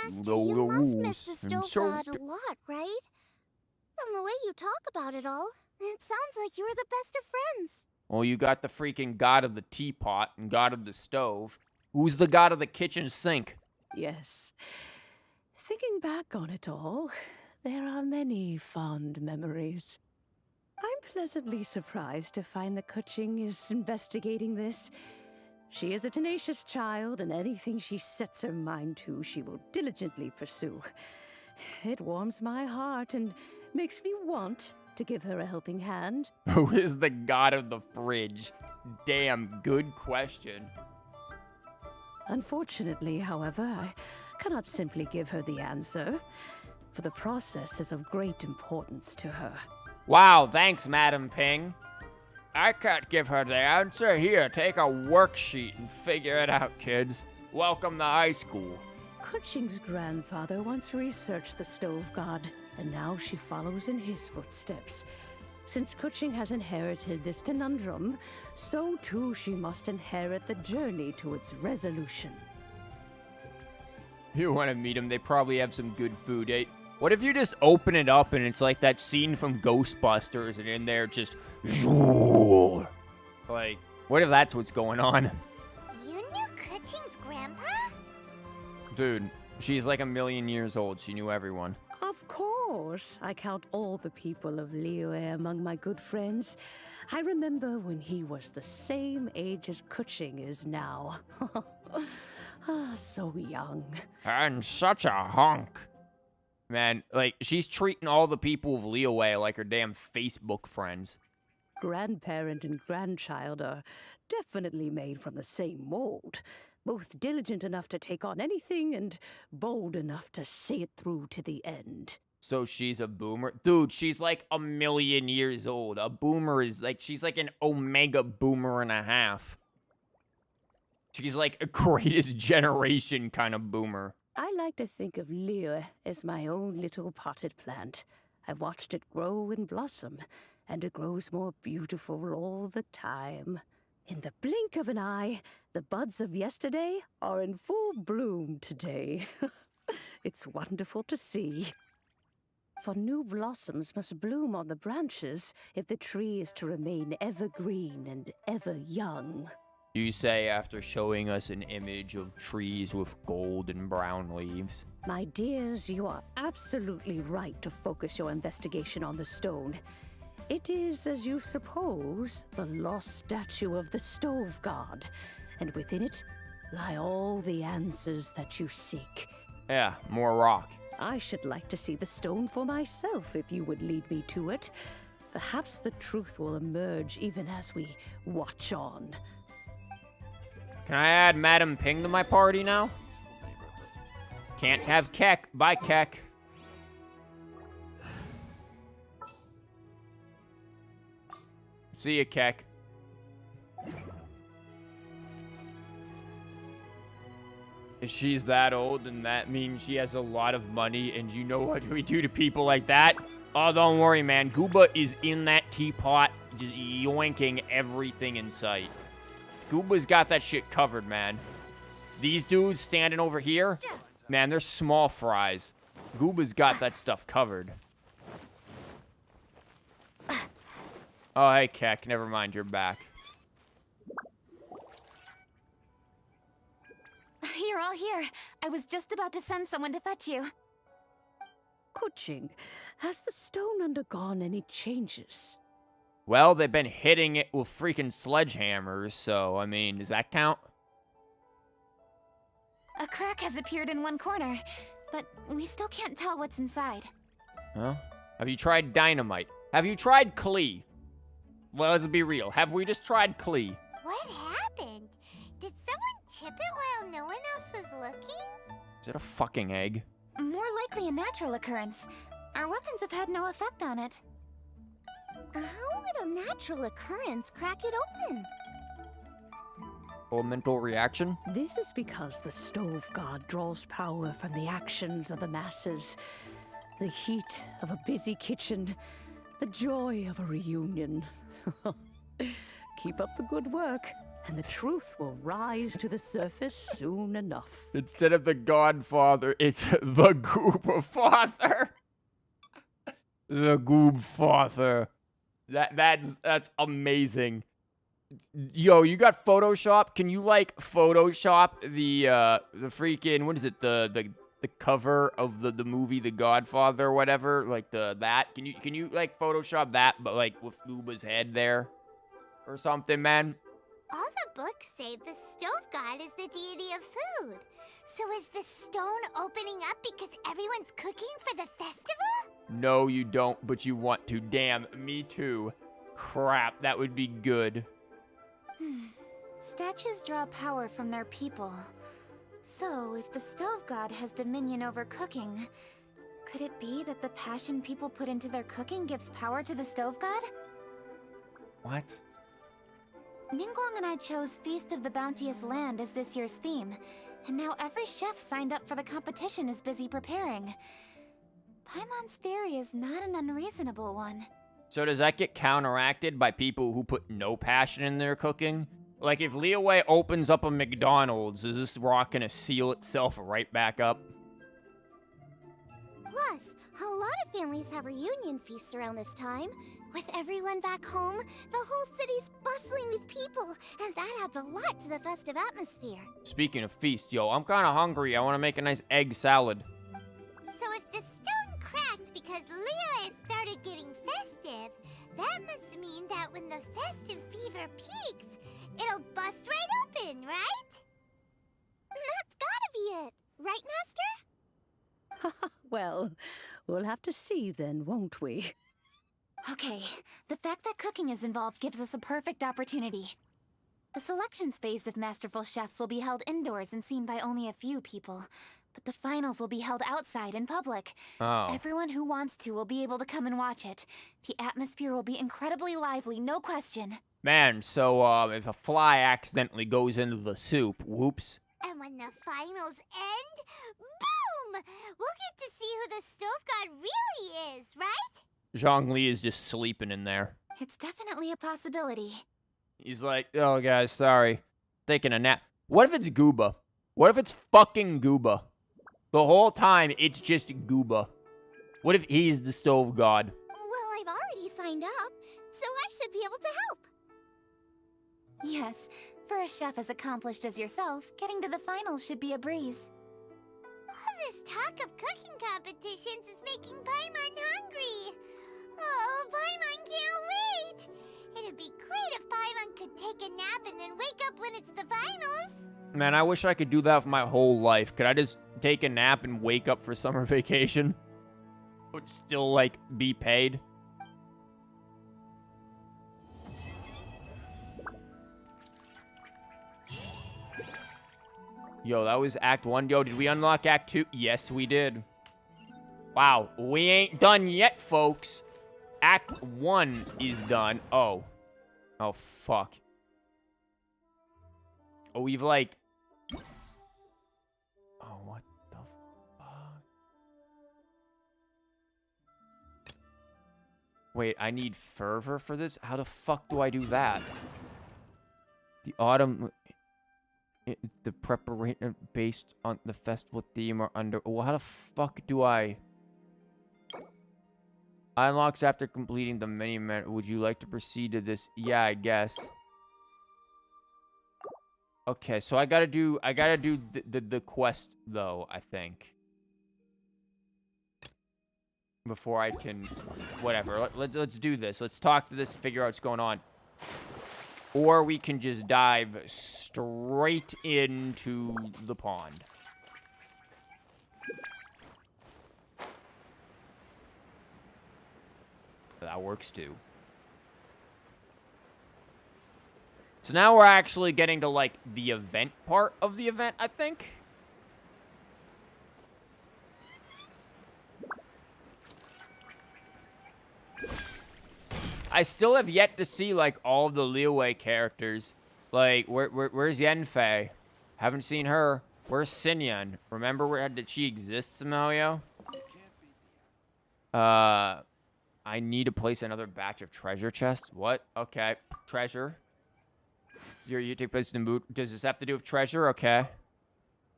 Master, No you must rules. miss the I'm stove so god a lot, right? From the way you talk about it all, it sounds like you were the best of friends. Well, you got the freaking god of the teapot and god of the stove. Who's the god of the kitchen sink? Yes. Thinking back on it all, there are many fond memories. I'm pleasantly surprised to find that Kuching is investigating this. She is a tenacious child, and anything she sets her mind to, she will diligently pursue. It warms my heart and makes me want to give her a helping hand. Who is the god of the fridge? Damn, good question. Unfortunately, however, I cannot simply give her the answer, for the process is of great importance to her. Wow, thanks, Madam Ping. I can't give her the answer. Here, take a worksheet and figure it out, kids. Welcome to high school. Kuching's grandfather once researched the stove god, and now she follows in his footsteps. Since Kuching has inherited this conundrum, so too she must inherit the journey to its resolution. You want to meet them? They probably have some good food. Eh? What if you just open it up and it's like that scene from Ghostbusters and in there just... Like, what if that's what's going on? You knew Kuching's grandpa? Dude, she's like 1,000,000 years old. She knew everyone. Of course, I count all the people of Liyue among my good friends. I remember when he was the same age as Kuching is now. So young. And such a hunk. Man, like, she's treating all the people of Liyue like her damn Facebook friends. Grandparent and grandchild are definitely made from the same mold. Both diligent enough to take on anything and bold enough to see it through to the end. So she's a boomer? Dude, she's like 1,000,000 years old. A boomer is like, she's like an omega boomer and a half. She's like a greatest generation kind of boomer. I like to think of Liyue as my own little potted plant. I've watched it grow and blossom, and it grows more beautiful all the time. In the blink of an eye, the buds of yesterday are in full bloom today. It's wonderful to see. For new blossoms must bloom on the branches if the tree is to remain evergreen and ever young. You say after showing us an image of trees with gold and brown leaves. My dears, you are absolutely right to focus your investigation on the stone. It is, as you suppose, the lost statue of the Stove God, and within it lie all the answers that you seek. Yeah, more rock. I should like to see the stone for myself if you would lead me to it. Perhaps the truth will emerge even as we watch on. Can I add Madam Ping to my party now? Can't have Keck. Bye, Keck. See ya, Keck. If she's that old, then that means she has a lot of money, and you know what we do to people like that? Oh, don't worry, man. Gooba is in that teapot, just yoinking everything in sight. Gooba's got that shit covered, man. These dudes standing over here, man, they're small fries. Gooba's got that stuff covered. Oh, hey, Keck. Never mind, you're back. You're all here. I was just about to send someone to fetch you. Kuching, has the stone undergone any changes? Well, they've been hitting it with freaking sledgehammers, so, I mean, does that count? A crack has appeared in one corner, but we still can't tell what's inside. Huh? Have you tried dynamite? Have you tried Klee? Well, let's be real. Have we just tried Klee? What happened? Did someone chip it while no one else was looking? Is it a fucking egg? More likely a natural occurrence. Our weapons have had no effect on it. How would a natural occurrence crack it open? Elemental reaction? This is because the Stove God draws power from the actions of the masses. The heat of a busy kitchen. The joy of a reunion. Keep up the good work, and the truth will rise to the surface soon enough. Instead of the Godfather, it's the Goob-father. The Goob-father. That's amazing. Yo, you got Photoshop? Can you like Photoshop the freaking, what is it, the cover of the movie The Godfather or whatever, like that? Can you like Photoshop that, but like with Gooba's head there or something, man? All the books say the Stove God is the deity of food. So is the stone opening up because everyone's cooking for the festival? No, you don't, but you want to. Damn, me too. Crap, that would be good. Statues draw power from their people. So, if the Stove God has dominion over cooking, could it be that the passion people put into their cooking gives power to the Stove God? What? Ningguang and I chose Feast of the Bounteous Land as this year's theme, and now every chef signed up for the competition is busy preparing. Paimon's theory is not an unreasonable one. So does that get counteracted by people who put no passion in their cooking? Like, if Leeway opens up a McDonald's, is this rock gonna seal itself right back up? Plus, a lot of families have reunion feasts around this time. With everyone back home, the whole city's bustling with people, and that adds a lot to the festive atmosphere. Speaking of feast, yo, I'm kinda hungry. I wanna make a nice egg salad. So if the stone cracked because Leo has started getting festive, that must mean that when the festive fever peaks, it'll bust right open, right? That's gotta be it, right, Master? Well, we'll have to see then, won't we? Okay, the fact that cooking is involved gives us a perfect opportunity. The selections phase of Masterful Chefs will be held indoors and seen by only a few people, but the finals will be held outside in public. Oh. Everyone who wants to will be able to come and watch it. The atmosphere will be incredibly lively, no question. Man, so, if a fly accidentally goes into the soup, whoops. And when the finals end, boom! We'll get to see who the Stove God really is, right? Zhongli is just sleeping in there. It's definitely a possibility. He's like, oh, guys, sorry. Taking a nap. What if it's Gooba? What if it's fucking Gooba? The whole time, it's just Gooba. What if he's the stove god? Well, I've already signed up, so I should be able to help. Yes, for a chef as accomplished as yourself, getting to the finals should be a breeze. All this talk of cooking competitions is making Paimon hungry. Oh, Paimon can't wait. It'd be great if Paimon could take a nap and then wake up when it's the finals. Man, I wish I could do that for my whole life. Could I just take a nap and wake up for summer vacation? Would still, like, be paid? Yo, that was Act 1. Yo, did we unlock Act 2? Yes, we did. Wow, we ain't done yet, folks. Act 1 is done. Oh. Oh, fuck. Oh, we've, like... Oh, what the fuck? Wait, I need fervor for this? How the fuck do I do that? The autumn... the preparation based on the festival theme or under... Well, how the fuck do I... Unlocks after completing the mini man. Would you like to proceed to this? Yeah, I guess. Okay, so I gotta do the quest though, I think. Before I can, whatever. Let's do this. Let's talk to this and figure out what's going on. Or we can just dive straight into the pond. That works too. So now we're actually getting to, like, the event part of the event, I think. I still have yet to see, like, all of the Liyue characters. Like, where's Yenfei? Haven't seen her. Where's Xinyan? Remember did she exist somehow, yo? I need to place another batch of treasure chests. What? Okay. Treasure. You take place in the mood. Does this have to do with treasure? Okay.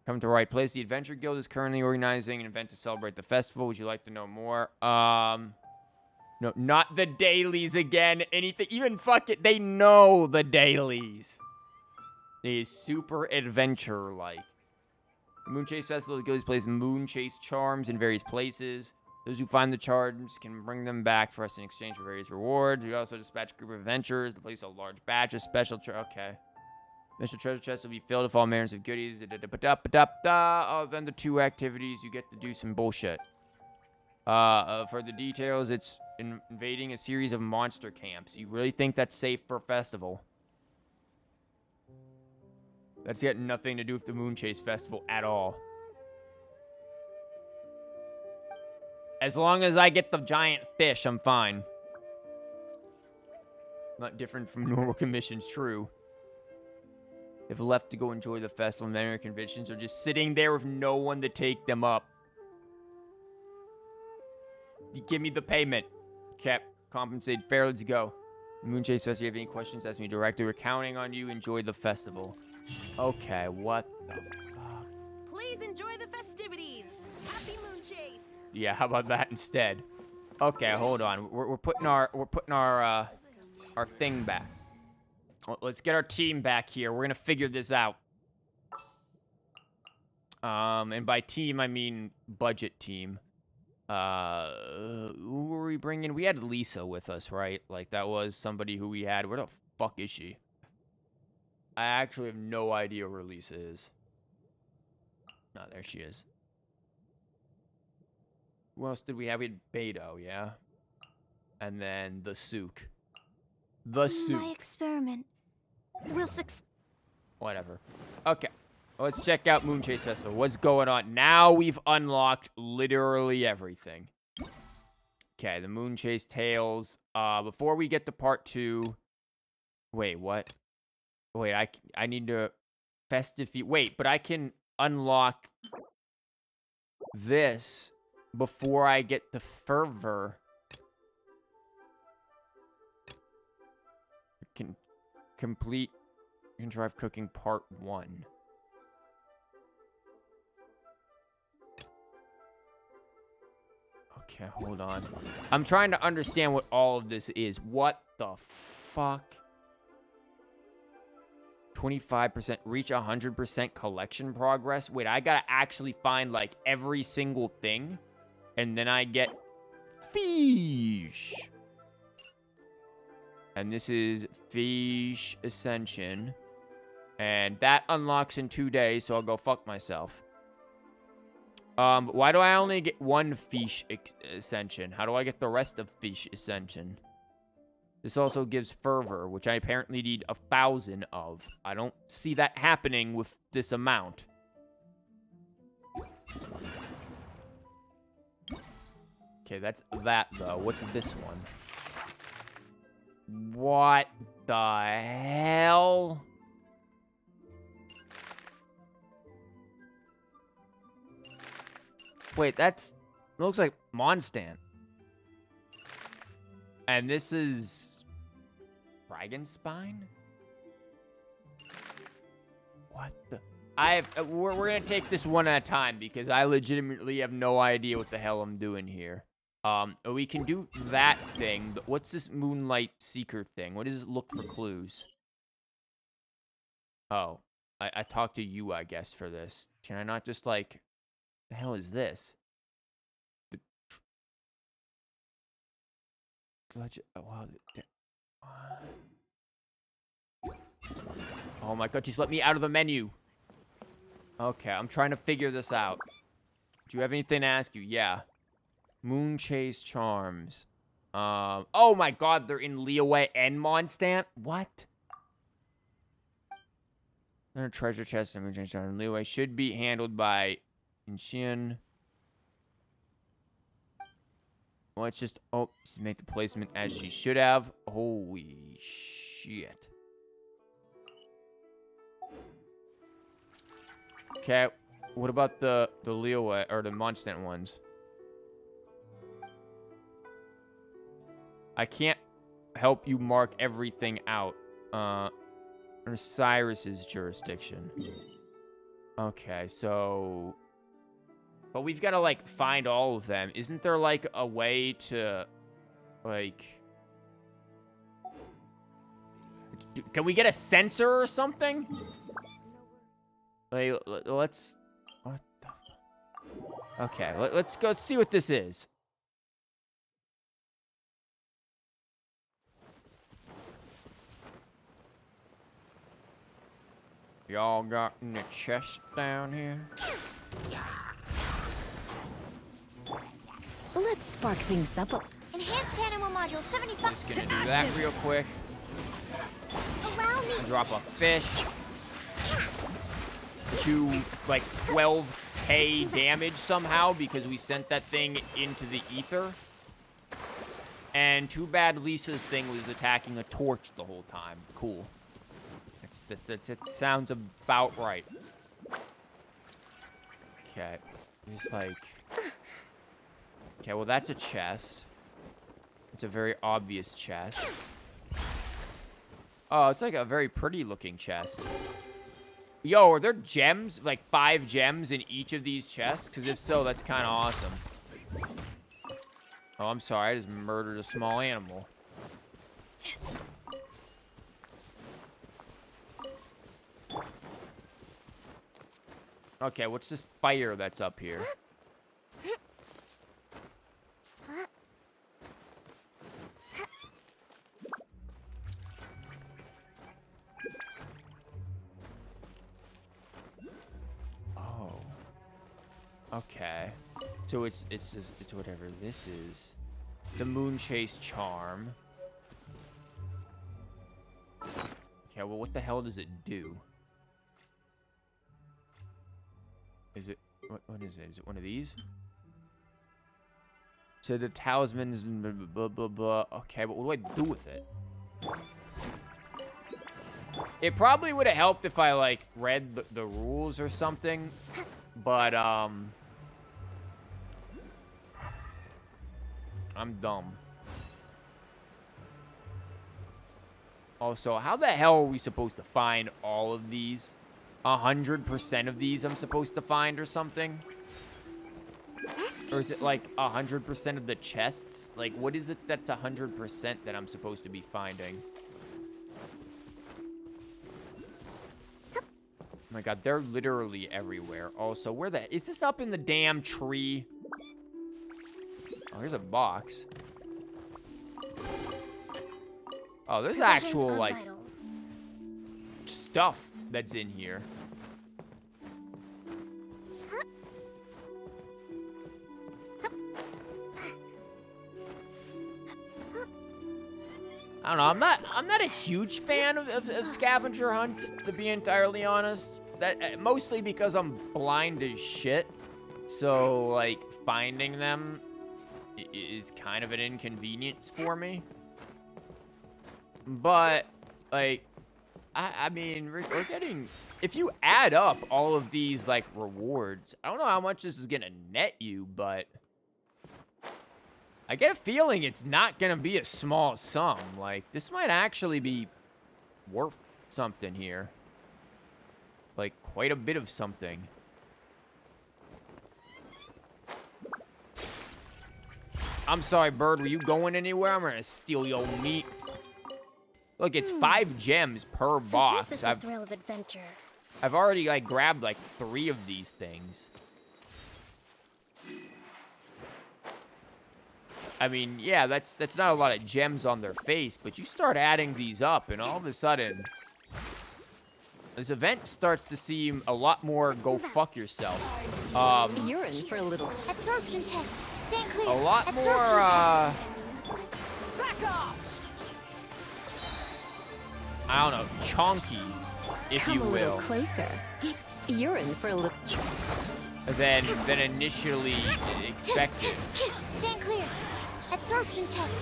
Come to the right place. The Adventure Guild is currently organizing an event to celebrate the festival. Would you like to know more? No, not the dailies again. Anything, even fuck it. They know the dailies. It is super adventure-like. The Moonchase Festival, the Guild plays Moonchase charms in various places. Those who find the charms can bring them back for us in exchange for various rewards. We also dispatch a group of adventurers to place a large batch of special okay. Special treasure chests will be filled with all manners of goodies. Oh, then the 2 activities, you get to do some bullshit. For the details, it's invading a series of monster camps. You really think that's safe for a festival? That's got nothing to do with the Moonchase Festival at all. As long as I get the giant fish, I'm fine. Not different from normal commissions, true. If left to go enjoy the festival, many are conventions are just sitting there with no one to take them up. Give me the payment. Okay, compensated fairly to go. Moonchase Festival, if you have any questions, ask me directly. We're counting on you. Enjoy the festival. Okay, what the fuck? Please enjoy the festivities. Happy Moonchase. Yeah, how about that instead? Okay, hold on. We're putting our thing back. Let's get our team back here. We're gonna figure this out. And by team I mean budget team. Who were we bringing? We had Lisa with us, right? Like that was somebody who we had. Where the fuck is she? I actually have no idea where Lisa is. Oh, there she is. Who else did we have? We had Beto, yeah? And then the Sook. The Sook. My experiment will succeed. Whatever. Okay. Let's check out Moonchase Festival. What's going on? Now we've unlocked literally everything. Okay, the Moonchase Tales. Before we get to part 2... Wait, what? Wait, I need to... Festive... Wait, but I can unlock... this... before I get the fervor. Complete Contrived Cooking Part 1. Okay, hold on. I'm trying to understand what all of this is. What the fuck? 25%, reach 100% collection progress. Wait, I gotta actually find, like, every single thing. And then I get fish. And this is Fish Ascension. And that unlocks in 2 days, so I'll go fuck myself. Why do I only get one Fish Ascension? How do I get the rest of Fish Ascension? This also gives Fervor, which I apparently need 1,000 of. I don't see that happening with this amount. Okay, that's that, though. What's this one? What the hell? Wait, that's... looks like Mondstadt. And this is... Dragon Spine? What the... we're gonna take this one at a time because I legitimately have no idea what the hell I'm doing here. We can do that thing, but what's this Moonlight Seeker thing? What does it look for clues? Oh, I talked to you, I guess, for this. Can I not just, like... the hell is this? Oh my god, just let me out of the menu. Okay, I'm trying to figure this out. Do you have anything to ask you? Yeah. Moonchase Charms. Oh my god, they're in Liyue and Mondstadt? What? Their treasure chest and Moonchase Charms. Liyue should be handled by Inshin. Let's just, make the placement as she should have. Holy shit. Okay, what about the Liyue, or the Mondstadt ones? I can't help you mark everything out. Cyrus's jurisdiction. Okay, so... but we've got to, like, find all of them. Isn't there, like, a way to, like... can we get a sensor or something? Like, let's... what the... okay, let's go see what this is. Y'all got in the chest down here? Let's spark things up. Enhanced animal module 75. Just gonna do that real quick. Allow me. Drop a fish. To, like, 12k damage somehow because we sent that thing into the ether. And too bad Lisa's thing was attacking a torch the whole time. Cool. It sounds about right. Okay. Just like... okay, well, that's a chest. It's a very obvious chest. Oh, it's like a very pretty looking chest. Yo, are there gems? Like 5 gems in each of these chests? Because if so, that's kind of awesome. Oh, I'm sorry. I just murdered a small animal. Okay, what's this fire that's up here? Oh. Okay. So it's whatever this is. The Moonchase Charm. Okay, well, what the hell does it do? Is it... what is it? Is it one of these? So the talismans... blah, blah, blah, blah. Okay, but what do I do with it? It probably would have helped if I, like, read the rules or something. But, I'm dumb. Also, how the hell are we supposed to find all of these? 100% of these I'm supposed to find or something? Or is it like 100% of the chests? Like, what is it that's 100% that I'm supposed to be finding? Oh my god, they're literally everywhere. Also, where the... Is this up in the damn tree? Oh, here's a box. Oh, there's actual, like, stuff that's in here. I don't know. I'm not a huge fan of scavenger hunts, to be entirely honest. That mostly because I'm blind as shit. So like finding them is kind of an inconvenience for me. But like, I mean, we're getting. If you add up all of these like rewards, I don't know how much this is gonna net you, but I get a feeling it's not going to be a small sum. Like, this might actually be worth something here. Like, quite a bit of something. I'm sorry, bird. Were you going anywhere? I'm going to steal your meat. Look, it's 5 gems per box. This is the thrill of adventure. I've already, like, grabbed, like, 3 of these things. I mean, yeah, that's not a lot of gems on their face, but you start adding these up, and all of a sudden, this event starts to seem a lot more go fuck yourself. You're in for a little absorption test. Stand clear. A lot more, Back off. I don't know, chonky, if you will, Closer. You're in for a little than initially expected. Stand clear. Absorption test.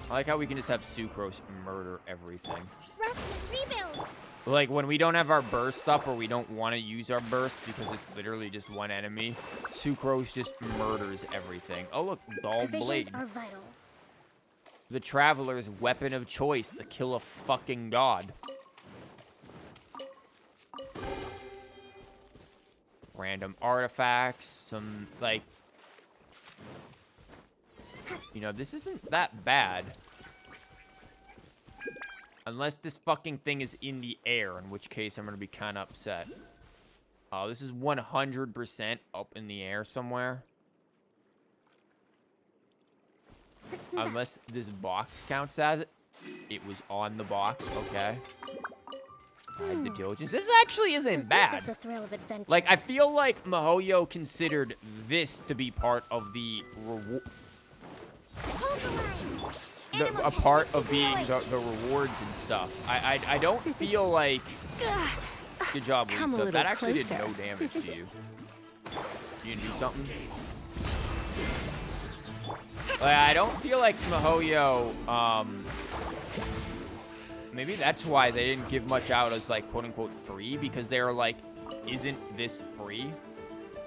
I like how we can just have Sucrose murder everything. Rest, rebuild. Like, when we don't have our burst up or we don't want to use our burst because it's literally just one enemy, Sucrose just murders everything. Oh, look, dull blade. Are vital. The traveler's weapon of choice to kill a fucking god. Random artifacts, some, like... You know, this isn't that bad. Unless this fucking thing is in the air, in which case I'm gonna be kind of upset. Oh, this is 100% up in the air somewhere. Unless this box counts as it. It was on the box, okay. Hide the diligence. This actually isn't bad. This is the thrill of adventure. Like, I feel like Mihoyo considered this to be part of the reward. A part of being the rewards and stuff. I don't feel like... Good job, Lisa. That actually did no damage to you. You gonna do something? Like, I don't feel like Mihoyo, maybe that's why they didn't give much out as, like, quote-unquote free, because they were like, isn't this free?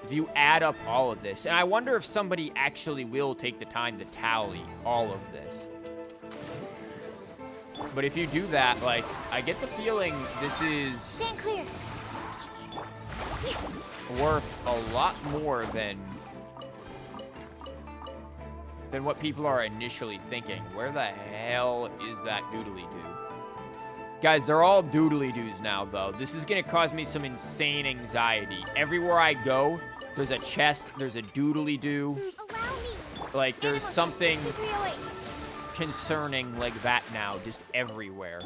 If you add up all of this, and I wonder if somebody actually will take the time to tally all of this. But if you do that, like, I get the feeling this is Stand clear. worth a lot more than what people are initially thinking. Where the hell is that doodly-doo? Guys, they're all doodly-doos now, though. This is going to cause me some insane anxiety. Everywhere I go, there's a chest, there's a doodly-doo. Like, there's something concerning like that now, just everywhere.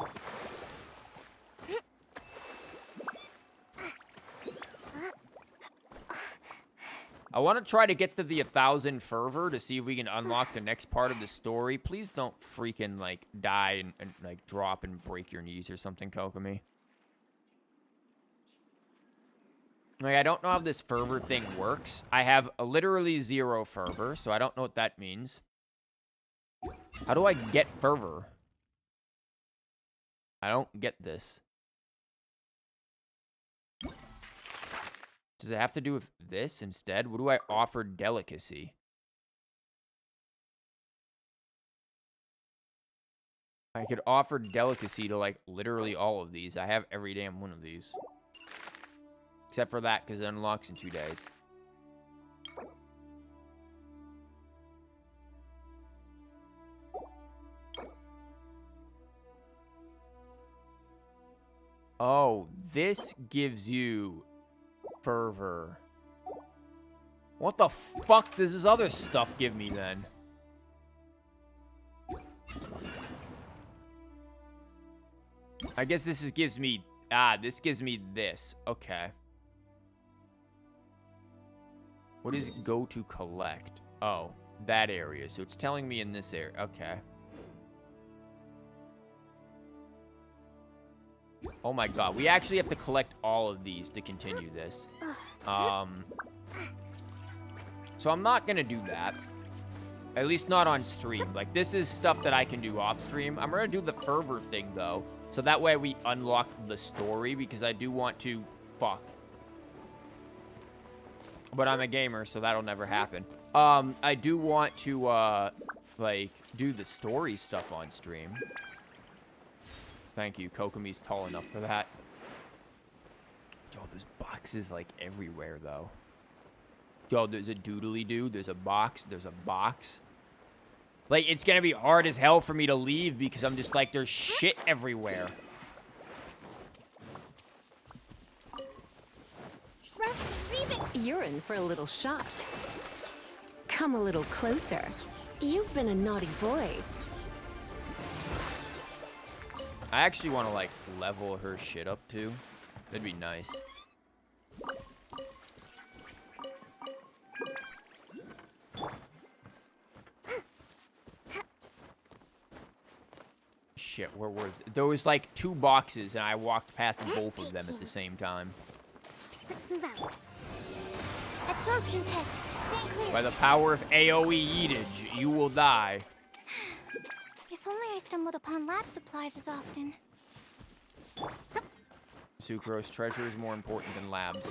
I want to try to get to the 1,000 fervor to see if we can unlock the next part of the story. Please don't freaking, like, die and like, drop and break your knees or something, Kokomi. Like, I don't know how this fervor thing works. I have literally 0 fervor, so I don't know what that means. How do I get fervor? I don't get this. Does it have to do with this instead? What do I offer delicacy? I could offer delicacy to, like, literally all of these. I have every damn one of these. Except for that, because it unlocks in 2 days. Oh, this gives you fervor. What the fuck does this other stuff give me, then? I guess this gives me... this gives me this. Okay. What is go to collect? Oh, that area. So it's telling me in this area. Okay. Oh my god. We actually have to collect all of these to continue this. So I'm not gonna do that. At least not on stream. Like, this is stuff that I can do off stream. I'm gonna do the fervor thing, though. So that way we unlock the story, because I do want to... Fuck. But I'm a gamer, so that'll never happen. I do want to, like, do the story stuff on stream. Thank you. Kokomi's tall enough for that. Yo, there's boxes, like, everywhere, though. Yo, there's a doodly-doo. There's a box. There's a box. Like, it's gonna be hard as hell for me to leave because I'm just like, there's shit everywhere. You're in for a little shock. Come a little closer. You've been a naughty boy. I actually want to, like, level her shit up, too. That'd be nice. Shit, where was it? There was, like, 2 boxes, and I walked past both of them at the same time. Let's move out. Absorption test. Stay clear. By the power of AoE eatage, you will die. If only I stumbled upon lab supplies as often. Sucrose treasure is more important than labs.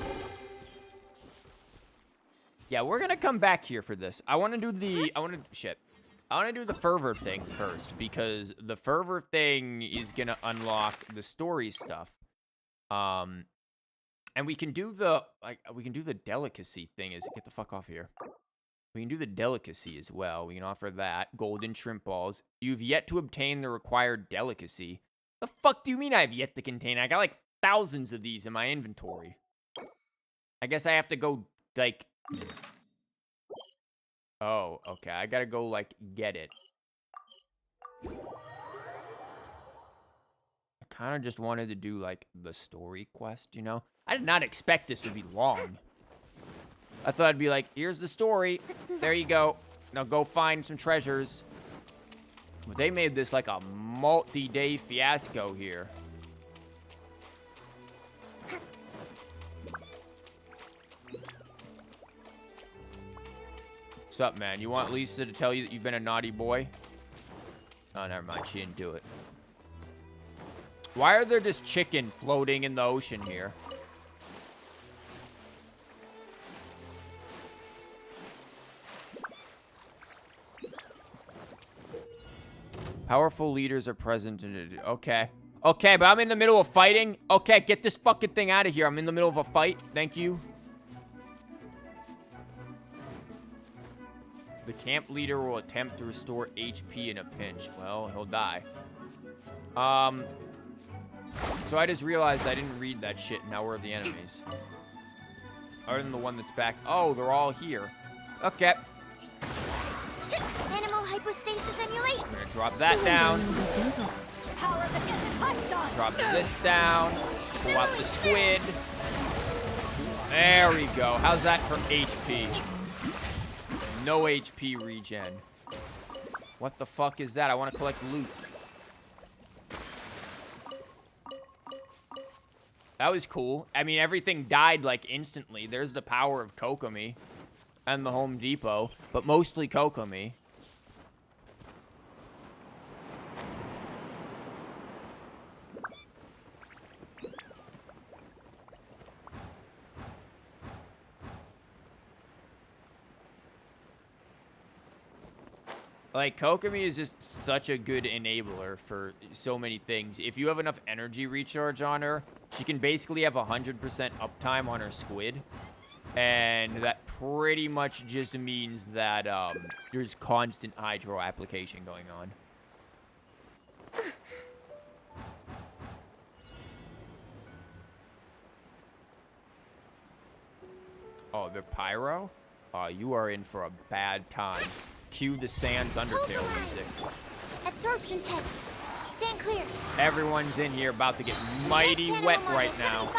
Yeah, we're gonna come back here for this. I want to do the... I want to do the fervor thing first, because the fervor thing is gonna unlock the story stuff. And we can do the, like, we can do the delicacy thing. Get the fuck off here. We can do the delicacy as well. We can offer that. Golden shrimp balls. You've yet to obtain the required delicacy. The fuck do you mean I have yet to contain? I got, like, thousands of these in my inventory. I guess I have to go, like... Oh, okay. I gotta go, like, get it. I kind of just wanted to do, like, the story quest, you know? I did not expect this would be long. I thought it'd be like, here's the story. There you go. Now go find some treasures. But they made this, like, a multi-day fiasco here. What's up, man? You want Lisa to tell you that you've been a naughty boy? Oh, never mind. She didn't do it. Why are there just chicken floating in the ocean here? Powerful leaders are present in it. Okay. Okay, but I'm in the middle of fighting. Okay, get this fucking thing out of here. I'm in the middle of a fight. Thank you. The camp leader will attempt to restore HP in a pinch. Well, he'll die. So I just realized I didn't read that shit. Now where are the enemies? Other than the one that's back. Oh, they're all here. Okay. Animal hypostasis emulation. I'm gonna drop that down. Drop this down. Pull out the squid. There we go. How's that for HP? No HP regen. What the fuck is that? I want to collect loot. That was cool. I mean, everything died, like, instantly. There's the power of Kokomi and the Home Depot, but mostly Kokomi. Like, Kokomi is just such a good enabler for so many things. If you have enough energy recharge on her, she can basically have 100% uptime on her squid. And that pretty much just means that there's constant hydro application going on. Oh, the pyro? You are in for a bad time. Cue the Sans Undertale music. Absorption test. Stand clear. Everyone's in here about to get mighty wet right now.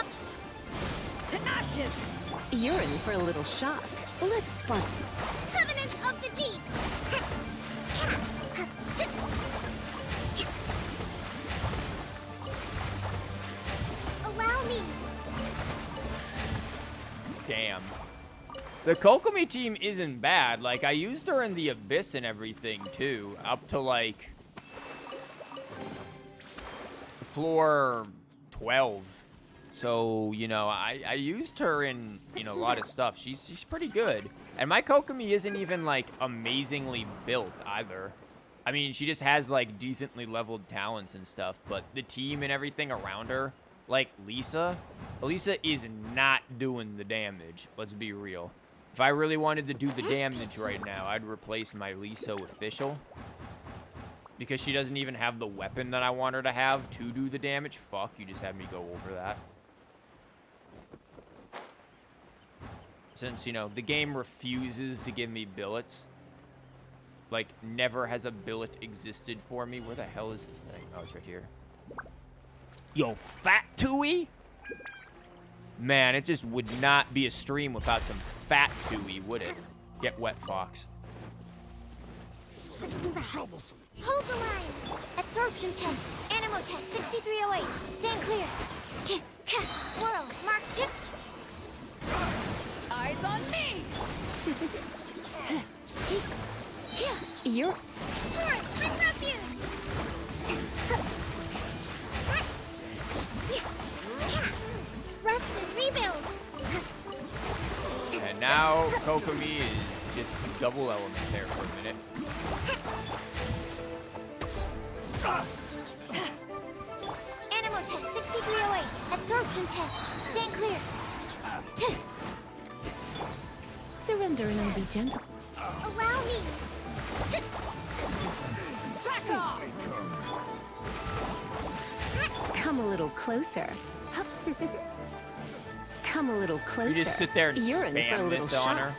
Tenacious! You're in for a little shock. Let's spark. Covenants of the Deep. Allow me. Damn. The Kokomi team isn't bad. Like, I used her in the Abyss and everything, too. Up to, like, floor 12. So, you know, I used her in, you know, a lot of stuff. She's pretty good. And my Kokomi isn't even, like, amazingly built, either. I mean, she just has, like, decently leveled talents and stuff. But the team and everything around her, like Lisa is not doing the damage. Let's be real. If I really wanted to do the damage right now, I'd replace my Lisa with Fischl. Because she doesn't even have the weapon that I want her to have to do the damage. Fuck, you just had me go over that. Since, you know, the game refuses to give me billets. Like, never has a billet existed for me. Where the hell is this thing? Oh, it's right here. Yo, fat Tui? Man, it just would not be a stream without some fat Tui, would it? Get wet, Fox. Hold the line. Absorption test. Animo test 6308. Stand clear. Whirl. Mark chip. Eyes on me! You're... Torrent, bring refuge. Rest and rebuild. And now Kokomi is just double element there for a minute. Animo test 6308. Absorption test. Stand clear. Surrender and be gentle. Allow me. Back off! Come a little closer. Come a little closer. You just sit there and You're in for a spam little this on her.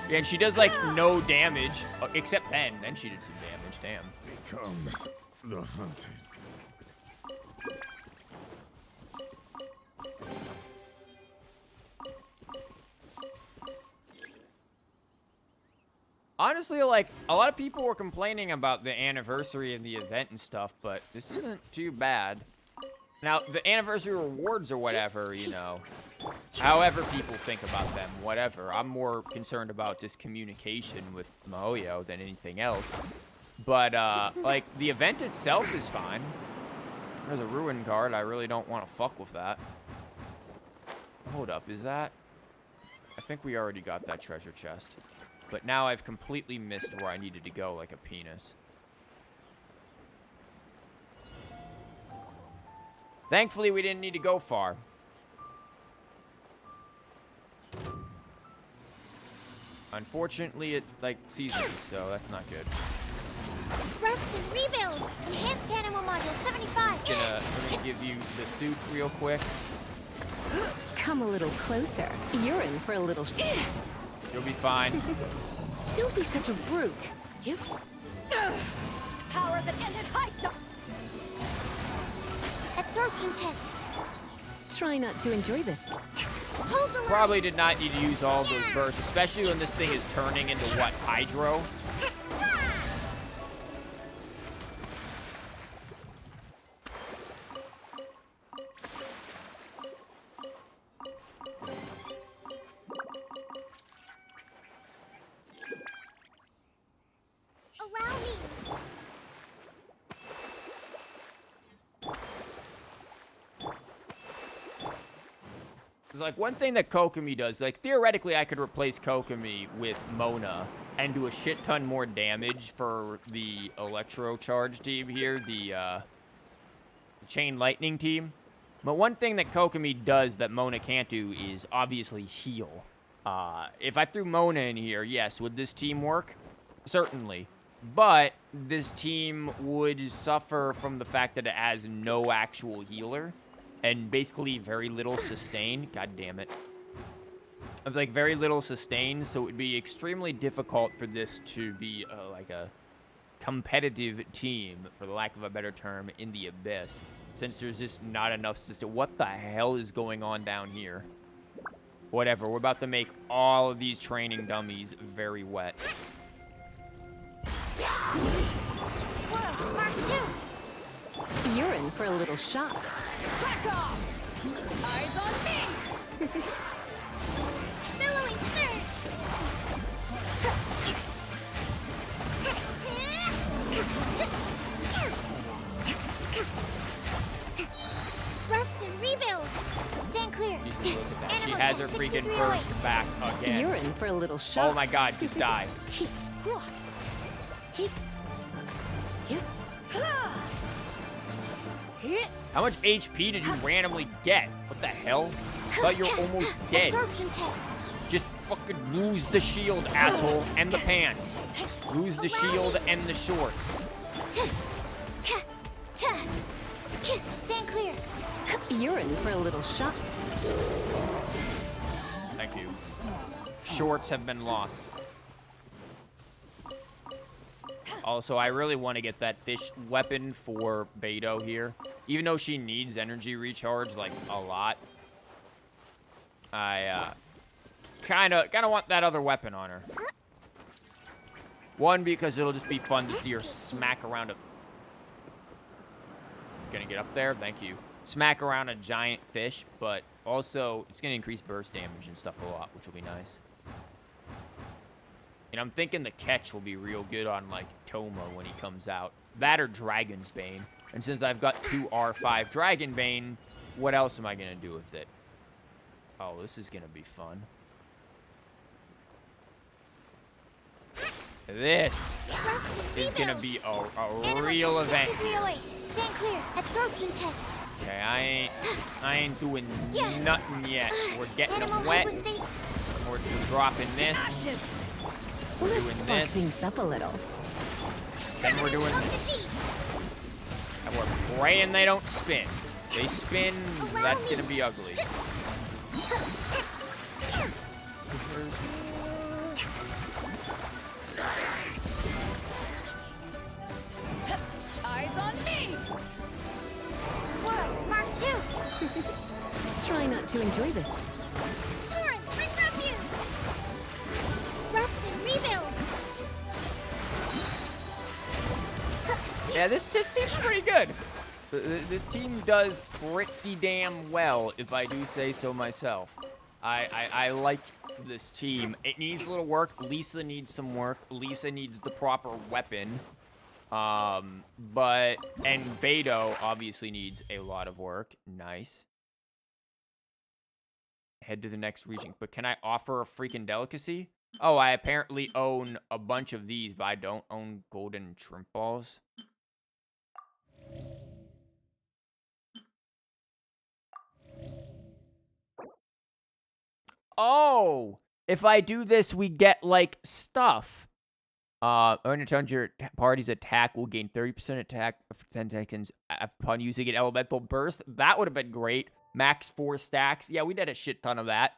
Yeah, and she does, like, no damage, except then. Then she did some damage, damn. Becomes the hunted. Honestly, like, a lot of people were complaining about the anniversary of the event and stuff, but this isn't too bad. Now, the anniversary rewards or whatever, you know, however people think about them, whatever. I'm more concerned about this communication with MiHoYo than anything else. But, like, the event itself is fine. There's a ruin card. I really don't want to fuck with that. Hold up, is that... I think we already got that treasure chest. But now I've completely missed where I needed to go like a penis. Thankfully, we didn't need to go far. Unfortunately, it, like, sees me, so that's not good. Rest and rebuild. Enhanced animal module 75. I'm gonna give you the soup real quick. Come a little closer. You're in for a little... You'll be fine. Don't be such a brute. You... Power that ended high shot. Absorption test. Try not to enjoy this. Hold the line. Probably did not need to use all those bursts, especially when this thing is turning into, what, hydro? Allow me. 'Cause, like, one thing that Kokomi does, like, theoretically, I could replace Kokomi with Mona and do a shit ton more damage for the Electro Charge team here, the Chain Lightning team. But one thing that Kokomi does that Mona can't do is obviously heal. If I threw Mona in here, yes, would this team work? Certainly. But this team would suffer from the fact that it has no actual healer and basically very little sustain. God damn it. Of like very little sustain, so it would be extremely difficult for this to be like a competitive team, for the lack of a better term, in the Abyss, since there's just not enough sustain. What the hell is going on down here? Whatever, we're about to make all of these training dummies very wet. Squirrel, Mark 2. You're in for a little shock. Back off! Eyes on me! Billowing surge! Rest and rebuild! Stand clear! Jesus, look at that. She has her freaking burst back again. You're in for a little shock. Oh my god, just die. How much HP did you randomly get? What the hell? I thought you were almost dead. Just fucking lose the shield, asshole, and the pants. Lose the shield and the shorts. Stand clear! You're in for a little shock. Thank you. Shorts have been lost. Also, I really want to get that fish weapon for Beto here. Even though she needs energy recharge, like, a lot. I, kind of want that other weapon on her. One, because it'll just be fun to see her smack around a... Gonna get up there? Thank you. Smack around a giant fish, but also, it's gonna increase burst damage and stuff a lot, which will be nice. And I'm thinking the catch will be real good on, like, Toma when he comes out. That or Dragon's Bane. And since I've got 2 R5 Dragon Bane, what else am I going to do with it? Oh, this is going to be fun. This is going to be a real event. Stand clear! Absorption test! Okay, I ain't doing nothing yet. We're getting them wet. We're dropping this. We're doing this. Things up a little. Then we're doing this. And we're praying they don't spin. They spin, that's gonna be ugly. Eyes on me! Squirrel, Mark 2! Try not to enjoy this. Torrent, bring refuge! Rest and rebuild! Yeah, this team's pretty good. This team does pretty damn well, if I do say so myself. I like this team. It needs a little work. Lisa needs some work. Lisa needs the proper weapon. And Beto obviously needs a lot of work. Nice. Head to the next region. But can I offer a freaking delicacy? Oh, I apparently own a bunch of these, but I don't own golden shrimp balls. Oh, if I do this, we get, like, stuff. Earn turns your party's attack will gain 30% attack for 10 seconds upon using an elemental burst. That would have been great. Max 4 stacks. Yeah, we did a shit ton of that.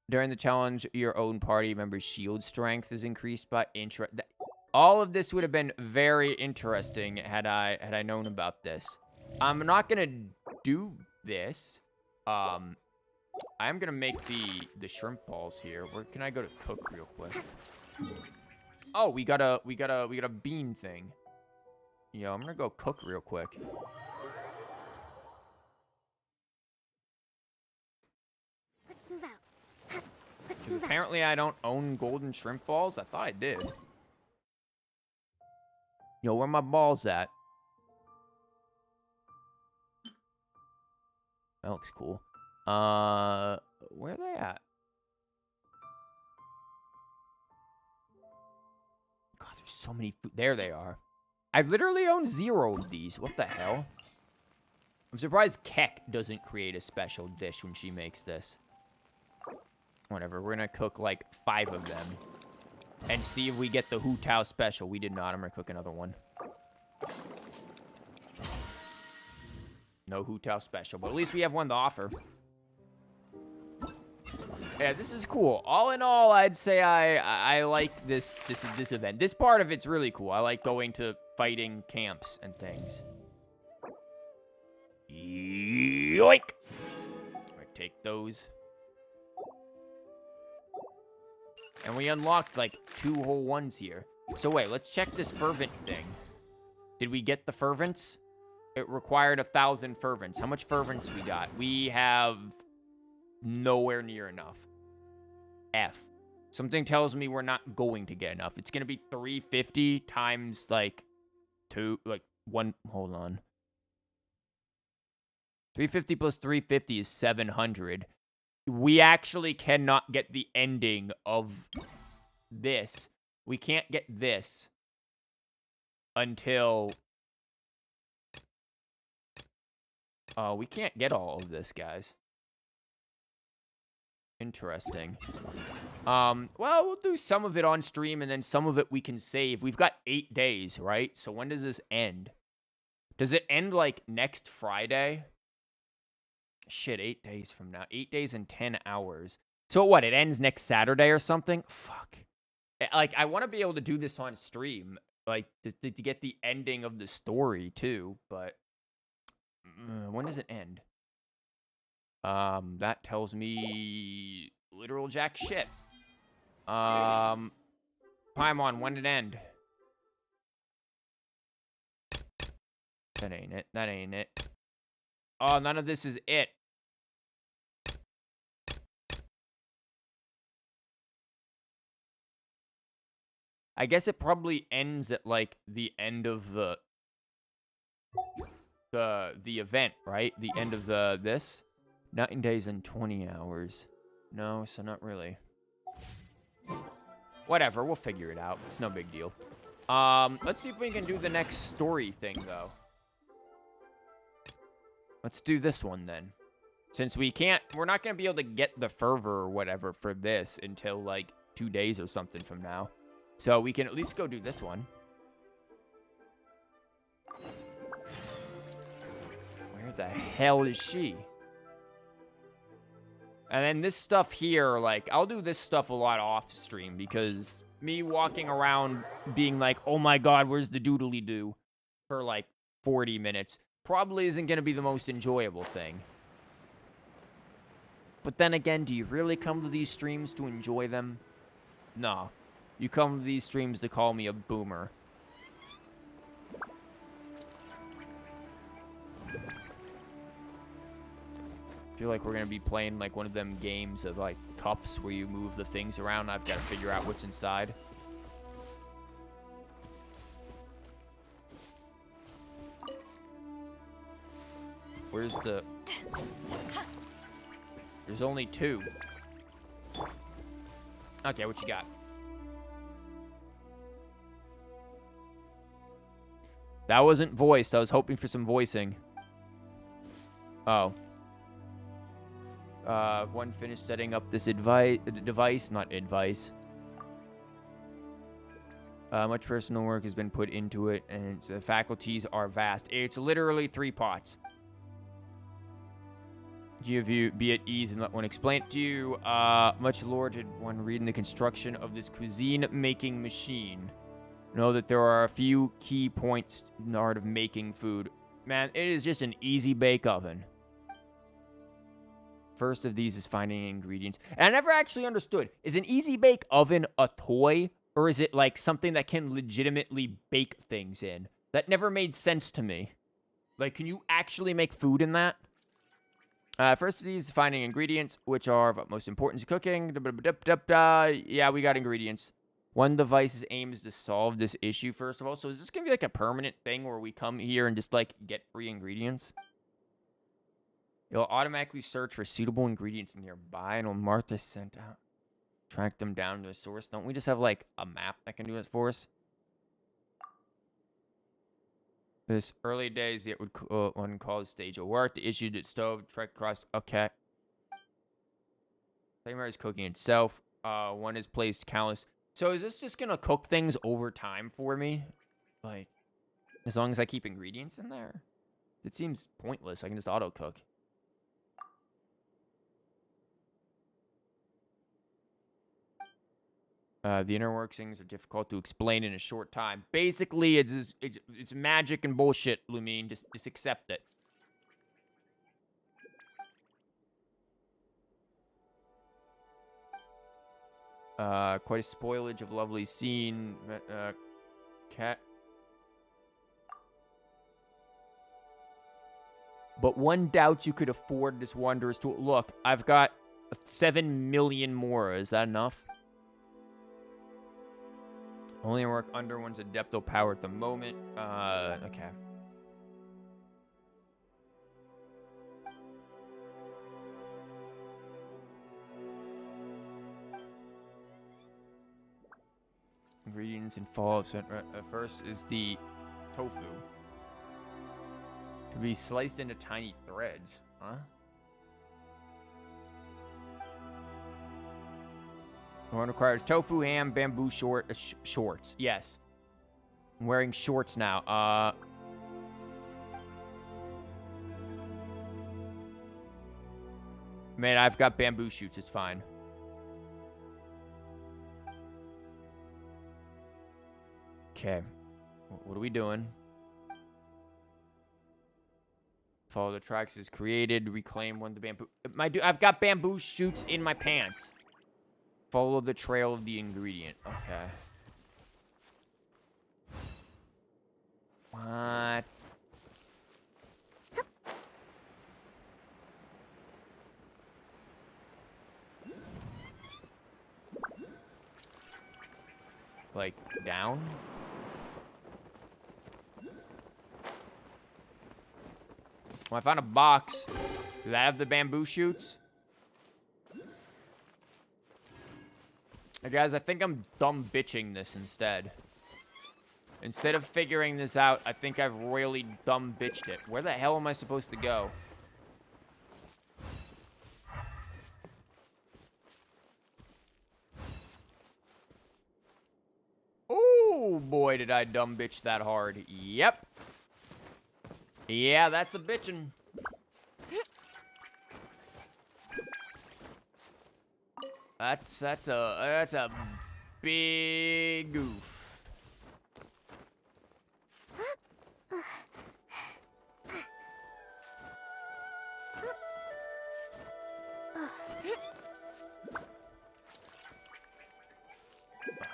During the challenge, your own party member's shield strength is increased by inch. All of this would have been very interesting had I known about this. I'm not gonna do this. I'm gonna make the shrimp balls here. Where can I go to cook real quick? Oh, we got a bean thing. Yeah, I'm gonna go cook real quick. Let's move out. Because apparently I don't own golden shrimp balls. I thought I did. Yo, where my balls at? That looks cool. Where are they at? God, there's so many food. There they are. I literally own 0 of these. What the hell? I'm surprised Keck doesn't create a special dish when she makes this. Whatever, we're gonna cook like 5 of them. And see if we get the Hu Tao special. We did not. I'm gonna cook another one. No Hu Tao special, but at least we have one to offer. Yeah, this is cool. All in all, I'd say I like this event. This part of it's really cool. I like going to fighting camps and things. Yoink! I take those. And we unlocked like 2 whole ones here. So wait, let's check this fervent thing. Did we get the fervents? It required 1,000 fervents. How much fervents we got? We have nowhere near enough. F. Something tells me we're not going to get enough. It's going to be 350 times like 2, like 1, hold on. 350 plus 350 is 700. We actually cannot get the ending of this. We can't get this until... we can't get all of this, guys. Interesting. Well, we'll do some of it on stream, and then some of it we can save. We've got 8 days, right? So when does this end? Does it end, like, next Friday? Shit, 8 days from now. 8 days and 10 hours. So what, it ends next Saturday or something? Fuck. Like, I want to be able to do this on stream. Like, to get the ending of the story, too. But, when does it end? That tells me literal jack shit. Paimon, when did it end? That ain't it. That ain't it. Oh, none of this is it. I guess it probably ends at, like, the end of the event, right? The end of this? 9 days and 20 hours. No, so not really. Whatever, we'll figure it out. It's no big deal. Let's see if we can do the next story thing, though. Let's do this one, then. Since we're not going to be able to get the fervor or whatever for this until, like, 2 days or something from now. So we can at least go do this one. Where the hell is she? And then this stuff here, like, I'll do this stuff a lot off stream because me walking around being like, oh my god, where's the doodly-doo for, like, 40 minutes probably isn't going to be the most enjoyable thing. But then again, do you really come to these streams to enjoy them? No. You come to these streams to call me a boomer. I feel like we're going to be playing, like, one of them games of, like, cups where you move the things around. I've got to figure out what's inside. Where's the... There's only 2. Okay, what you got? That wasn't voiced. I was hoping for some voicing. Oh. One finished setting up this device, not advice. Much personal work has been put into it, and the faculties are vast. It's literally 3 pots. Give you be at ease and let one explain it to you. Much lore to one reading the construction of this cuisine-making machine. Know that there are a few key points in the art of making food. Man, it is just an easy bake oven. First of these is finding ingredients. And I never actually understood. Is an easy bake oven a toy? Or is it like something that can legitimately bake things in? That never made sense to me. Like, can you actually make food in that? First of these, finding ingredients, which are of utmost importance to cooking. Yeah, we got ingredients. One device's aim is to solve this issue, first of all. So is this going to be like a permanent thing where we come here and just, like, get free ingredients? It'll automatically search for suitable ingredients nearby and will mark the scent out. Track them down to a source. Don't we just have, like, a map that can do it for us? This early days, it would one call the stage of work. The issue that stove, trek across. Okay. Primary is cooking itself. One is placed countless. So is this just gonna cook things over time for me? Like, as long as I keep ingredients in there? It seems pointless. I can just auto cook. The inner workings are difficult to explain in a short time. Basically, it's magic and bullshit, Lumine. Just accept it. Quite a spoilage of lovely scene. Cat. But one doubts you could afford this wondrous tool. Look, I've got 7 million more. Is that enough? Only work under one's adeptal power at the moment. Okay. Ingredients in fall. First is the tofu. To be sliced into tiny threads. Huh? One requires tofu, ham, bamboo shorts. Yes. I'm wearing shorts now. Man, I've got bamboo shoots. It's fine. Okay. What are we doing? Follow the tracks is created. Reclaim one of the bamboo. I've got bamboo shoots in my pants. Follow the trail of the ingredient. Okay. What? Like, down? Well, I found a box. Do that have the bamboo shoots? Hey guys, I think I'm dumb bitching this instead. Instead of figuring this out, I think I've royally dumb bitched it. Where the hell am I supposed to go? Oh boy, did I dumb bitch that hard. Yep. Yeah, that's a bitchin'. That's a big goof.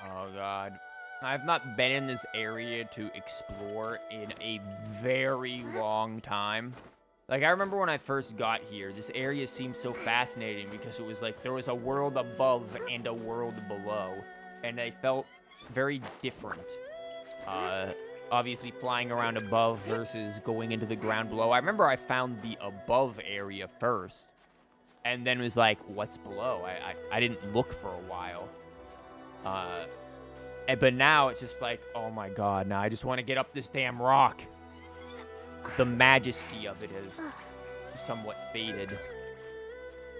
Oh god. I've not been in this area to explore in a very long time. Like, I remember when I first got here, this area seemed so fascinating because it was like there was a world above and a world below. And they felt very different. Obviously flying around above versus going into the ground below. I remember I found the above area first. And then was like, what's below? I didn't look for a while. But now it's just like, oh my god, now I just want to get up this damn rock. The majesty of it is somewhat faded.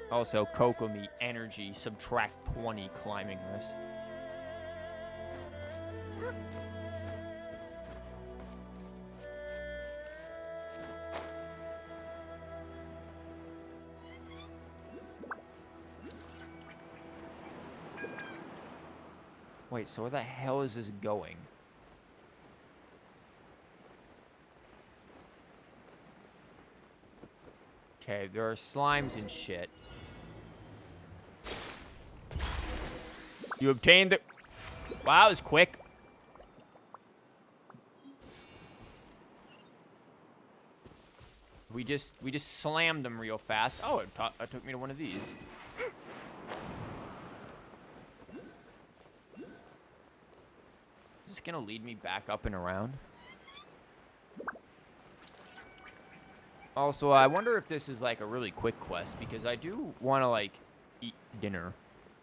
Also, cocoa meat, energy, subtract 20 climbing this. Wait, so where the hell is this going? Okay, there are slimes and shit. You obtained the... Wow, that was quick. We just slammed them real fast. Oh, it took me to one of these. Is this gonna lead me back up and around? Also, I wonder if this is like a really quick quest because I do want to like eat dinner.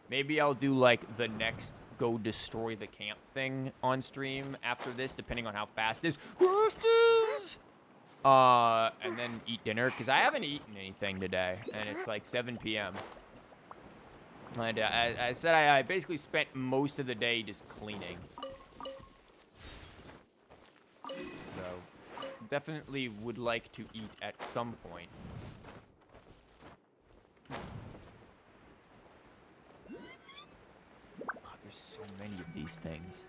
Maybe I'll do like the next go destroy the camp thing on stream after this, depending on how fast this quest is. And then eat dinner because I haven't eaten anything today, and it's like 7 p.m. And I said I basically spent most of the day just cleaning. So, definitely would like to eat at some point. God, there's so many of these things.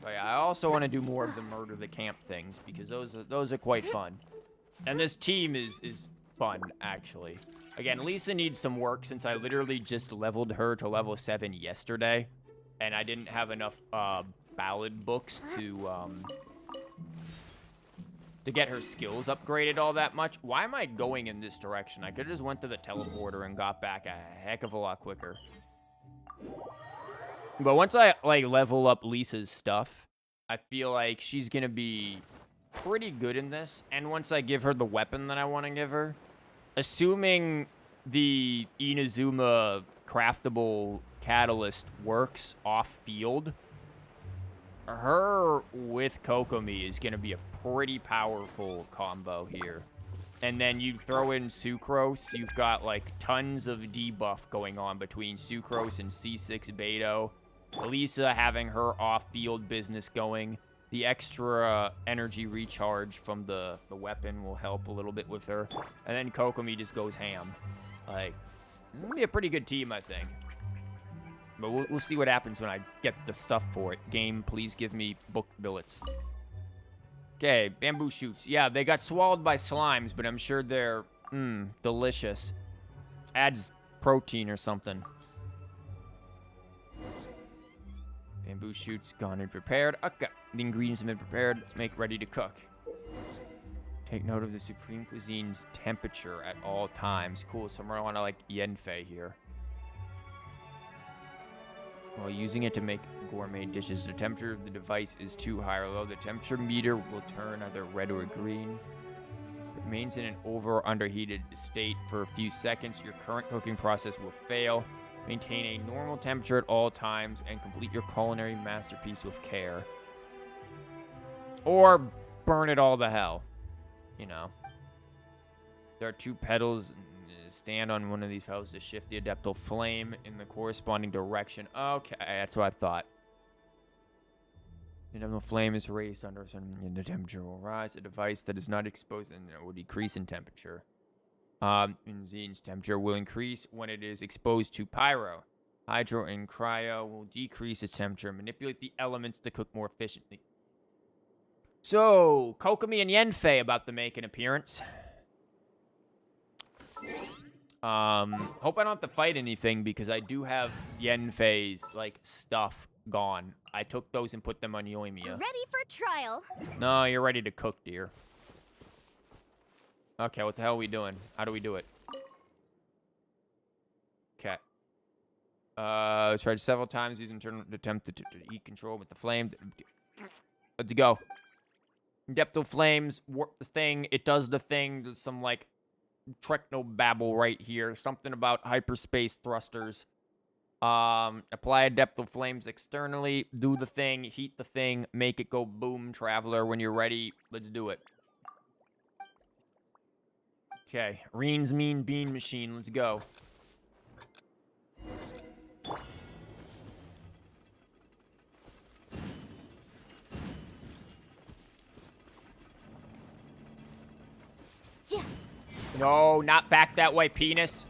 But yeah, I also want to do more of the murder the camp things because those are quite fun. And this team is fun, actually. Again, Lisa needs some work since I literally just leveled her to level 7 yesterday. And I didn't have enough ballad books to get her skills upgraded all that much. Why am I going in this direction? I could have just went to the teleporter and got back a heck of a lot quicker. But once I, like, level up Lisa's stuff, I feel like she's gonna be pretty good in this. And once I give her the weapon that I want to give her, assuming the Inazuma craftable catalyst works off-field, her with Kokomi is gonna be a pretty powerful combo here. And then you throw in Sucrose, you've got, like, tons of debuff going on between Sucrose and C6 Beto. Lisa having her off-field business going. The extra energy recharge from the weapon will help a little bit with her. And then Kokomi just goes ham. Like, this is going to be a pretty good team, I think. But we'll see what happens when I get the stuff for it. Game, please give me book billets. Okay, bamboo shoots. Yeah, they got swallowed by slimes, but I'm sure they're, delicious. Adds protein or something. Bamboo shoots gone and prepared. Okay, the ingredients have been prepared. Let's make ready to cook. Take note of the Supreme Cuisine's temperature at all times. Cool, so I'm gonna want to like Yenfei here. While using it to make gourmet dishes, the temperature of the device is too high or low. The temperature meter will turn either red or green. If it remains in an over or underheated state for a few seconds, your current cooking process will fail. Maintain a normal temperature at all times and complete your culinary masterpiece with care. Or burn it all to hell. You know. There are 2 pedals. Stand on one of these pedals to shift the adeptal flame in the corresponding direction. Okay, that's what I thought. The adeptal flame is raised under and the temperature will rise. A device that is not exposed and it will decrease in temperature. Benzene's temperature will increase when it is exposed to pyro. Hydro and cryo will decrease its temperature. Manipulate the elements to cook more efficiently. So, Kokomi and Yenfei about to make an appearance. Hope I don't have to fight anything because I do have Yenfei's, like, stuff gone. I took those and put them on Yoimiya. Ready for trial? No, you're ready to cook, dear. Okay, what the hell are we doing? How do we do it? Okay. Tried several times using turn attempt to eat control with the flame. Let's go. Adeptal flames, warp the thing. It does the thing. There's some, like, techno-babble right here. Something about hyperspace thrusters. Apply adeptal flames externally. Do the thing. Heat the thing. Make it go boom, Traveler. When you're ready, let's do it. Okay, Reen's Mean Bean Machine, let's go. No, not back that way, penis.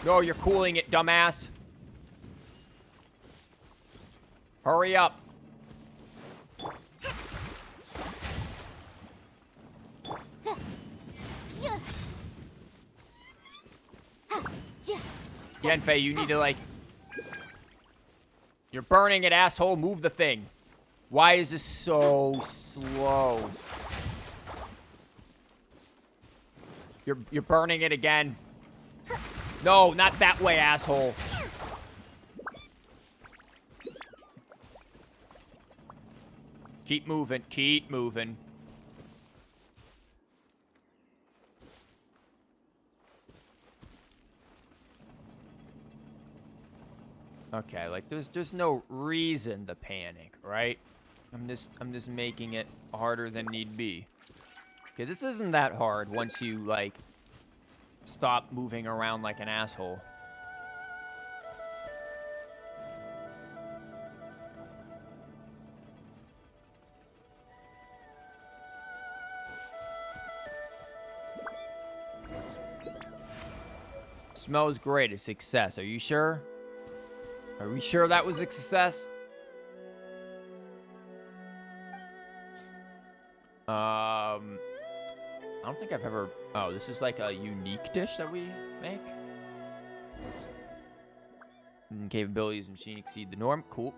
No, you're cooling it, dumbass. Hurry up. Yenfei, you need to, like... You're burning it, asshole. Move the thing. Why is this so slow? You're burning it again. No, not that way, asshole. Keep moving. Keep moving. Okay, like there's no reason to panic, right? I'm just making it harder than need be. Okay, this isn't that hard once you like stop moving around like an asshole. Smells great. A success. Are you sure? Are we sure that was a success? I don't think I've ever... Oh, this is like a unique dish that we make? Capabilities of machine exceed the norm. Cool.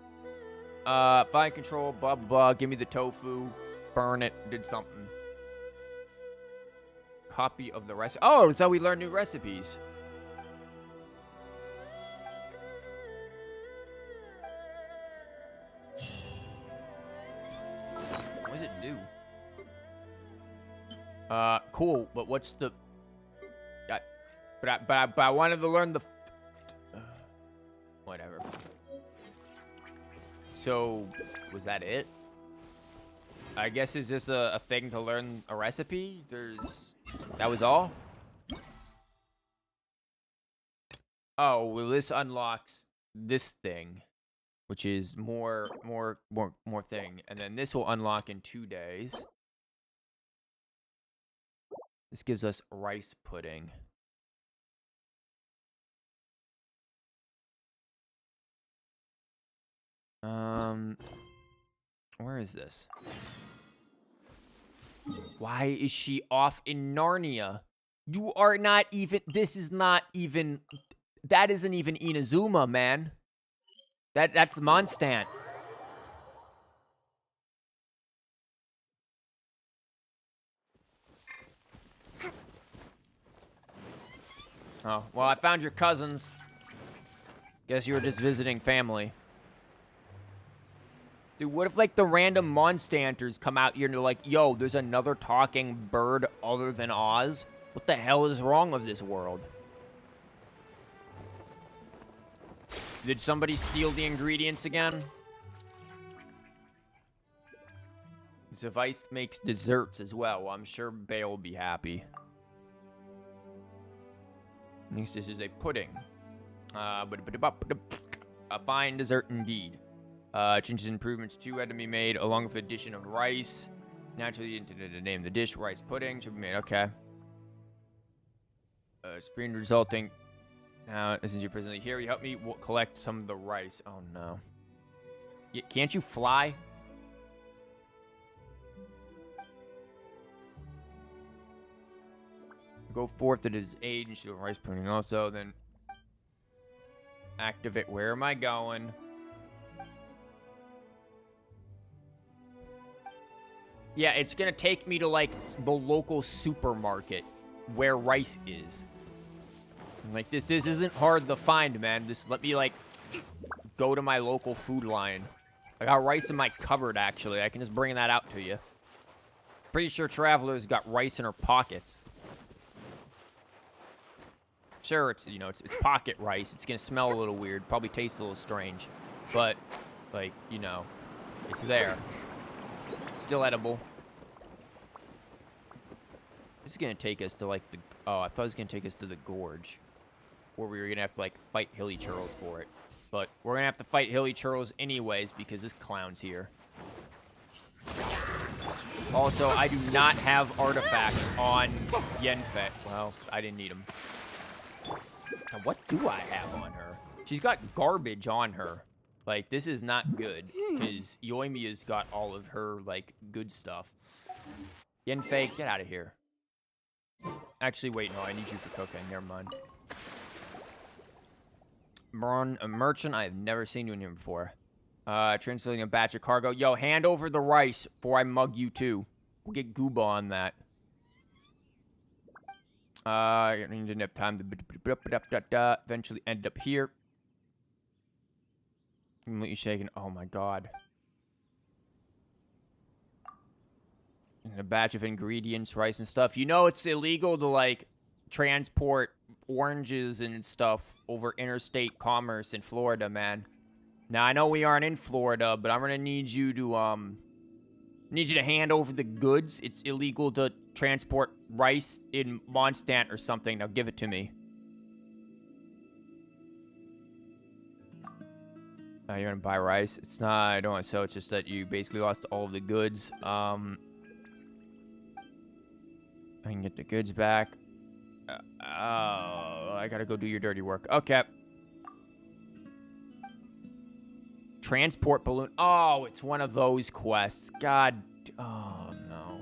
Fine control, blah, blah, blah. Give me the tofu. Burn it. Did something. Copy of the recipe. Oh, that's how we learn new recipes. What does it do? Cool, but what's the... But I wanted to learn the... Whatever. So, was that it? I guess it's just a thing to learn a recipe? That was all? Oh, well, this unlocks this thing, which is more thing. And then this will unlock in 2 days. This gives us rice pudding. Where is this? Why is she off in Narnia? You are not even... This is not even... That isn't even Inazuma, man. That's Mondstadt. Oh, well, I found your cousins. Guess you were just visiting family. Dude, what if, like, the random Mondstanters come out here and they're like, yo, there's another talking bird other than Oz? What the hell is wrong with this world? Did somebody steal the ingredients again? This device makes desserts as well. I'm sure Bae will be happy. At least this is a pudding. A fine dessert indeed. Changes and improvements too had to be made, along with addition of rice. Naturally, to name the dish rice pudding should be made. Okay. Spring resulting. Now, since you're presently here, you help me collect some of the rice. Oh no. Can't you fly? Go forth to his aid and show rice pudding also, then activate. Where am I going? Yeah, it's gonna take me to, like, the local supermarket where rice is. Like, this isn't hard to find, man. Just let me, like, go to my local food line. I got rice in my cupboard, actually. I can just bring that out to you. Pretty sure Traveler's got rice in her pockets. Sure, it's, you know, it's pocket rice. It's gonna smell a little weird. Probably taste a little strange. But, like, you know, it's there. Still edible. This is gonna take us to, like, the... Oh, I thought it was gonna take us to the gorge. Where we were gonna have to, like, fight Hilly Churls for it. But we're gonna have to fight Hilly Churls anyways because this clown's here. Also, I do not have artifacts on Yenfei. Well, I didn't need them. Now, what do I have on her? She's got garbage on her. Like, this is not good, because Yoimiya's got all of her, like, good stuff. Yenfei, get out of here. Actually, wait, no, I need you for cooking. Never mind. Braun, a merchant. I have never seen you in here before. Translating a batch of cargo. Yo, hand over the rice before I mug you, too. We'll get Gooba on that. I didn't have time to eventually end up here. Completely shaken. Oh my god. And a batch of ingredients, rice and stuff. You know it's illegal to, like, transport oranges and stuff over interstate commerce in Florida, man. Now, I know we aren't in Florida, but I'm gonna need you to hand over the goods. It's illegal to transport rice in Mondstadt or something. Now, give it to me. Oh, you're gonna buy rice? It's not, I don't want to sell. It's just that you basically lost all of the goods. I can get the goods back. I gotta go do your dirty work. Okay. Transport balloon. Oh, it's one of those quests. God. Oh, no.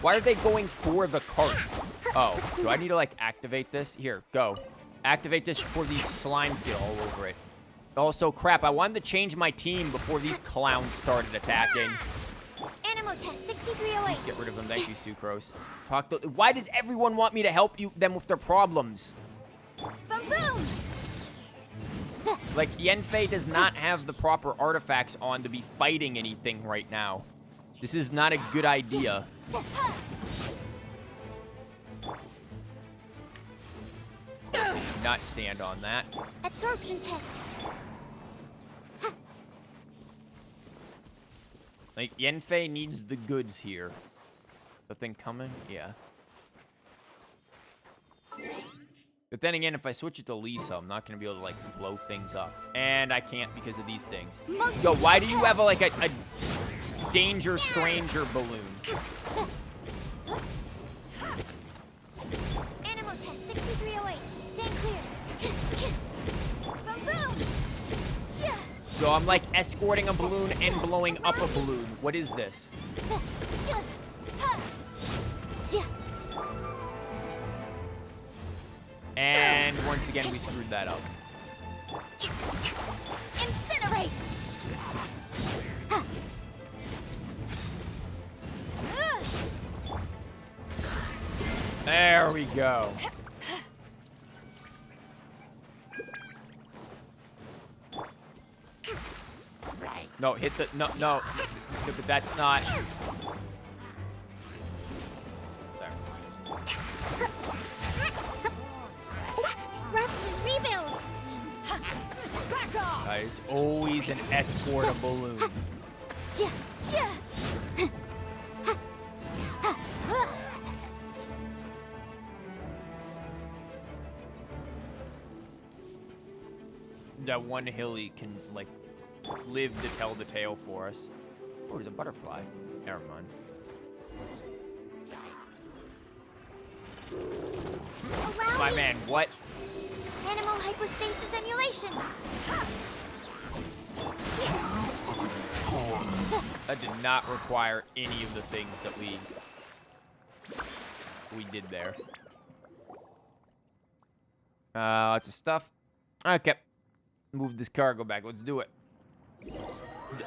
Why are they going for the cart? Oh, do I need to, like, activate this? Here, go. Activate this before these slimes get all over it. Also, crap, I wanted to change my team before these clowns started attacking. Animal test 6308. Please get rid of them. Thank you, Sucrose. Why does everyone want me to help them with their problems? Boom, boom. Like, Yenfei does not have the proper artifacts on to be fighting anything right now. This is not a good idea. Uh. Do not stand on that. Absorption test. Like, Yenfei needs the goods here. The thing coming? Yeah. But then again, if I switch it to Lisa, I'm not going to be able to, like, blow things up. And I can't because of these things. So why do you have, a danger stranger balloon? Animal test 6308. Stand clear. Boom, boom. So I'm, like, escorting a balloon and blowing up a balloon. What is this? And once again, we screwed that up. Incinerate. There we go. No, hit the, no. But that's not. There. Rest and rebuild. Back off. It's always an escort a balloon. That one hilly can, like, live to tell the tale for us. Oh, there's a butterfly. Never mind. My man, what? Animal hypostasis emulation. That did not require any of the things that we did there. Lots of stuff. Okay. Move this cargo back. Let's do it.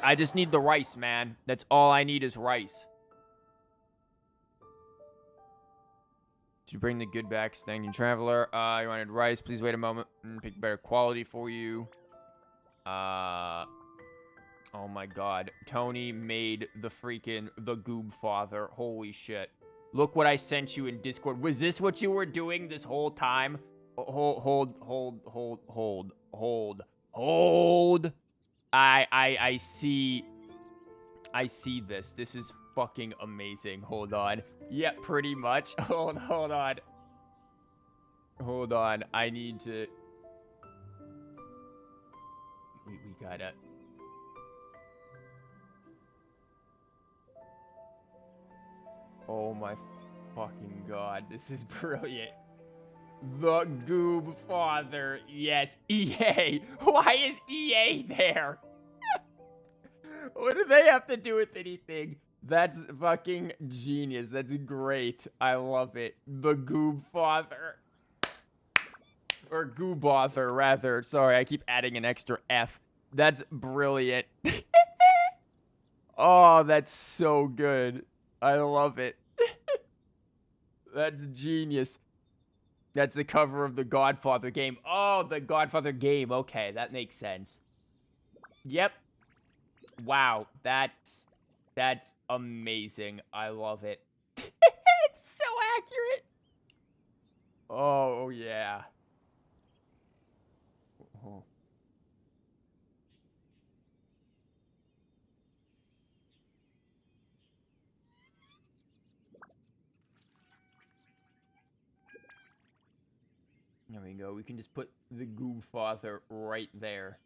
I just need the rice, man. That's all I need is rice. Did you bring the good back, Stangian Traveler? You wanted rice. Please wait a moment. Pick better quality for you. Oh my god. Tony made the Goob Father. Holy shit. Look what I sent you in Discord. Was this what you were doing this whole time? Hold. I see this. This is fucking amazing. Hold on. Yeah, pretty much. Hold on. Hold on. I need to... We gotta... Oh my fucking god. This is brilliant. The Goob Father. Yes, EA. Why is EA there? What do they have to do with anything? That's fucking genius. That's great. I love it. The Goob Father. Or Goob Author, rather. Sorry, I keep adding an extra F. That's brilliant. Oh, that's so good. I love it. That's genius. That's the cover of the Godfather game. Oh, the Godfather game. Okay, that makes sense. Yep. Wow, that's amazing. I love it. It's so accurate. Oh, yeah. Oh. There we go. We can just put the Godfather right there.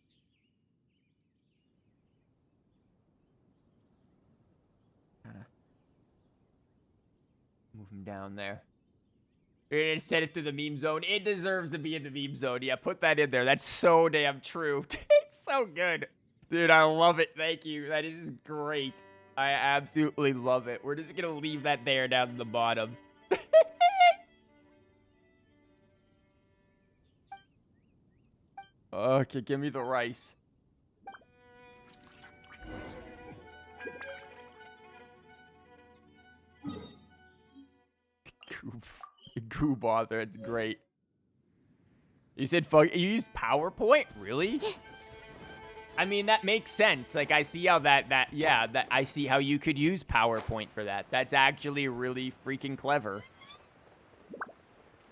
Kinda move him down there. And send it to the meme zone. It deserves to be in the meme zone. Yeah, put that in there. That's so damn true. It's so good. Dude, I love it. Thank you. That is great. I absolutely love it. We're just going to leave that there down in the bottom. Okay, give me the rice. Bother. It's great. You said fuck. You used PowerPoint? Really? I mean, that makes sense. Like, I see how I see how you could use PowerPoint for that. That's actually really freaking clever.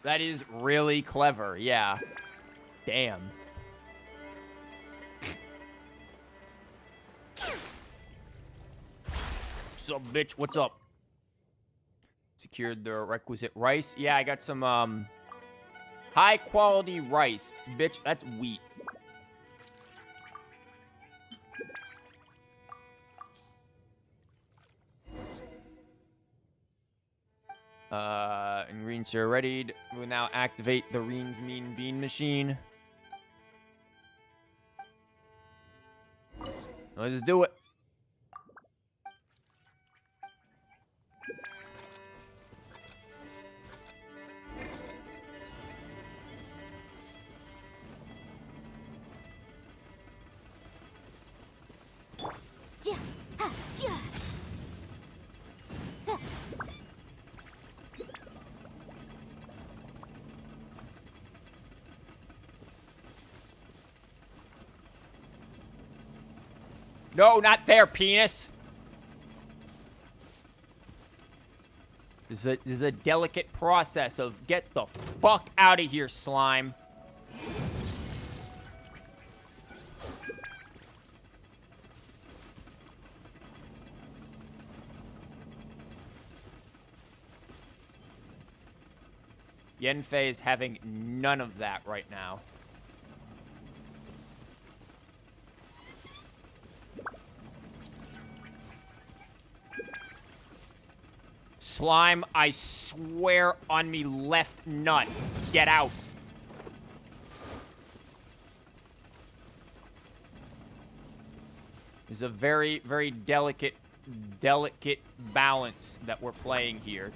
That is really clever. Yeah. Damn. Sup, bitch? What's up? Secured the requisite rice. Yeah, I got some, high quality rice. Bitch, that's wheat. Ingredients are readied. We'll now activate the Reen's Mean Bean Machine. Let's do it. No, not there, penis. This is a delicate process of get the fuck out of here, slime. Yenfei is having none of that right now. Slime, I swear on me left nut. Get out. It's a very, very delicate balance that we're playing here.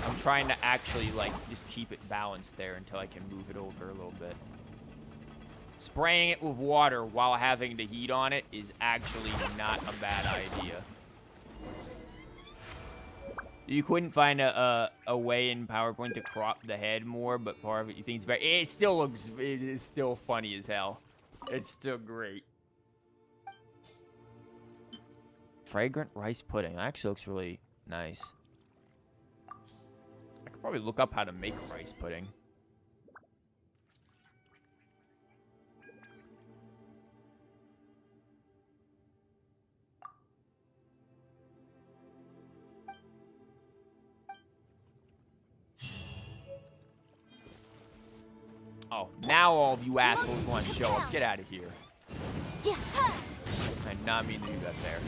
I'm trying to actually, like, just keep it balanced there until I can move it over a little bit. Spraying it with water while having the heat on it is actually not a bad idea. You couldn't find a way in PowerPoint to crop the head more, but part of it you think it's very... It still looks... It is still funny as hell. It's still great. Fragrant rice pudding. That actually looks really nice. I could probably look up how to make rice pudding. Oh, now all of you assholes want to show up. Get out of here. I did not mean to do that there.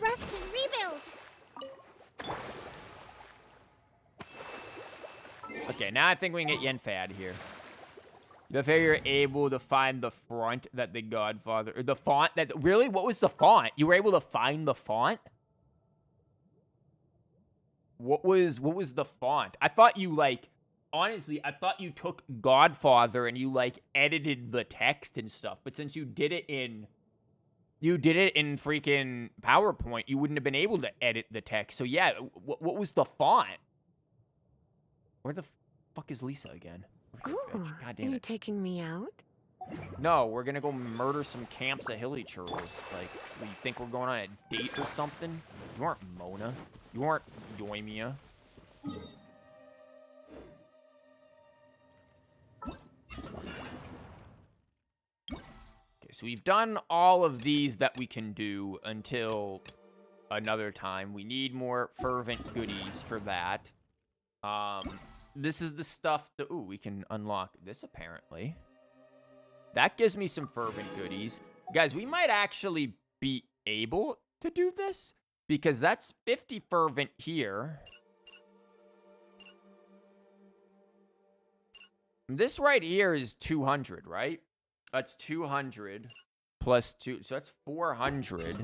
Rest and rebuild. Okay, now I think we can get Yenfei out of here. The fact you're able to find the font that the Godfather... Or the font that... Really? What was the font? You were able to find the font? What was the font? I thought you, like, honestly, I thought you took Godfather and you, like, edited the text and stuff. But since you did it in freaking PowerPoint, you wouldn't have been able to edit the text. So yeah, what was the font? Where the fuck is Lisa again? Ooh, God damn you it. taking me out? No, we're gonna go murder some camps of hilly churros. Like, you think we're going on a date or something? You aren't Mona. You aren't Yoimiya. Okay, so we've done all of these that we can do until another time. We need more fervent goodies for that. This is the stuff that, ooh, we can unlock this apparently. That gives me some fervent goodies. Guys, we might actually be able to do this because that's 50 fervent here. This right here is 200, right? That's 200 plus 2, so that's 400.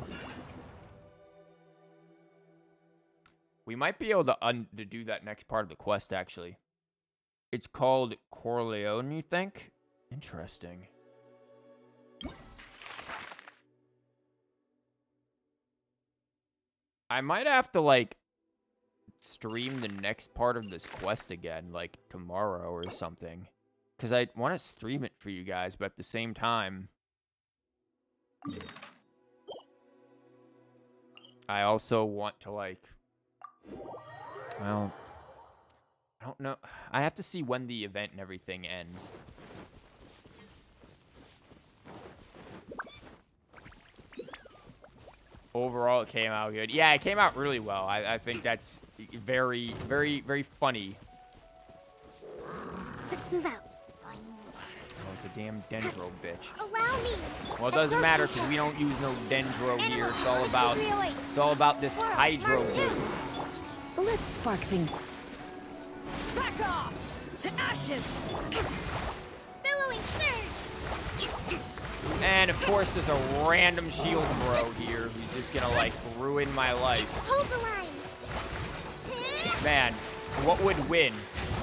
We might be able to do that next part of the quest, actually. It's called Corleone, you think? Interesting. I might have to, like, stream the next part of this quest again, like, tomorrow or something. Because I want to stream it for you guys, but at the same time, I also want to, like, well, I don't know. I have to see when the event and everything ends. Overall, it came out good. Yeah, it came out really well. I think that's very, very, very funny. Let's move out. Oh, it's a damn Dendro, bitch. Allow me. Well, it doesn't matter because we don't use no Dendro here. It's all about this Hydro things. Let's spark things. Back off! To ashes! Billowing surge! And of course, there's a random shield bro here who's just gonna, like, ruin my life. Hold the line! Man, what would win?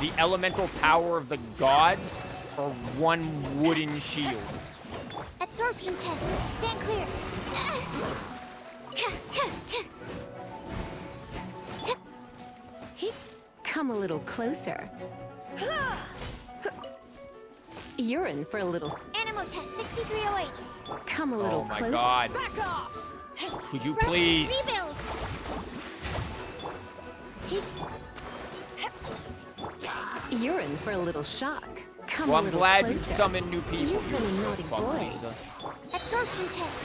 The elemental power of the gods or one wooden shield? Absorption test. Stand clear. Come a little closer. You're in for a little... Animo test 6308. Come a little closer. Oh my god. Back off! Could you please? Rebuild! You're in for a little shock. Come Well, a I'm little glad closer. you summoned new people. You've been a You're so naughty fucked, boy. Lisa. Absorption test.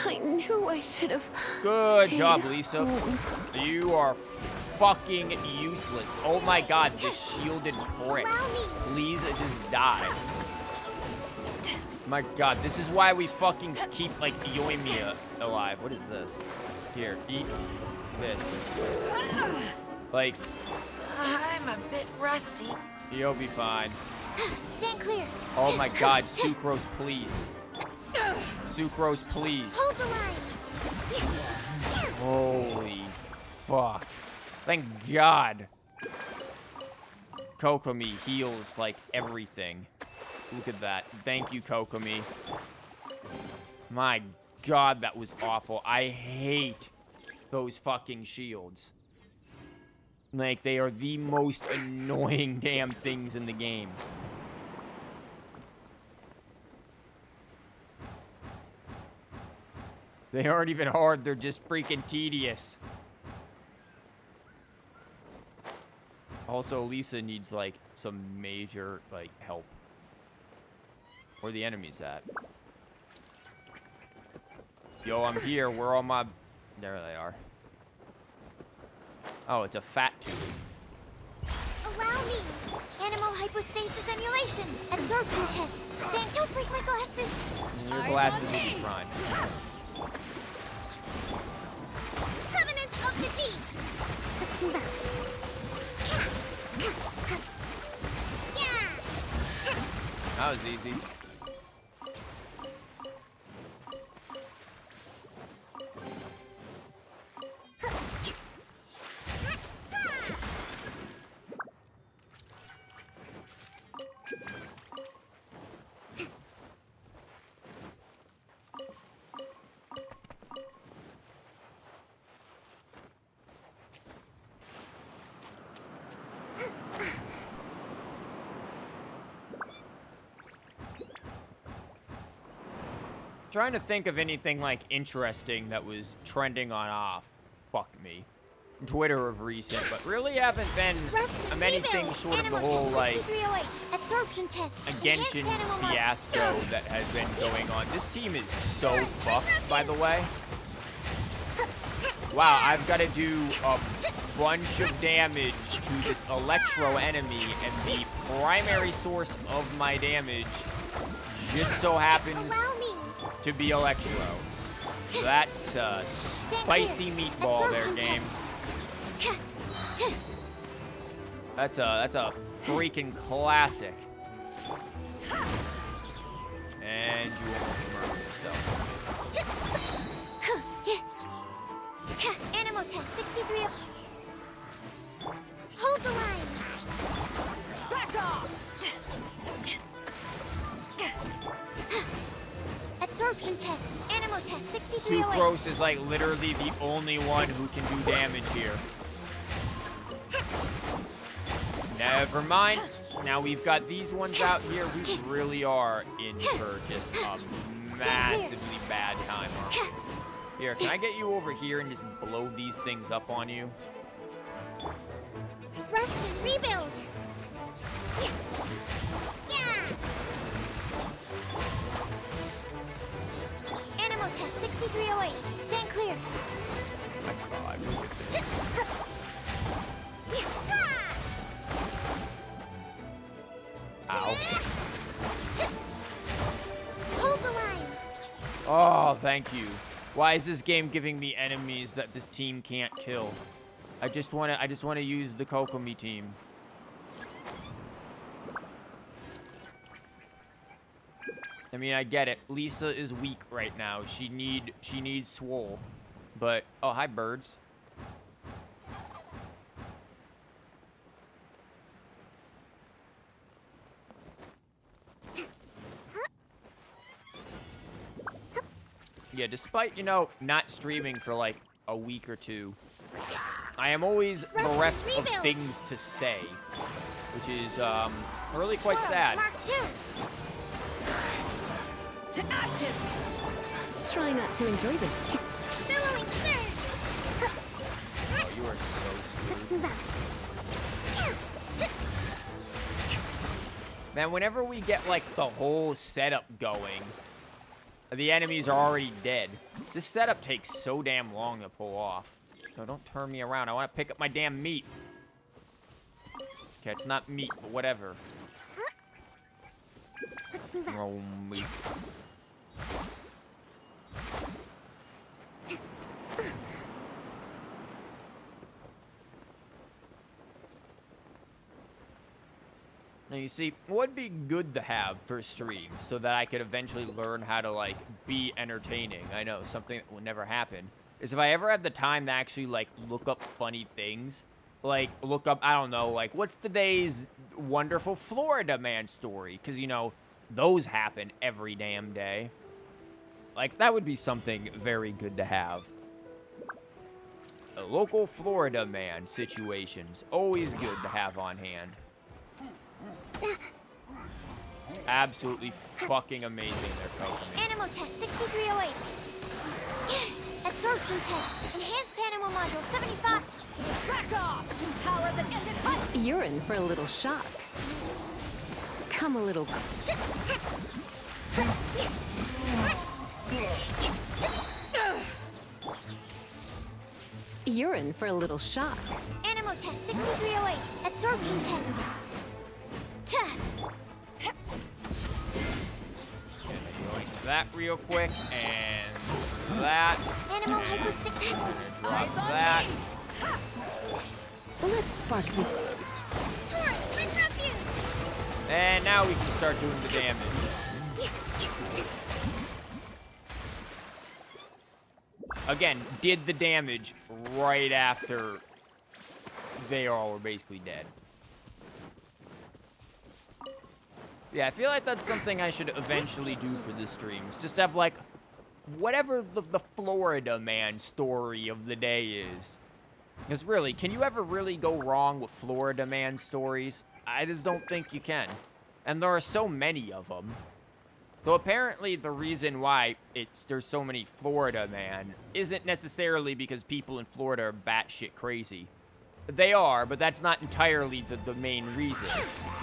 I knew I should have... Good stayed job, Lisa. home. You are fucking useless. Oh my god, this shielded prick. Please just die. My god, this is why we fucking keep, like, Yoimiya alive. What is this? Here, eat this. Like, I'm a bit rusty. you'll be fine. Stand clear. Oh my god, Sucrose, please. Sucrose, please. Hold the line. Holy fuck. Thank god. Kokomi heals, like, everything. Look at that. Thank you, Kokomi. My god, that was awful. I hate those fucking shields. Like, they are the most annoying damn things in the game. They aren't even hard, they're just freaking tedious. Also, Lisa needs, like, some major, like, help. Where the enemies at? Yo, I'm here. Where are all my... There they are. Oh, it's a fat tube. Allow me. Animo hypostasis emulation. Absorption test. Stand. Don't break my glasses. Your glasses will be fine. Covenant of the Deep. Let's move out. That was easy. Trying to think of anything like interesting that was trending on fuck me, Twitter of recent, but really haven't been anything short of the whole like a Genshin fiasco that has been going on. This team is so fucked, by the way. Wow, I've got to do a bunch of damage to this Electro enemy, and the primary source of my damage just so happens to be Electro. That's a spicy meatball there, game. That's a freaking classic. And you almost murdered yourself. Animal test 63. Hold the line. Back off. Absorption test. Animal test 6308. Sucrose is like literally the only one who can do damage here. Never mind. Now we've got these ones out here. We really are in for just a massively bad time, aren't we? Here, can I get you over here and just blow these things up on you? Rest and rebuild. Animal test 6308. Stand clear. My God, look at this. Ow. Hold the line. Oh, thank you. Why is this game giving me enemies that this team can't kill? I just wanna use the Kokomi team. I mean, I get it. Lisa is weak right now. She needs swole. But oh, hi birds. Yeah, despite, you know, not streaming for like a week or two, I am always bereft of things to say, which is really quite sad. To ashes! Try not to enjoy this too. Billowing surge. Oh, you are so screwed. Man, whenever we get like the whole setup going, the enemies are already dead. This setup takes so damn long to pull off. No, don't turn me around. I want to pick up my damn meat. Okay, it's not meat, but whatever. Let's move out. Oh, meat. Now, you see, what would be good to have for stream so that I could eventually learn how to, like, be entertaining? I know, something that will never happen. Is if I ever had the time to actually, like, look up funny things. Like, look up, I don't know, like, what's today's wonderful Florida man story? Because, you know, those happen every damn day. Like, that would be something very good to have. A local Florida man situations. Always good to have on hand. Absolutely fucking amazing there, Kokomi. Animal test 6308. Absorption test. Enhanced animal module 75. Back off! Power that ended hunt. You're in for a little shock. Come a little. You're in for a little shock. Animal test 6308. Absorption test. That real quick, and that. Animal hypostick. Drop that. Let's spark the. Torrent, wind refuge. And now we can start doing the damage. Again, did the damage right after they all were basically dead. Yeah, I feel like that's something I should eventually do for the streams. Just have, like, whatever the Florida man story of the day is. Because really, can you ever really go wrong with Florida man stories? I just don't think you can. And there are so many of them. So apparently the reason why there's so many Florida man isn't necessarily because people in Florida are batshit crazy. They are, but that's not entirely the main reason.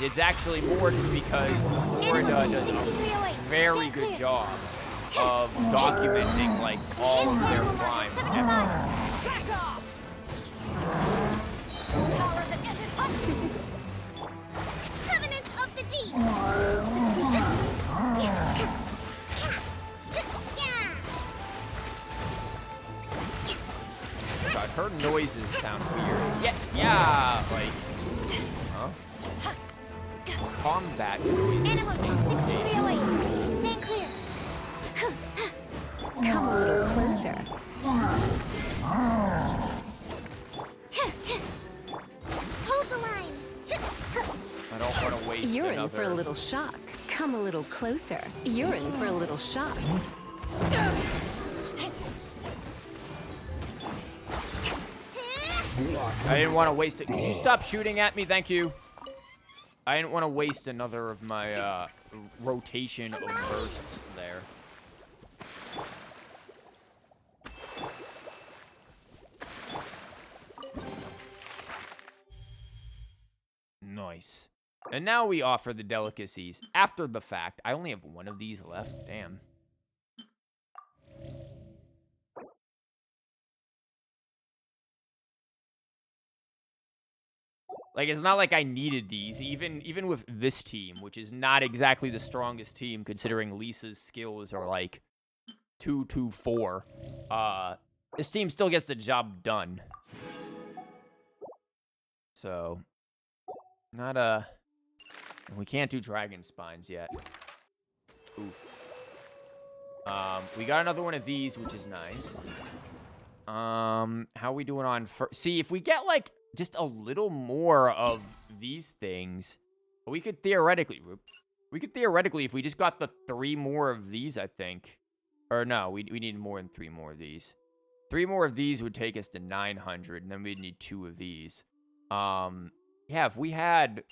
It's actually more just because Florida does a very good job of documenting, like, all of their crimes ever. Covenant of the Deep! God, her noises sound weird. Yeah, like, huh? Combat noises. Animal test 6308. Stand clear. Come a little closer. Hold the line. I don't want to waste You're another... in for a little shock. Come a little closer. You're in for a little shock. I didn't want to waste it. Could you stop shooting at me? Thank you. I didn't want to waste another of my rotation of bursts there. Nice. And now we offer the delicacies after the fact. I only have one of these left. Damn. Like, it's not like I needed these, even with this team, which is not exactly the strongest team, considering Lisa's skills are, like, 2-4. This team still gets the job done. So, not, we can't do dragon spines yet. Oof. We got another one of these, which is nice. How are we doing on... See, if we get, like... just a little more of these things, we could theoretically, if we just got the 3 more of these, I think. Or no, we need more than 3 more of these. 3 more of these would take us to 900, and then we'd need 2 of these. Yeah, if we had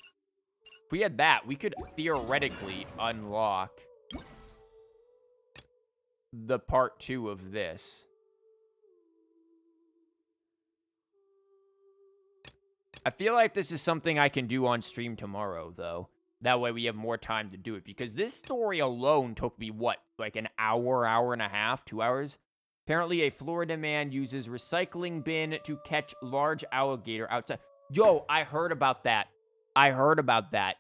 that, we could theoretically unlock the part 2 of this. I feel like this is something I can do on stream tomorrow, though. That way we have more time to do it. Because this story alone took me, what, like an hour, hour and a half, 2 hours? Apparently, a Florida man uses recycling bin to catch large alligator outside. Yo, I heard about that.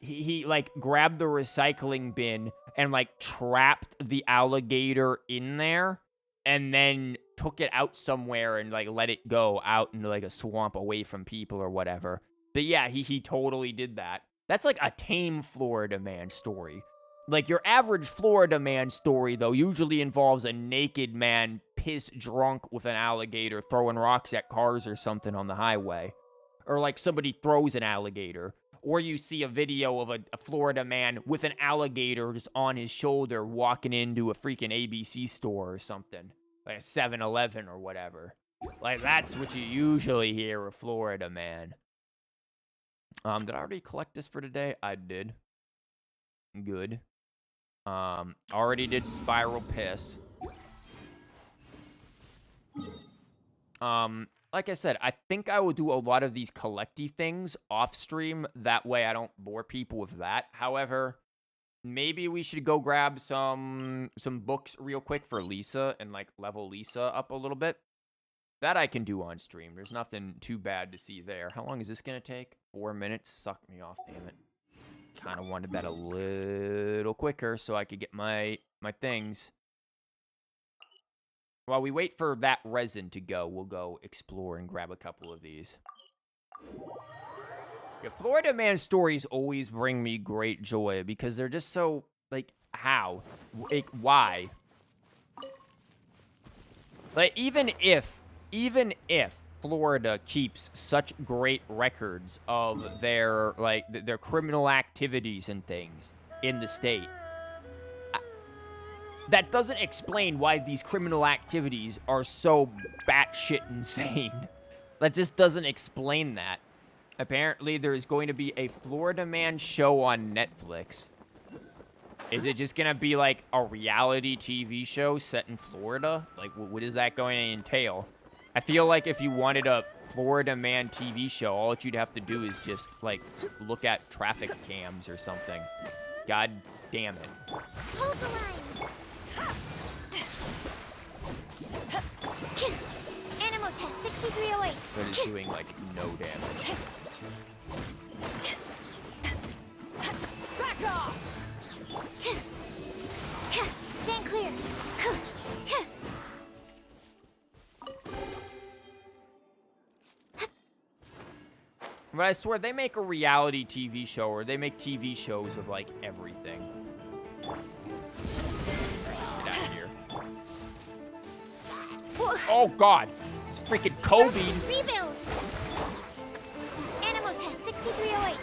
He like, grabbed the recycling bin and, like, trapped the alligator in there. And then took it out somewhere and, like, let it go out into, like, a swamp away from people or whatever. But yeah, he totally did that. That's, like, a tame Florida man story. Like, your average Florida man story, though, usually involves a naked man piss drunk with an alligator throwing rocks at cars or something on the highway. Or, like, somebody throws an alligator. Or you see a video of a Florida man with an alligator just on his shoulder walking into a freaking ABC store or something. Like a 7-Eleven or whatever. Like, that's what you usually hear of Florida man. Did I already collect this for today? I did. Good. Already did Spiral Piss. Like I said, I think I will do a lot of these collecty things off stream. That way I don't bore people with that. However, maybe we should go grab some books real quick for Lisa and, like, level Lisa up a little bit. That I can do on stream. There's nothing too bad to see there. How long is this going to take? 4 minutes? Suck me off, damn it. Kind of wanted that a little quicker so I could get my things. While we wait for that resin to go, we'll go explore and grab a couple of these. Yeah, Florida man stories always bring me great joy because they're just so, like, how? Like, why? Like, even if Florida keeps such great records of their, like, their criminal activities and things in the state, that doesn't explain why these criminal activities are so batshit insane. That just doesn't explain that. Apparently, there is going to be a Florida Man show on Netflix. Is it just going to be, like, a reality TV show set in Florida? Like, what is that going to entail? I feel like if you wanted a Florida Man TV show, all that you'd have to do is just, like, look at traffic cams or something. God damn it. Hold the line. Animal test 6308. But it's doing, like, no damage. Back off! Stand clear. But I swear, they make a reality TV show, or they make TV shows of, like, everything. Get out of here. Oh, God. It's freaking Kobe. Rebuild. Animal test 6308.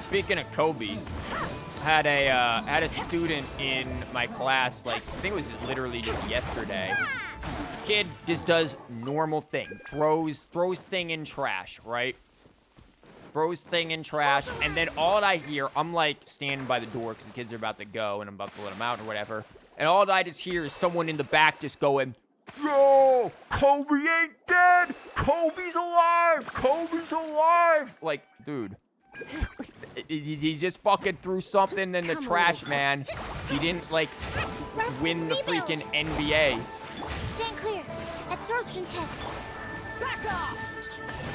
Speaking of Kobe, had a student in my class, like, I think it was literally just yesterday. Kid just does normal thing, throws thing in trash, right? Throws thing in trash, and then all I hear, I'm like standing by the door because the kids are about to go, and I'm about to let them out or whatever. And all I just hear is someone in the back just going, "Yo, Kobe ain't dead. Kobe's alive. Kobe's alive." Like, dude. He just fucking threw something in the trash, man. He didn't, like, win the freaking NBA. Stand clear. Absorption test. Back off.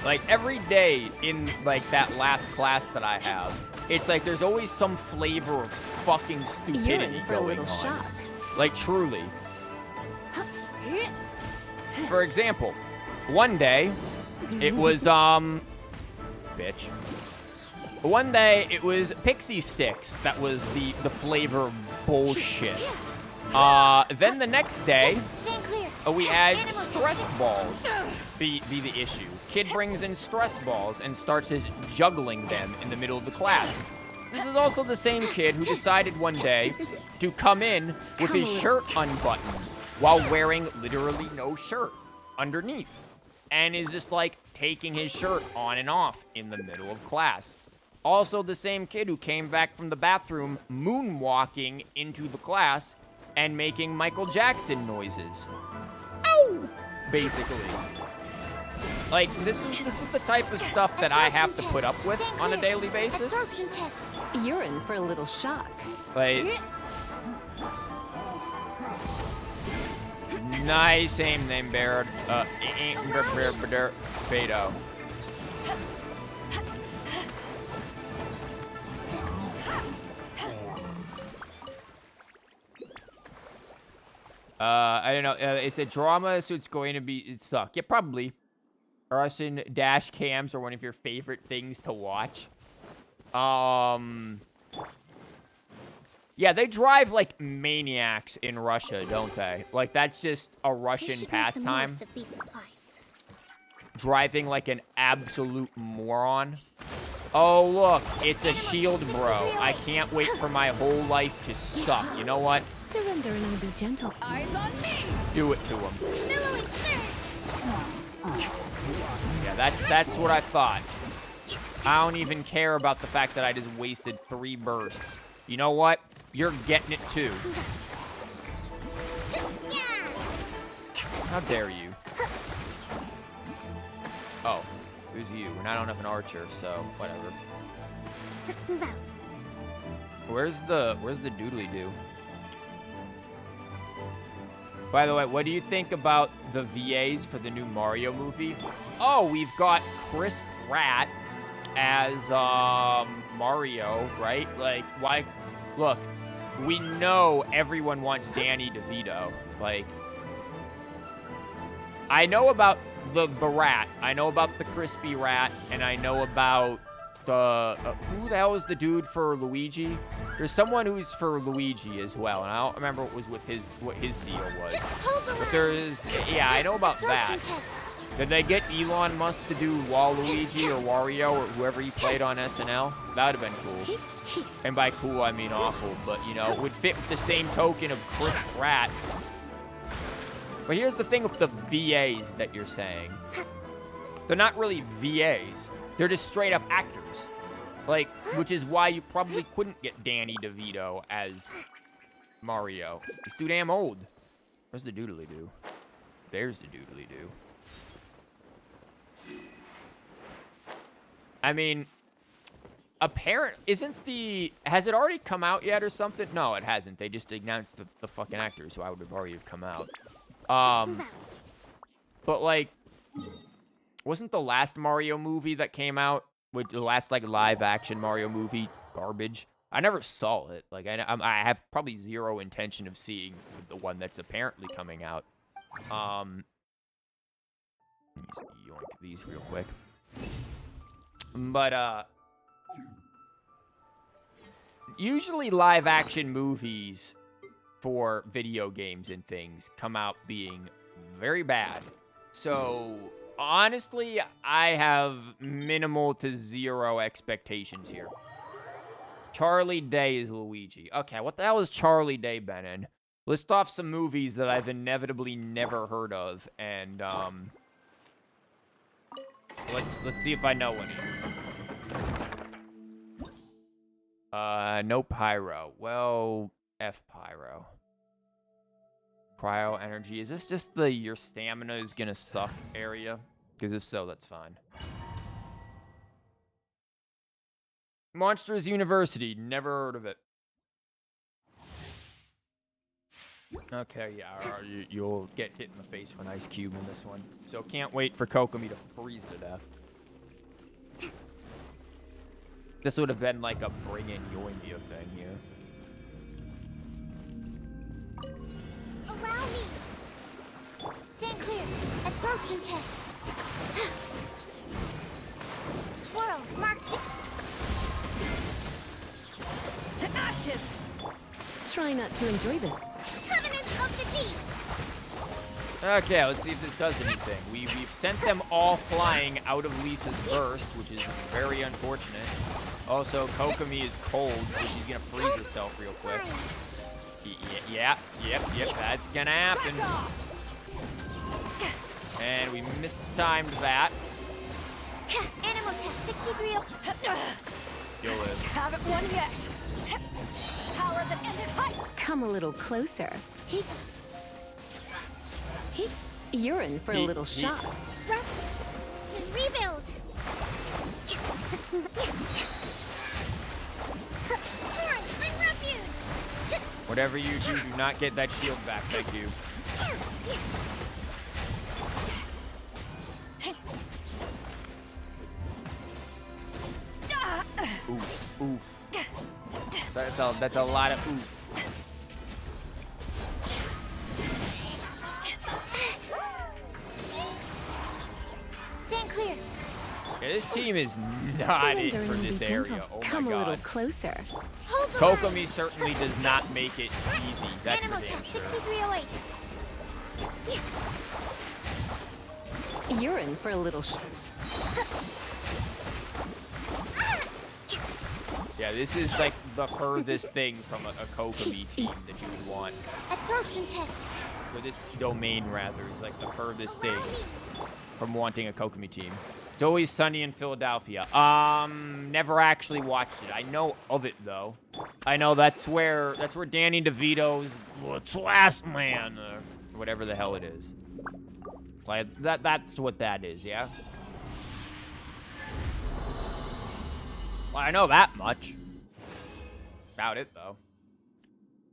Like, every day in, like, that last class that I have, it's like there's always some flavor of fucking stupidity going on. Shock. Like, truly. For example, one day, it was, bitch. One day, it was Pixie Sticks that was the flavor of bullshit. Then the next day, we had stress balls be the issue. Kid brings in stress balls and starts his juggling them in the middle of the class. This is also the same kid who decided one day to come in with his shirt unbuttoned while wearing literally no shirt underneath. And is just, like, taking his shirt on and off in the middle of class. Also the same kid who came back from the bathroom moonwalking into the class and making Michael Jackson noises. Ow! Basically. Like, this is the type of stuff that I have to put up with on a daily basis. You're in for a little shock. Like, nice aim name, Baird. Beto. I don't know. It's a drama, so it's going to be suck. Yeah, probably. Russian dash cams are one of your favorite things to watch. Yeah, they drive like maniacs in Russia, don't they? Like, that's just a Russian pastime. Driving like an absolute moron. Oh, look, it's a shield bro. I can't wait for my whole life to suck. You know what? Surrender and I'll be gentle. Eyes on me. Do it to him. Yeah, that's what I thought. I don't even care about the fact that I just wasted 3 bursts. You know what? You're getting it too. How dare you? Oh, it was you, and I don't have an archer, so whatever. Let's move out. Where's the doodly-doo? By the way, what do you think about the VAs for the new Mario movie? Oh, we've got Chris Pratt as Mario, right? Like, why? Look, we know everyone wants Danny DeVito. Like, I know about the rat. I know about the crispy rat, and I know about the who the hell is the dude for Luigi? There's someone who's for Luigi as well, and I don't remember what his deal was. But there's I know about that. Did they get Elon Musk to do Waluigi or Wario or whoever he played on SNL? That would have been cool. And by cool, I mean awful, but, you know, it would fit with the same token of Chris Pratt. But here's the thing with the VAs that you're saying. They're not really VAs. They're just straight-up actors. Like, which is why you probably couldn't get Danny DeVito as Mario. He's too damn old. Where's the doodly-doo? There's the doodly-doo. I mean, has it already come out yet or something? No, it hasn't. They just announced the fucking actors, so I would have already have come out. But like, wasn't the last Mario movie that came out, with the last like live action Mario movie, garbage? I never saw it. Like, I have probably zero intention of seeing the one that's apparently coming out. Let me just yoink these real quick. But, usually live action movies for video games and things come out being very bad. So, honestly, I have minimal to zero expectations here. Charlie Day is Luigi. Okay, what the hell has Charlie Day been in? List off some movies that I've inevitably never heard of, and, let's see if I know any. No Pyro. Well, F Pyro. Cryo Energy. Is this just the your stamina is gonna suck area? Because if so, that's fine. Monsters University. Never heard of it. Okay, yeah, you'll get hit in the face with an ice cube in this one. So can't wait for Kokomi to freeze to death. This would have been like a bring in Yoimia thing here. Allow me. Stand clear. Absorption test. Swirl. Mark. To ashes! Try not to enjoy this. Covenant of the Deep. Okay, let's see if this does anything. We've sent them all flying out of Lisa's burst, which is very unfortunate. Also, Kokomi is cold, so she's gonna freeze herself real quick. Yep, that's gonna happen. And we mistimed that. Animal test 63. You'll live. Haven't won yet. Power that ended height. Come a little closer. You're in for a little shock. Rebuild. Let's move it. Bring refuge. Whatever you do not get that shield back. Thank you. Oof, oof. That's a lot of oof. Stand clear. Yeah, this team is not it for this area. Oh my Come a little god. closer. Kokomi certainly does not make it easy. That's for Animal damn test sure. 6308. You're in for a little Yeah, this is like the furthest thing from a Kokomi team that you would want. Absorption test. Or this domain, rather, is like the furthest thing from wanting a Kokomi team. It's Always Sunny in Philadelphia. Never actually watched it. I know of it, though. I know that's where Danny DeVito's What's Last Man, or whatever the hell it is. Like, that's what that is, yeah? Well, I know that much. About it, though.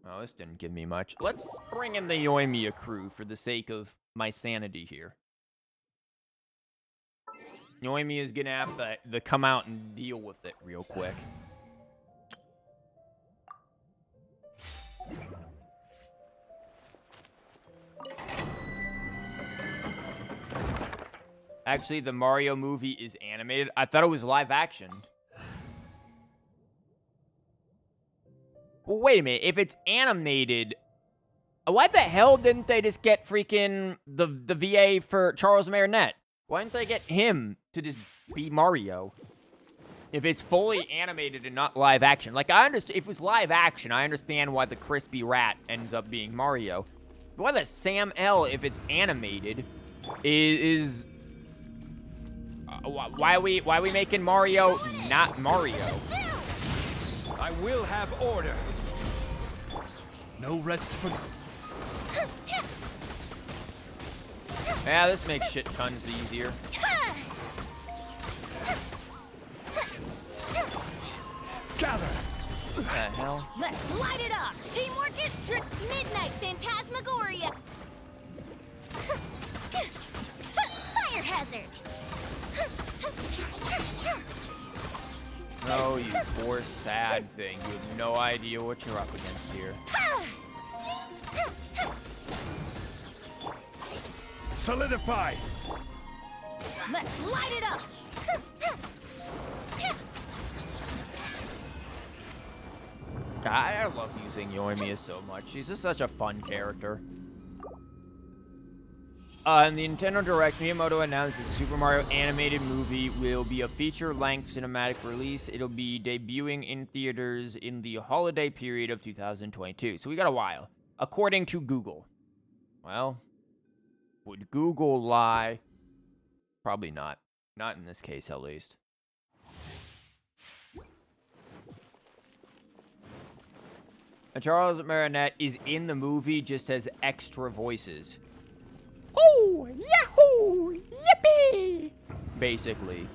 Well, this didn't give me much. Let's bring in the Yoimiya crew for the sake of my sanity here. Yoimiya is gonna have to come out and deal with it real quick. Actually, the Mario movie is animated. I thought it was live action. Well, wait a minute. If it's animated, why the hell didn't they just get freaking the VA for Charles Martinet? Why didn't they get him to just be Mario? If it's fully animated and not live action. Like, I understand, if it was live action, I understand why the crispy rat ends up being Mario. But why the Sam L, if it's animated, is why are we making Mario not Mario? I will have order. No rest for... Yeah, this makes shit tons easier. Gather! What the hell? Let's light it up! Teamwork is Midnight Phantasmagoria! Fire hazard! No, you poor sad thing. You have no idea what you're up against here. Solidify! Let's light it up! God, I love using Yoimiya so much. She's just such a fun character. In the Nintendo Direct, Miyamoto announced that the Super Mario animated movie will be a feature-length cinematic release. It'll be debuting in theaters in the holiday period of 2022. So we got a while, according to Google. Well, would Google lie? Probably not. Not in this case, at least. And Charles Martinet is in the movie just as extra voices. Oh, yahoo! Yippee! Basically.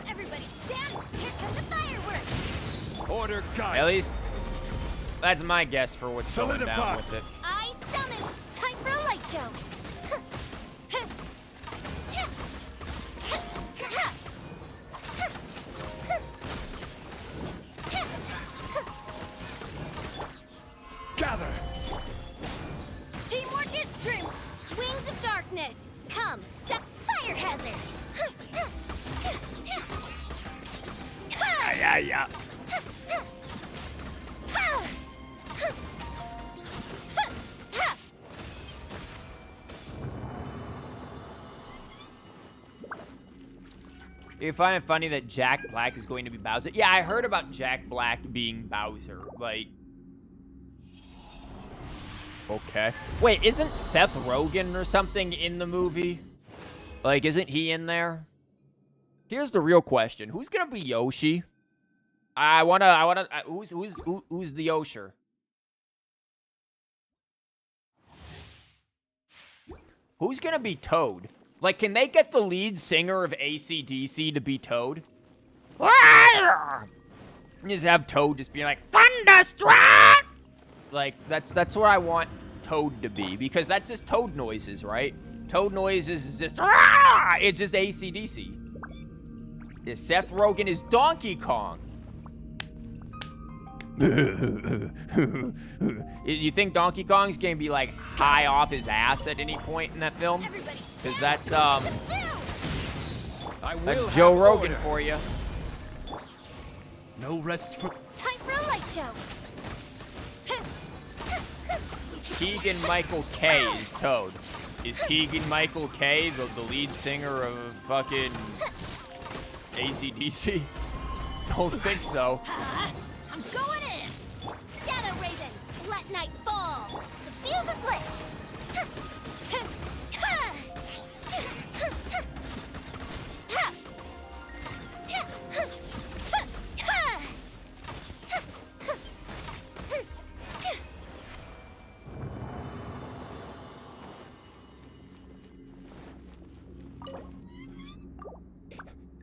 Everybody stand! Here come the fireworks! Order guide! At least, that's my guess for what's going down with it. I summon! Time for a light show! Gather! Teamwork is strength! Wings of darkness! Come, set fire hazard! Yeah. You find it funny that Jack Black is going to be Bowser? Yeah, I heard about Jack Black being Bowser. Like, okay. Wait, isn't Seth Rogen or something in the movie? Like, isn't he in there? Here's the real question: who's gonna be Yoshi? Who's the Yosher? Who's gonna be Toad? Like, can they get the lead singer of AC/DC to be Toad? Just have Toad just be like, Thunderstruck! Like, that's what I want Toad to be, because that's just Toad noises, right? Toad noises is just, it's just AC/DC. Seth Rogen is Donkey Kong. You think Donkey Kong's gonna be, like, high off his ass at any point in that film? Because that's Joe Rogan for you. No rest for... Time for a light show! Keegan-Michael Kay is Toad. Is Keegan-Michael Kay the lead singer of fucking AC/DC? Don't think so. I'm going in! Shadow Raven, let night fall! The fuse is lit!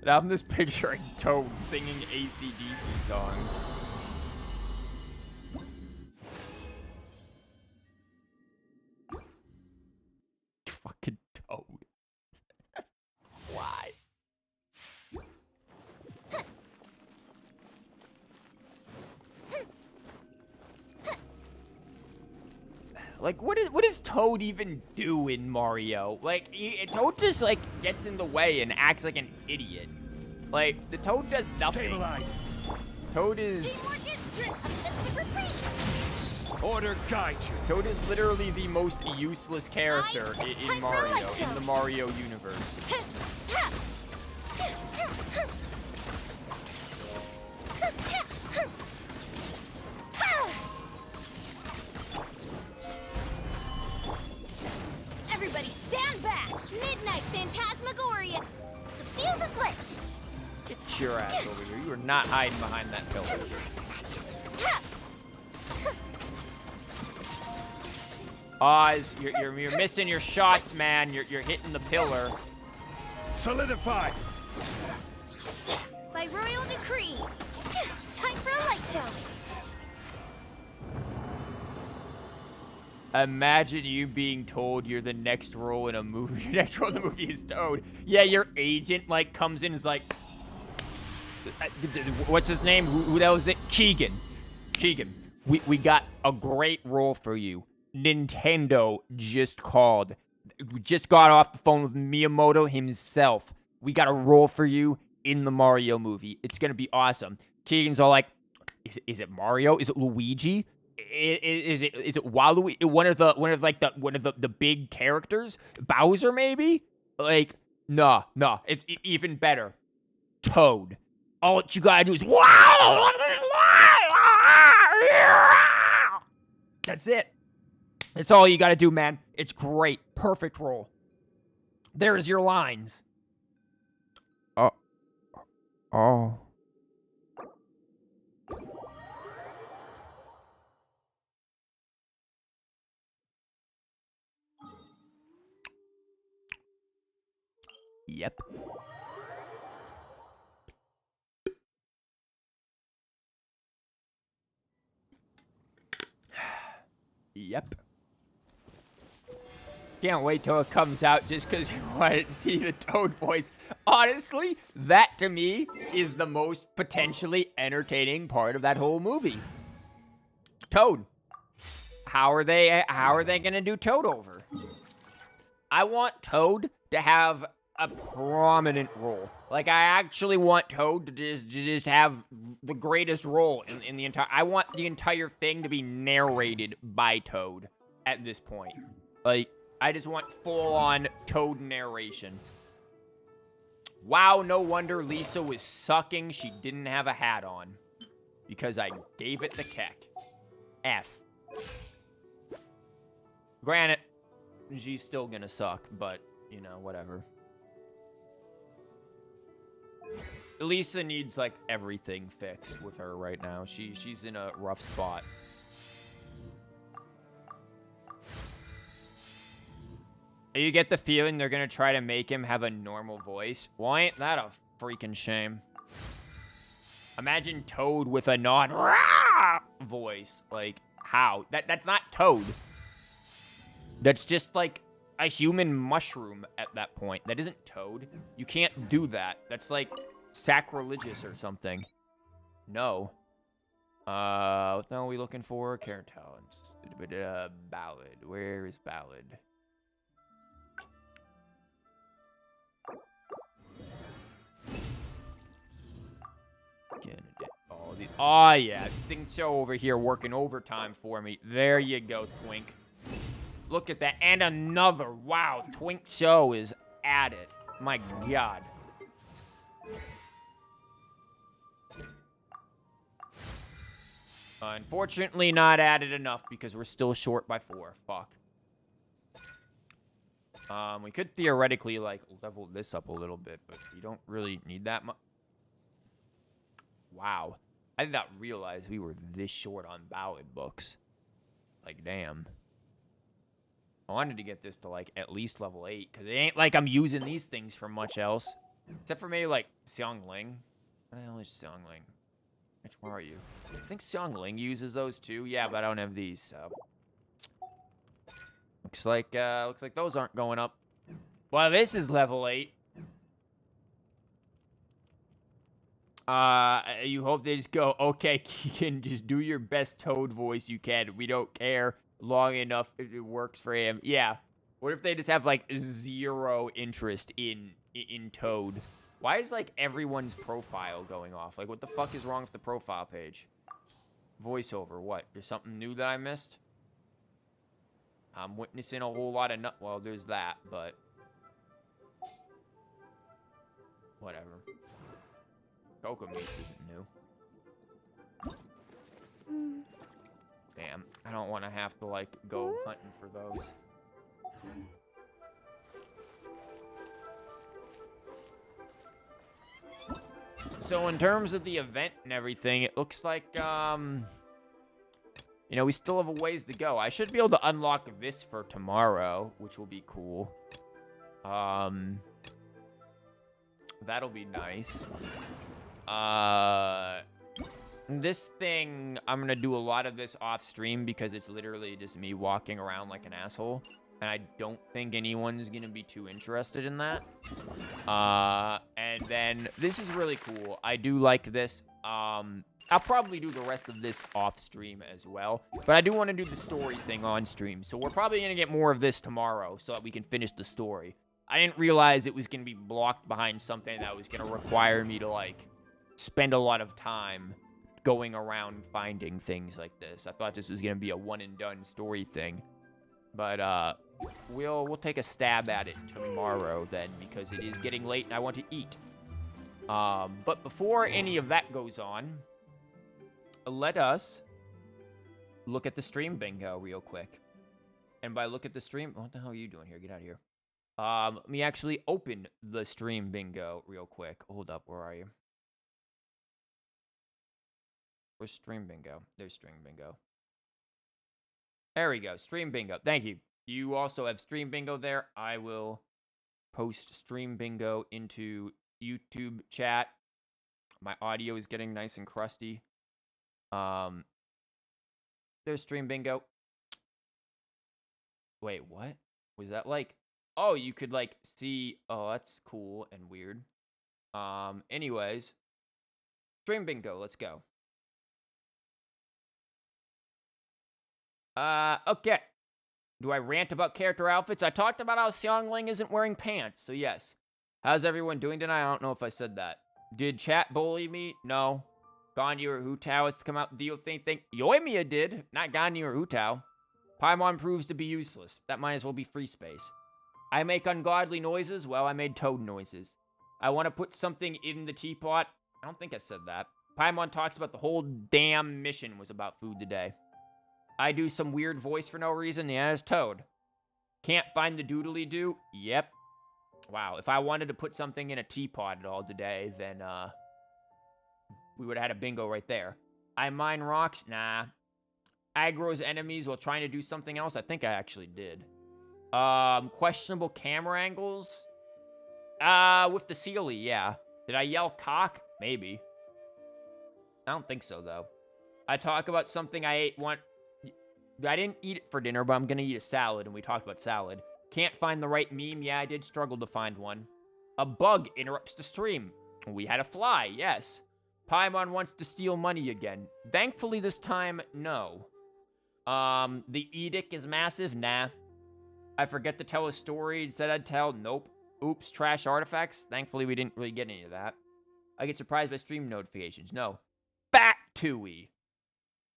And I'm just picturing Toad singing AC/DC songs. Fucking Toad. Why? Like, what does Toad even do in Mario? Like, Toad just, like, gets in the way and acts like an idiot. Like, the Toad does nothing. Stabilize. Toad is... Order guide you. Toad is literally the most useless character in Mario, in the Mario universe. Everybody stand back! Midnight Phantasmagoria! The fuse is lit! Get your ass over here. You are not hiding behind that pillar. Oz, you're missing your shots, man. You're hitting the pillar. Solidify. By royal decree, time for a light show. Imagine you being told you're the next role in a movie. Your next role in the movie is Toad. Yeah, your agent like comes in and is like, what's his name? Who that was it? Keegan. Keegan, we got a great role for you. Nintendo just called. We just got off the phone with Miyamoto himself. We got a role for you in the Mario movie. It's gonna be awesome. Keegan's all like, is it Mario? Is it Luigi? Is it Waluigi? One of the big characters? Bowser maybe? Like, nah, it's even better. Toad. All you gotta do is wow. That's it. That's all you gotta do, man. It's great. Perfect role. There's your lines. Oh. Yep. Yep. Can't wait till it comes out just because you wanted to see the Toad voice. Honestly, that to me is the most potentially entertaining part of that whole movie. Toad. How are they gonna do Toad over? I want Toad to have a prominent role. Like, I actually want Toad to just have the greatest role in the entire... I want the entire thing to be narrated by Toad at this point. Like, I just want full-on Toad narration. Wow, no wonder Lisa was sucking. She didn't have a hat on. Because I gave it the keck. F. Granted, she's still gonna suck, but, you know, whatever. Lisa needs, like, everything fixed with her right now. She's in a rough spot. You get the feeling they're gonna try to make him have a normal voice. Well, ain't that a freaking shame? Imagine Toad with a non voice. Like, how? That's not Toad. That's just, like, a human mushroom at that point. That isn't Toad. You can't do that. That's, like, sacrilegious or something. No. What the hell are we looking for? Character talents. Ballad. Where is Ballad? Oh, yeah. Sing Show over here working overtime for me. There you go, Twink. Look at that. And another. Wow, Twink Show is at it. My God. Unfortunately, not added enough because we're still short by 4. Fuck. We could theoretically, like, level this up a little bit, but you don't really need that much. Wow. I did not realize we were this short on ballad books. Like, damn. I wanted to get this to, like, at least level 8, because it ain't like I'm using these things for much else. Except for maybe, like, Xiangling. What the hell is Xiangling? Which one are you? I think Xiangling uses those too. Yeah, but I don't have these, so. Looks like those aren't going up. Well, this is level 8. You hope they just go, okay, Keegan, just do your best Toad voice you can. We don't care. long enough it works for him. Yeah. What if they just have, like, zero interest in Toad? Why is, like, everyone's profile going off? Like, what the fuck is wrong with the profile page? Voiceover, what? There's something new that I missed? I'm witnessing a whole lot of well, there's that, but... whatever. Kokomis isn't new. Damn, I don't want to have to, like, go hunting for those. So in terms of the event and everything, it looks like, you know, we still have a ways to go. I should be able to unlock this for tomorrow, which will be cool. That'll be nice. This thing, I'm gonna do a lot of this off stream because it's literally just me walking around like an asshole. And I don't think anyone's gonna be too interested in that. And then this is really cool. I do like this. I'll probably do the rest of this off stream as well. But I do want to do the story thing on stream. So we're probably gonna get more of this tomorrow so that we can finish the story. I didn't realize it was gonna be blocked behind something that was gonna require me to, like, spend a lot of time going around finding things like this. I thought this was gonna be a one and done story thing. But, we'll take a stab at it tomorrow then, because it is getting late and I want to eat. But before any of that goes on, let us look at the stream bingo real quick. And by look at the stream, what the hell are you doing here? Get out of here. Let me actually open the stream bingo real quick. Hold up, where are you? Where's stream bingo? There's stream bingo. There we go, stream bingo. Thank you. You also have stream bingo there. I will post stream bingo into YouTube chat. My audio is getting nice and crusty. There's stream bingo. Wait, what? Was that like... oh, you could, like, see... oh, that's cool and weird. Anyways. Stream bingo, let's go. Okay. Do I rant about character outfits? I talked about how Xiangling isn't wearing pants, so yes. How's everyone doing tonight? I don't know if I said that. Did chat bully me? No. Ganyu or Hu Tao has to come out. Do you think Yoimiya did? Not Ganyu or Hu Tao. Paimon proves to be useless. That might as well be free space. I make ungodly noises? Well, I made toad noises. I want to put something in the teapot. I don't think I said that. Paimon talks about the whole damn mission was about food today. I do some weird voice for no reason. Yeah, it's Toad. Can't find the doodly-doo? Yep. Wow, if I wanted to put something in a teapot at all today, then, we would have had a bingo right there. I mine rocks? Nah. Aggro's enemies while trying to do something else? I think I actually did. Questionable camera angles? With the Sealy, yeah. Did I yell cock? Maybe. I don't think so, though. I talk about something I ate one... I didn't eat it for dinner, but I'm gonna eat a salad, and we talked about salad. Can't find the right meme? Yeah, I did struggle to find one. A bug interrupts the stream. We had a fly, yes. Paimon wants to steal money again. Thankfully, this time, no. The edict is massive? Nah. I forget to tell a story. Said I'd tell. Nope. Oops, trash artifacts. Thankfully, we didn't really get any of that. I get surprised by stream notifications. No. Fat Tui.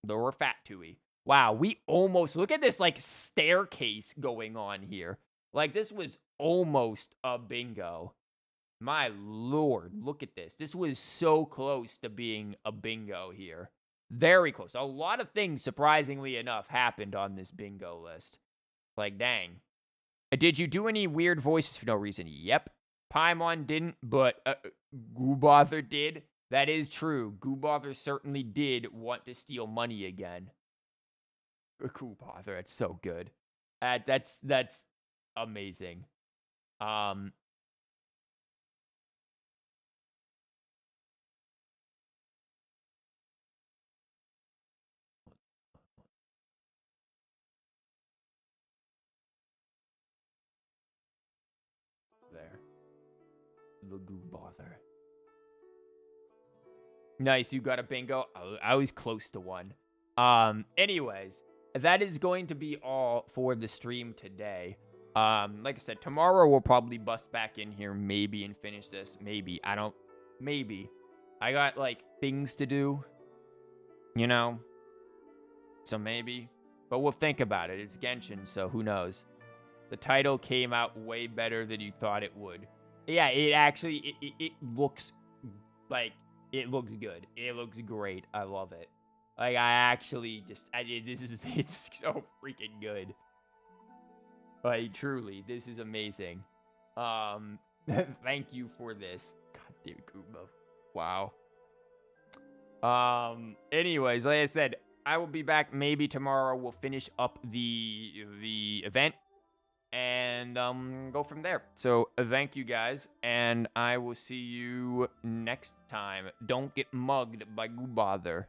Lower Fat Tui. Wow, we almost... look at this, like, staircase going on here. Like, this was almost a bingo. My lord, look at this. This was so close to being a bingo here. Very close. A lot of things, surprisingly enough, happened on this bingo list. Like, dang. Did you do any weird voices for no reason? Yep. Paimon didn't, but Goobother did. That is true. Goobother certainly did want to steal money again. Goobother, that's so good. That's amazing. There. The Goobother. Nice, you got a bingo. I was close to one. Anyways, that is going to be all for the stream today. Like I said, tomorrow we'll probably bust back in here maybe and finish this. Maybe. Maybe. I got, like, things to do, you know? So maybe. But we'll think about it. It's Genshin, so who knows? The title came out way better than you thought it would. Yeah, it actually, it looks, like, it looks good. It looks great. I love it. Like, I actually just, it's so freaking good. Like, truly, this is amazing. Thank you for this. God damn it, Kuma. Wow. Anyways, like I said, I will be back maybe tomorrow. We'll finish up the event and go from there. So, thank you guys, and I will see you next time. Don't get mugged by Goobother.